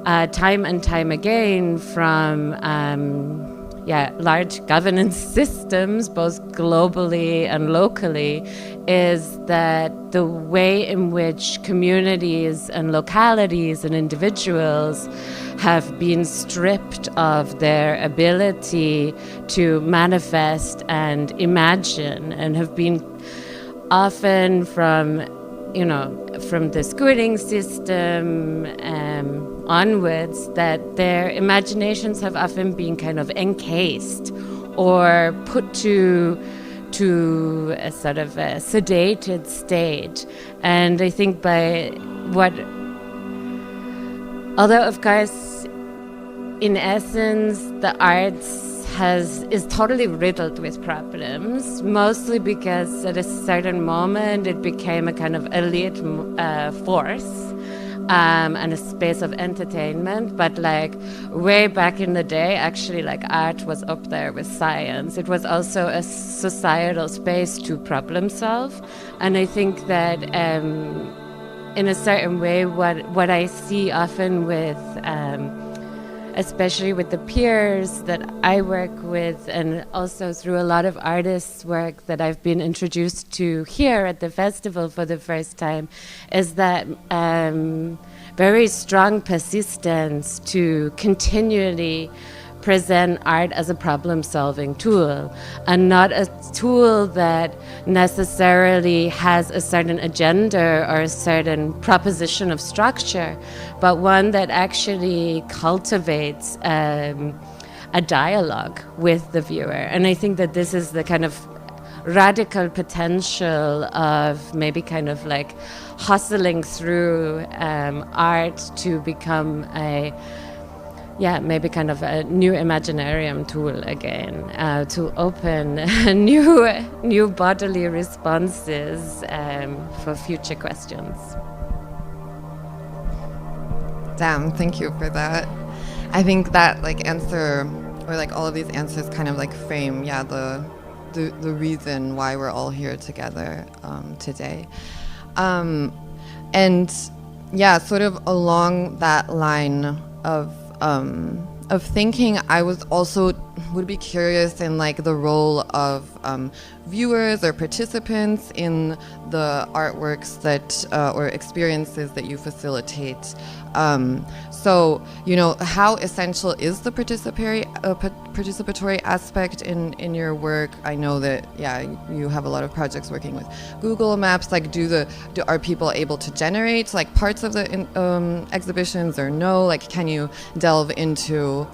S14: time and time again from large governance systems, both globally and locally, is that the way in which communities and localities and individuals have been stripped of their ability to manifest and imagine, and have been often from the schooling system onwards, that their imaginations have often been kind of encased or put to a sort of a sedated state. And I think although of course in essence the arts is totally riddled with problems, mostly because at a certain moment it became a kind of elite force and a space of entertainment. But like way back in the day, actually, like art was up there with science. It was also a societal space to problem solve. And I think that in a certain way, what I see often with especially with the peers that I work with, and also through a lot of artists' work that I've been introduced to here at the festival for the first time, is that very strong persistence to continually present art as a problem-solving tool, and not a tool that necessarily has a certain agenda or a certain proposition of structure, but one that actually cultivates a dialogue with the viewer. And I think that this is the kind of radical potential of maybe kind of like hustling through art to become maybe kind of a new imaginarium tool again, to open new bodily responses for future questions.
S10: Damn, thank you for that. I think that like answer, or like all of these answers kind of like frame, the reason why we're all here together today. And sort of along that line of thinking, I would be curious in like the role of viewers or participants in the artworks that or experiences that you facilitate. So, how essential is the participatory aspect in your work? I know that, you have a lot of projects working with Google Maps. Like, are people able to generate like parts of the exhibitions, or no? Like, can you delve into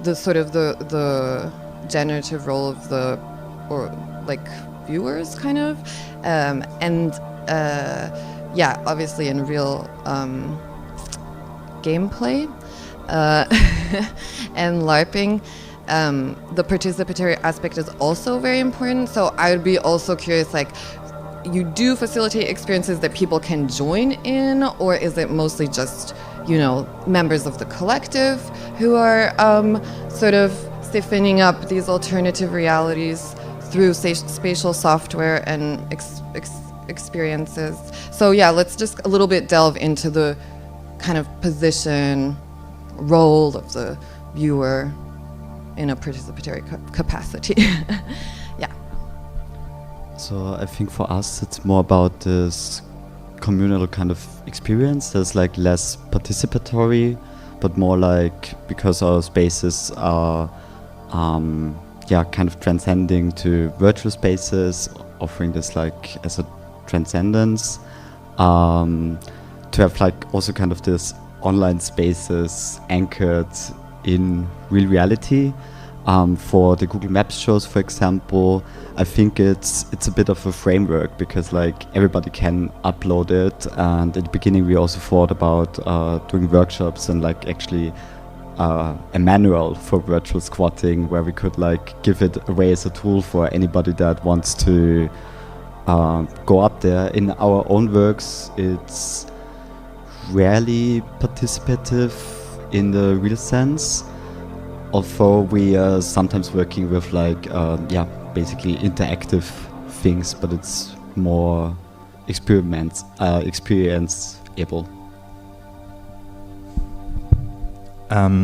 S10: the sort of the generative role of viewers, kind of, obviously in real gameplay and LARPing. the participatory aspect is also very important. So I would be also curious, like, you do facilitate experiences that people can join in, or is it mostly just, you know, members of the collective who are sort of stiffening up these alternative realities through spatial software and experiences? So yeah, let's just a little bit delve into the kind of position, role of the viewer in a participatory capacity. Yeah.
S12: So I think for us it's more about this communal kind of experience that's like less participatory, but more like, because our spaces are kind of transcending to virtual spaces, offering this like as a transcendence, to have like also kind of this online spaces anchored in real reality. For the Google Maps shows, for example, I think it's a bit of a framework, because like everybody can upload it, and at the beginning we also thought about doing workshops and like actually a manual for virtual squatting, where we could like give it away as a tool for anybody that wants to go up there. In our own works, it's rarely participative in the real sense, although we are sometimes working with like basically interactive things, but it's more experienceable.
S13: I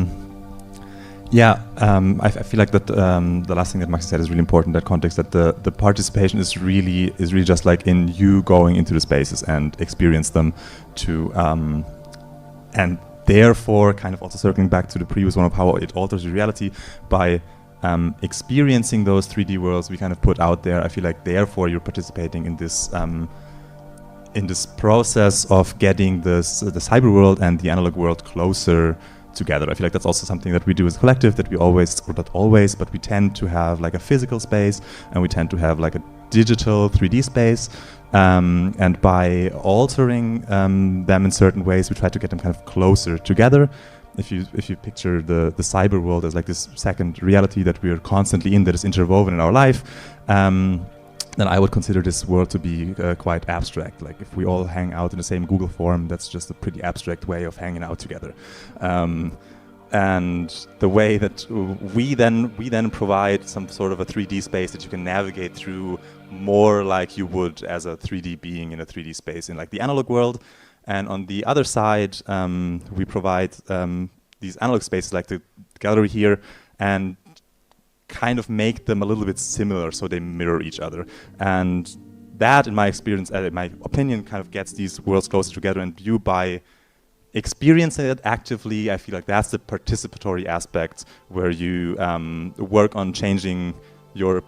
S13: feel like that the last thing that Max said is really important in that context, that the participation is really just like in you going into the spaces and experience them to and therefore kind of also circling back to the previous one of how it alters your reality by experiencing those 3D worlds we kind of put out there. I feel like therefore you're participating in this process of getting the cyber world and the analog world closer together. I feel like that's also something that we do as a collective, that we always, or not always, but we tend to have like a physical space and we tend to have like a digital 3D space, and by altering them in certain ways we try to get them kind of closer together. If you picture the cyber world as like this second reality that we are constantly in, that is interwoven in our life, then I would consider this world to be quite abstract. Like if we all hang out in the same Google form, that's just a pretty abstract way of hanging out together. And the way that we then provide some sort of a 3D space that you can navigate through more like you would as a 3D being in a 3D space in like the analog world. And on the other side, we provide these analog spaces like the gallery here, and kind of make them a little bit similar so they mirror each other. And that, in my experience, in my opinion, kind of gets these worlds closer together. And you, by experiencing it actively, I feel like that's the participatory aspect where you work on changing your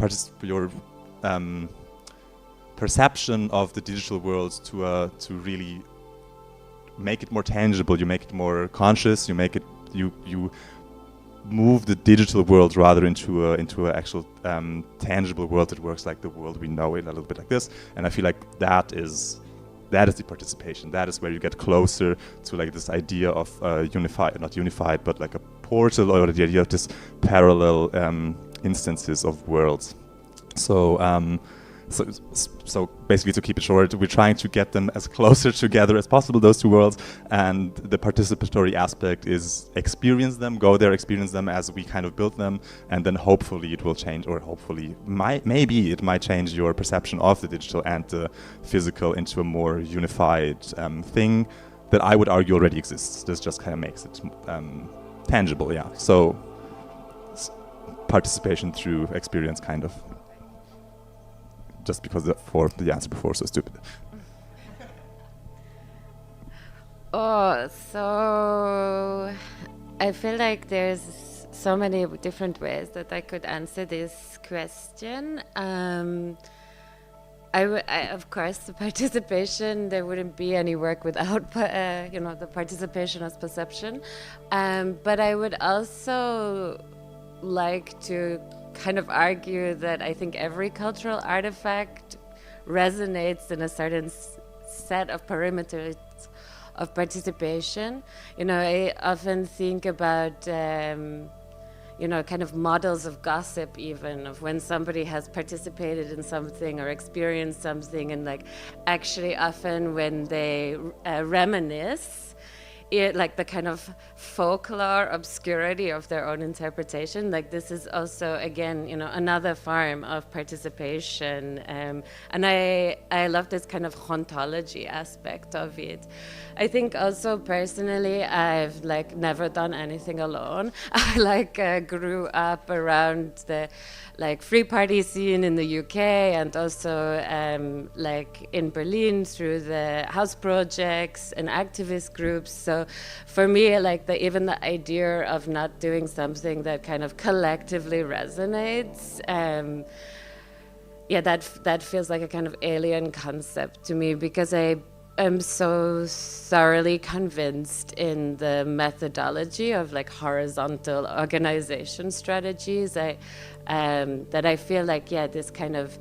S13: perception of the digital world to really make it more tangible. You make it more conscious. You make it you move the digital world rather into an actual tangible world that works like the world we know it, a little bit like this. And I feel like that is the participation. That is where you get closer to like this idea of not unified, but like a portal, or the idea of this parallel instances of worlds. So basically, to keep it short, we're trying to get them as closer together as possible, those two worlds, and the participatory aspect is experience them, go there, experience them as we kind of build them, and then hopefully it will change, or hopefully maybe it might change your perception of the digital and the physical into a more unified thing that I would argue already exists. This just kind of makes it tangible, yeah. So participation through experience, kind of. Just because the answer before was so stupid.
S14: So I feel like there's so many different ways that I could answer this question. Of course, the participation, there wouldn't be any work without the participation as perception. But I would also like to kind of argue that I think every cultural artifact resonates in a certain set of parameters of participation. I often think about you know, kind of models of gossip, even of when somebody has participated in something or experienced something, and like actually often when they reminisce, like the kind of folklore obscurity of their own interpretation, like this is also, again, you know, another form of participation. And I love this kind of ontology aspect of it. I think also personally, I've like never done anything alone. I like grew up around the like free party scene in the UK, and also like in Berlin through the house projects and activist groups. So for me, like even the idea of not doing something that kind of collectively resonates, yeah, that feels like a kind of alien concept to me, because I'm so thoroughly convinced in the methodology of like horizontal organization strategies that I feel like, yeah, this kind of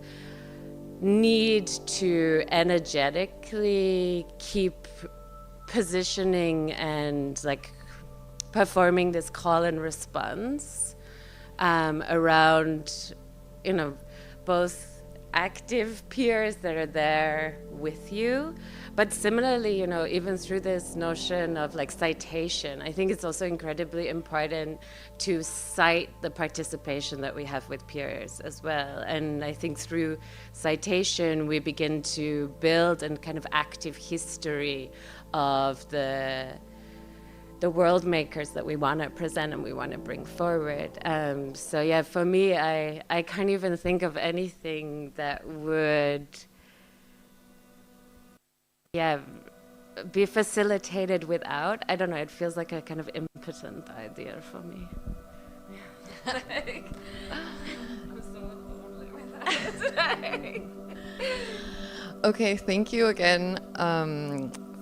S14: need to energetically keep positioning and like performing this call and response around, you know, both active peers that are there with you, but similarly, you know, even through this notion of like citation, I think it's also incredibly important to cite the participation that we have with peers as well. And I think through citation, we begin to build a kind of active history of the world makers that we want to present and we want to bring forward. So yeah, for me, I can't even think of anything that would, yeah, be facilitated without. I don't know, it feels like a kind of impotent idea for me. I'm so lonely without it.
S10: Okay, thank you again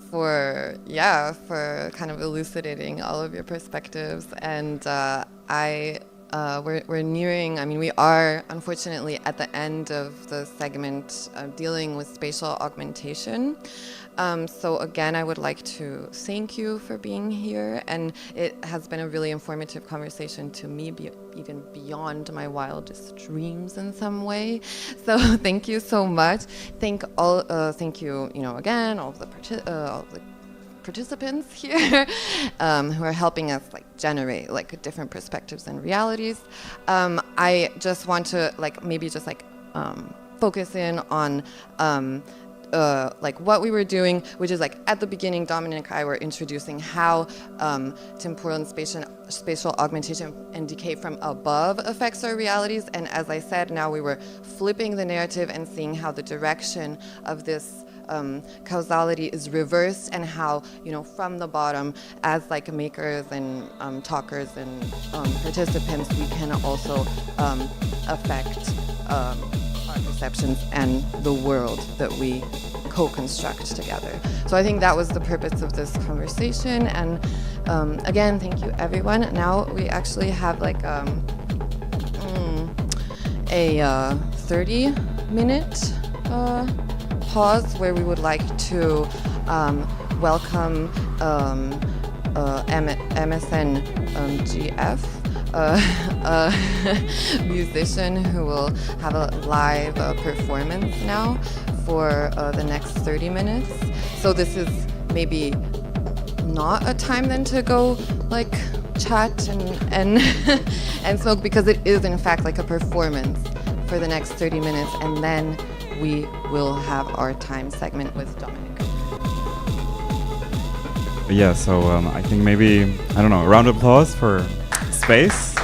S10: for kind of elucidating all of your perspectives. And we're nearing, I mean, we are unfortunately at the end of the segment dealing with spatial augmentation. So again, I would like to thank you for being here, and it has been a really informative conversation to me, even beyond my wildest dreams in some way. So thank you so much. Thank you, you know, again, all of the participants here who are helping us like generate like different perspectives and realities. I just want to like maybe just like focus in on like what we were doing, which is like at the beginning, Dominic and I were introducing how temporal and spatial augmentation and decay from above affects our realities. And as I said, now we were flipping the narrative and seeing how the direction of this causality is reversed, and how, you know, from the bottom, as like makers and talkers and participants, we can also affect our perceptions and the world that we co-construct together. So I think that was the purpose of this conversation. And again, thank you everyone. Now we actually have like a 30-minute pause where we would like to welcome MSN GF, a musician who will have a live performance now for the next 30 minutes. So this is maybe not a time then to go like chat and smoke, because it is in fact like a performance for the next 30 minutes, and then we will have our time segment with Dominic.
S11: Yeah, so I think maybe, I don't know, a round of applause for Space.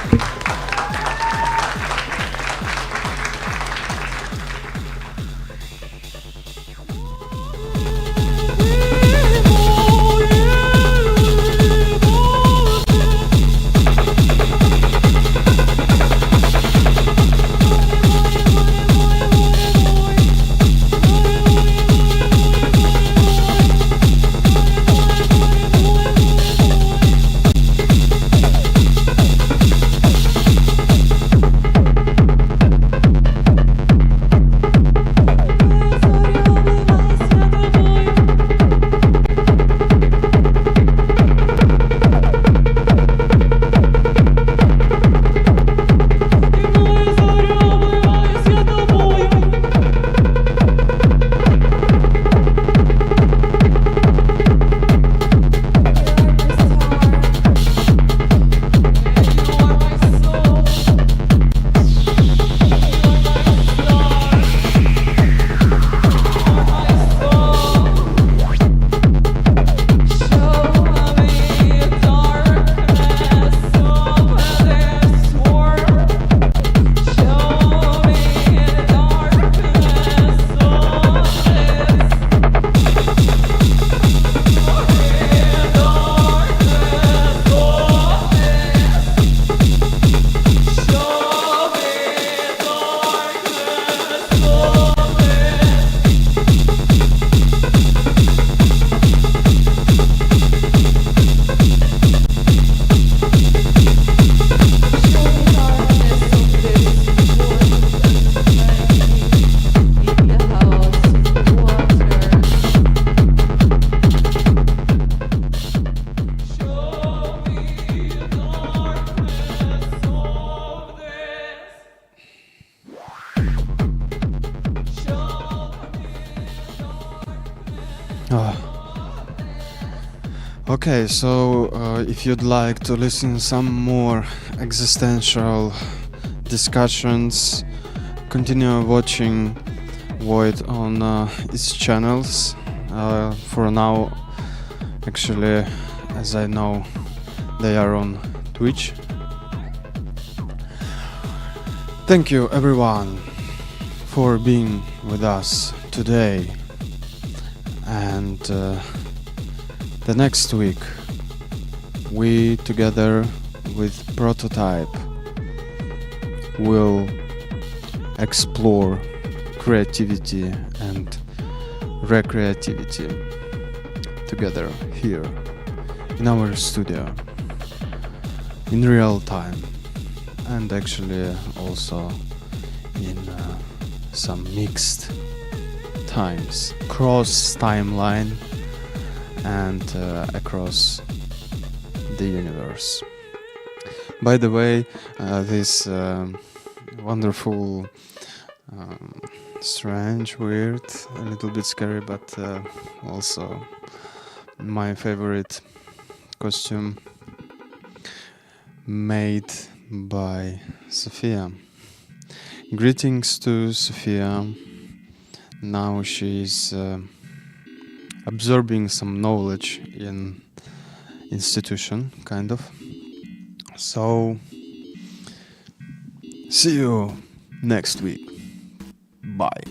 S7: Okay, so if you'd like to listen some more existential discussions, continue watching Void on its channels. For now, actually, as I know, they are on Twitch. Thank you everyone for being with us today, and the next week we together with Prototype will explore creativity and recreativity together here in our studio in real time, and actually also in some mixed times, cross timeline and across the universe. By the way, this wonderful, strange, weird, a little bit scary, but also my favorite costume made by Sophia. Greetings to Sophia. Now she's absorbing some knowledge in institution, kind of. So see you next week. Bye.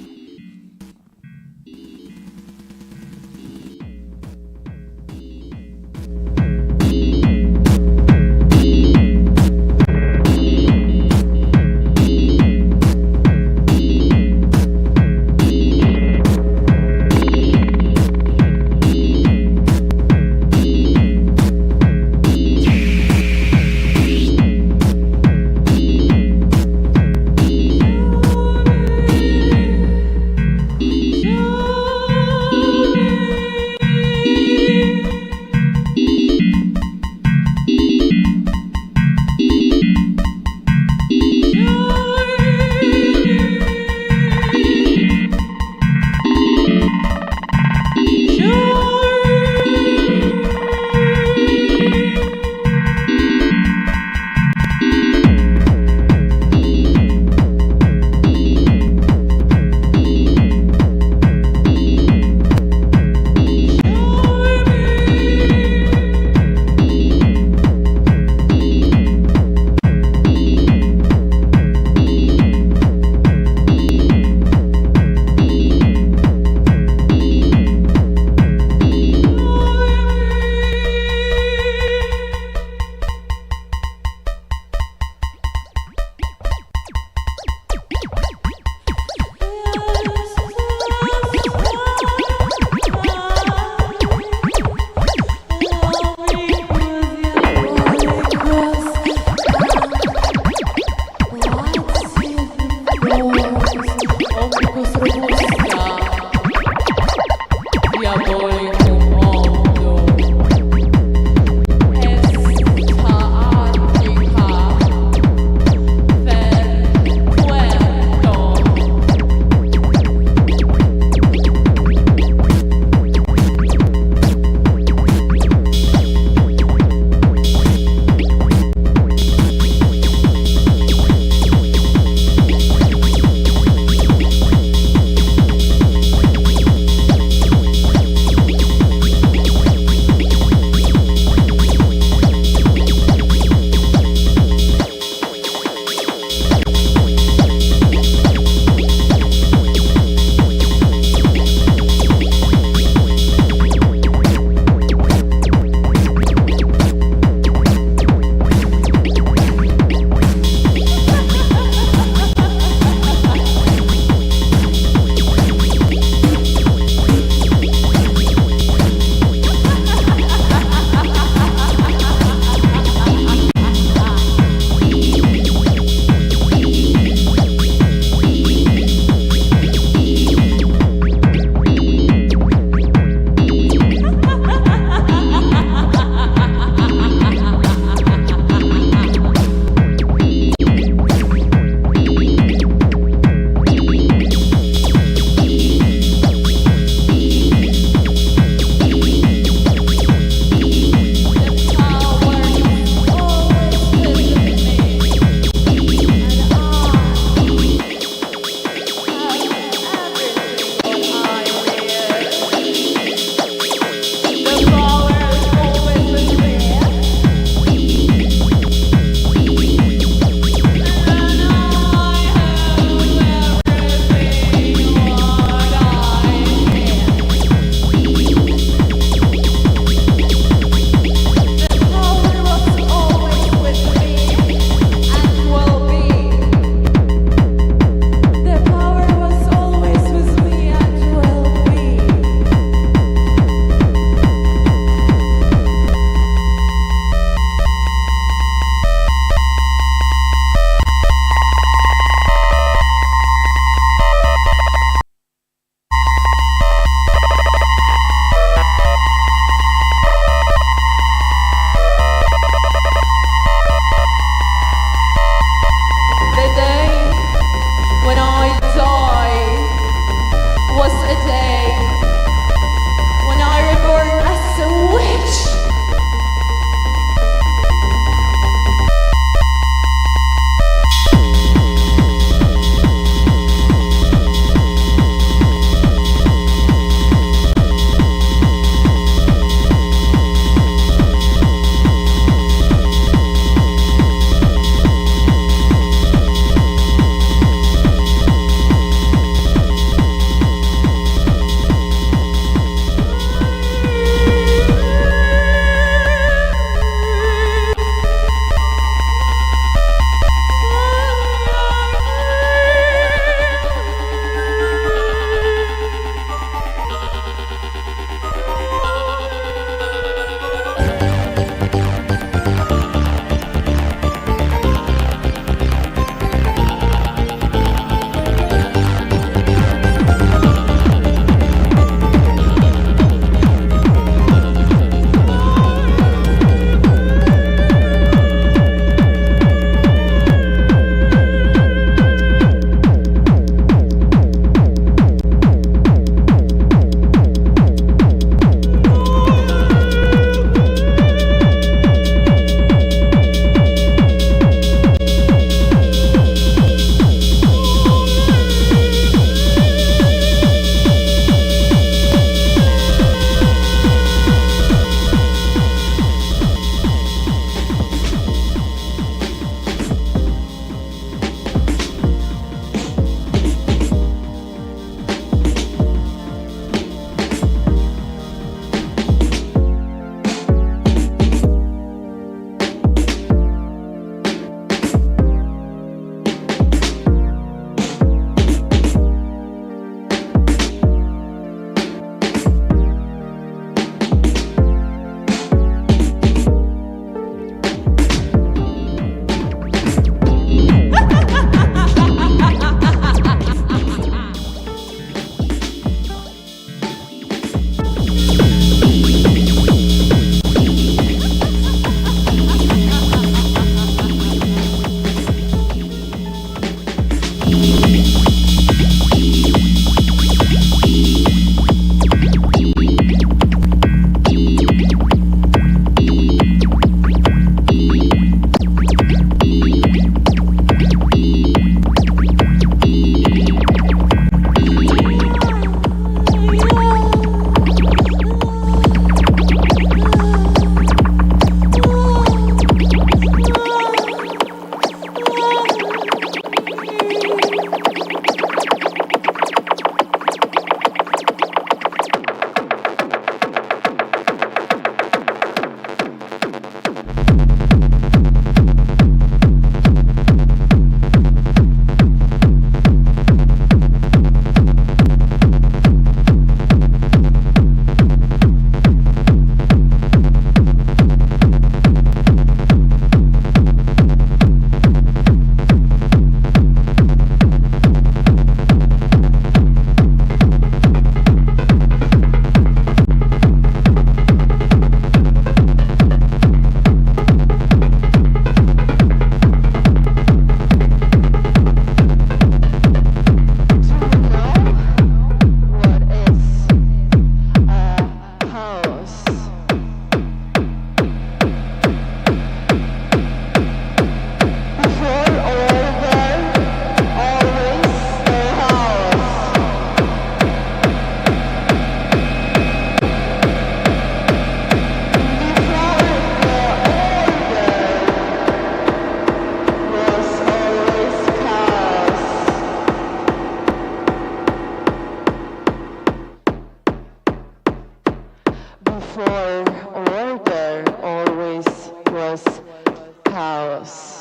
S16: before order always was chaos.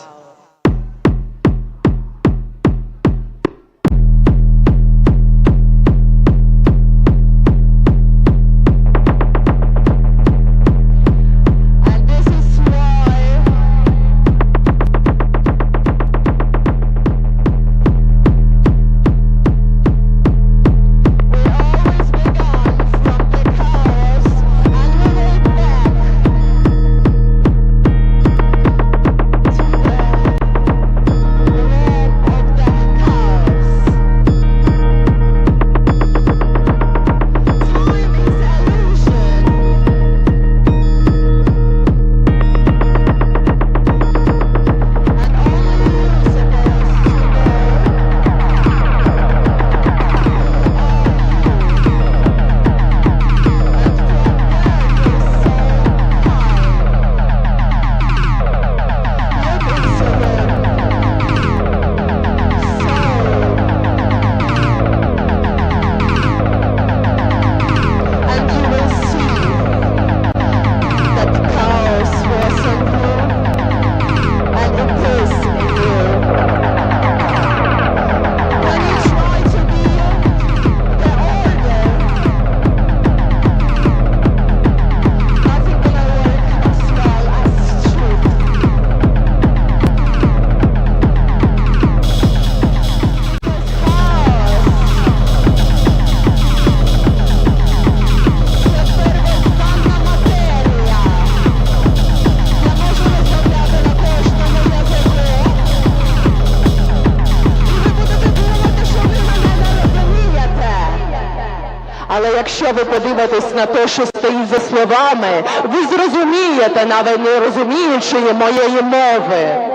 S16: Але якщо ви подивитесь на те, що стоїть за словами, ви зрозумієте, навіть не розуміючи моєї мови.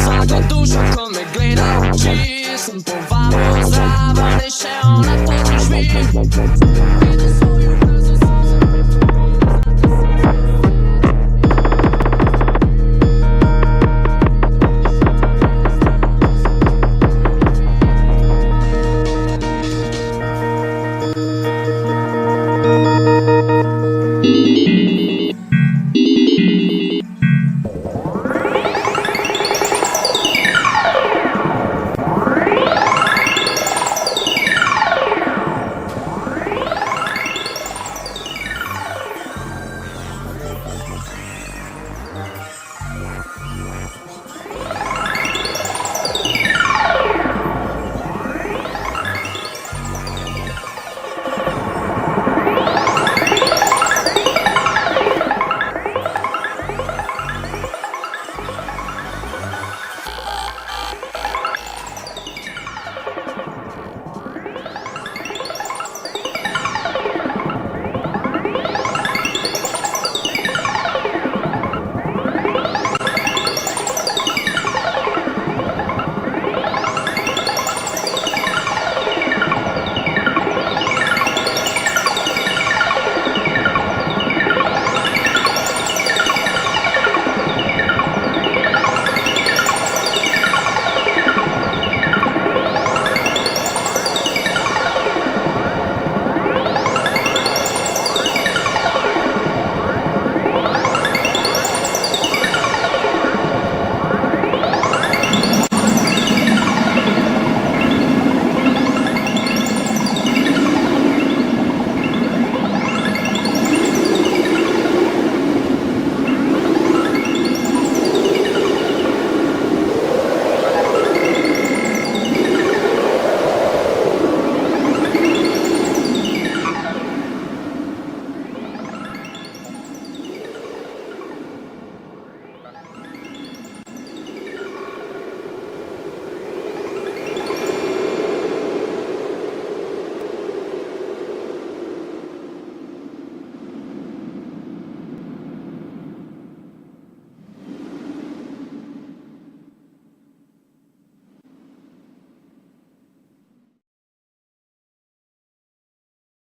S17: Sako dużo komy gleda uči, jsem povalu závan, ještě ona to drzví.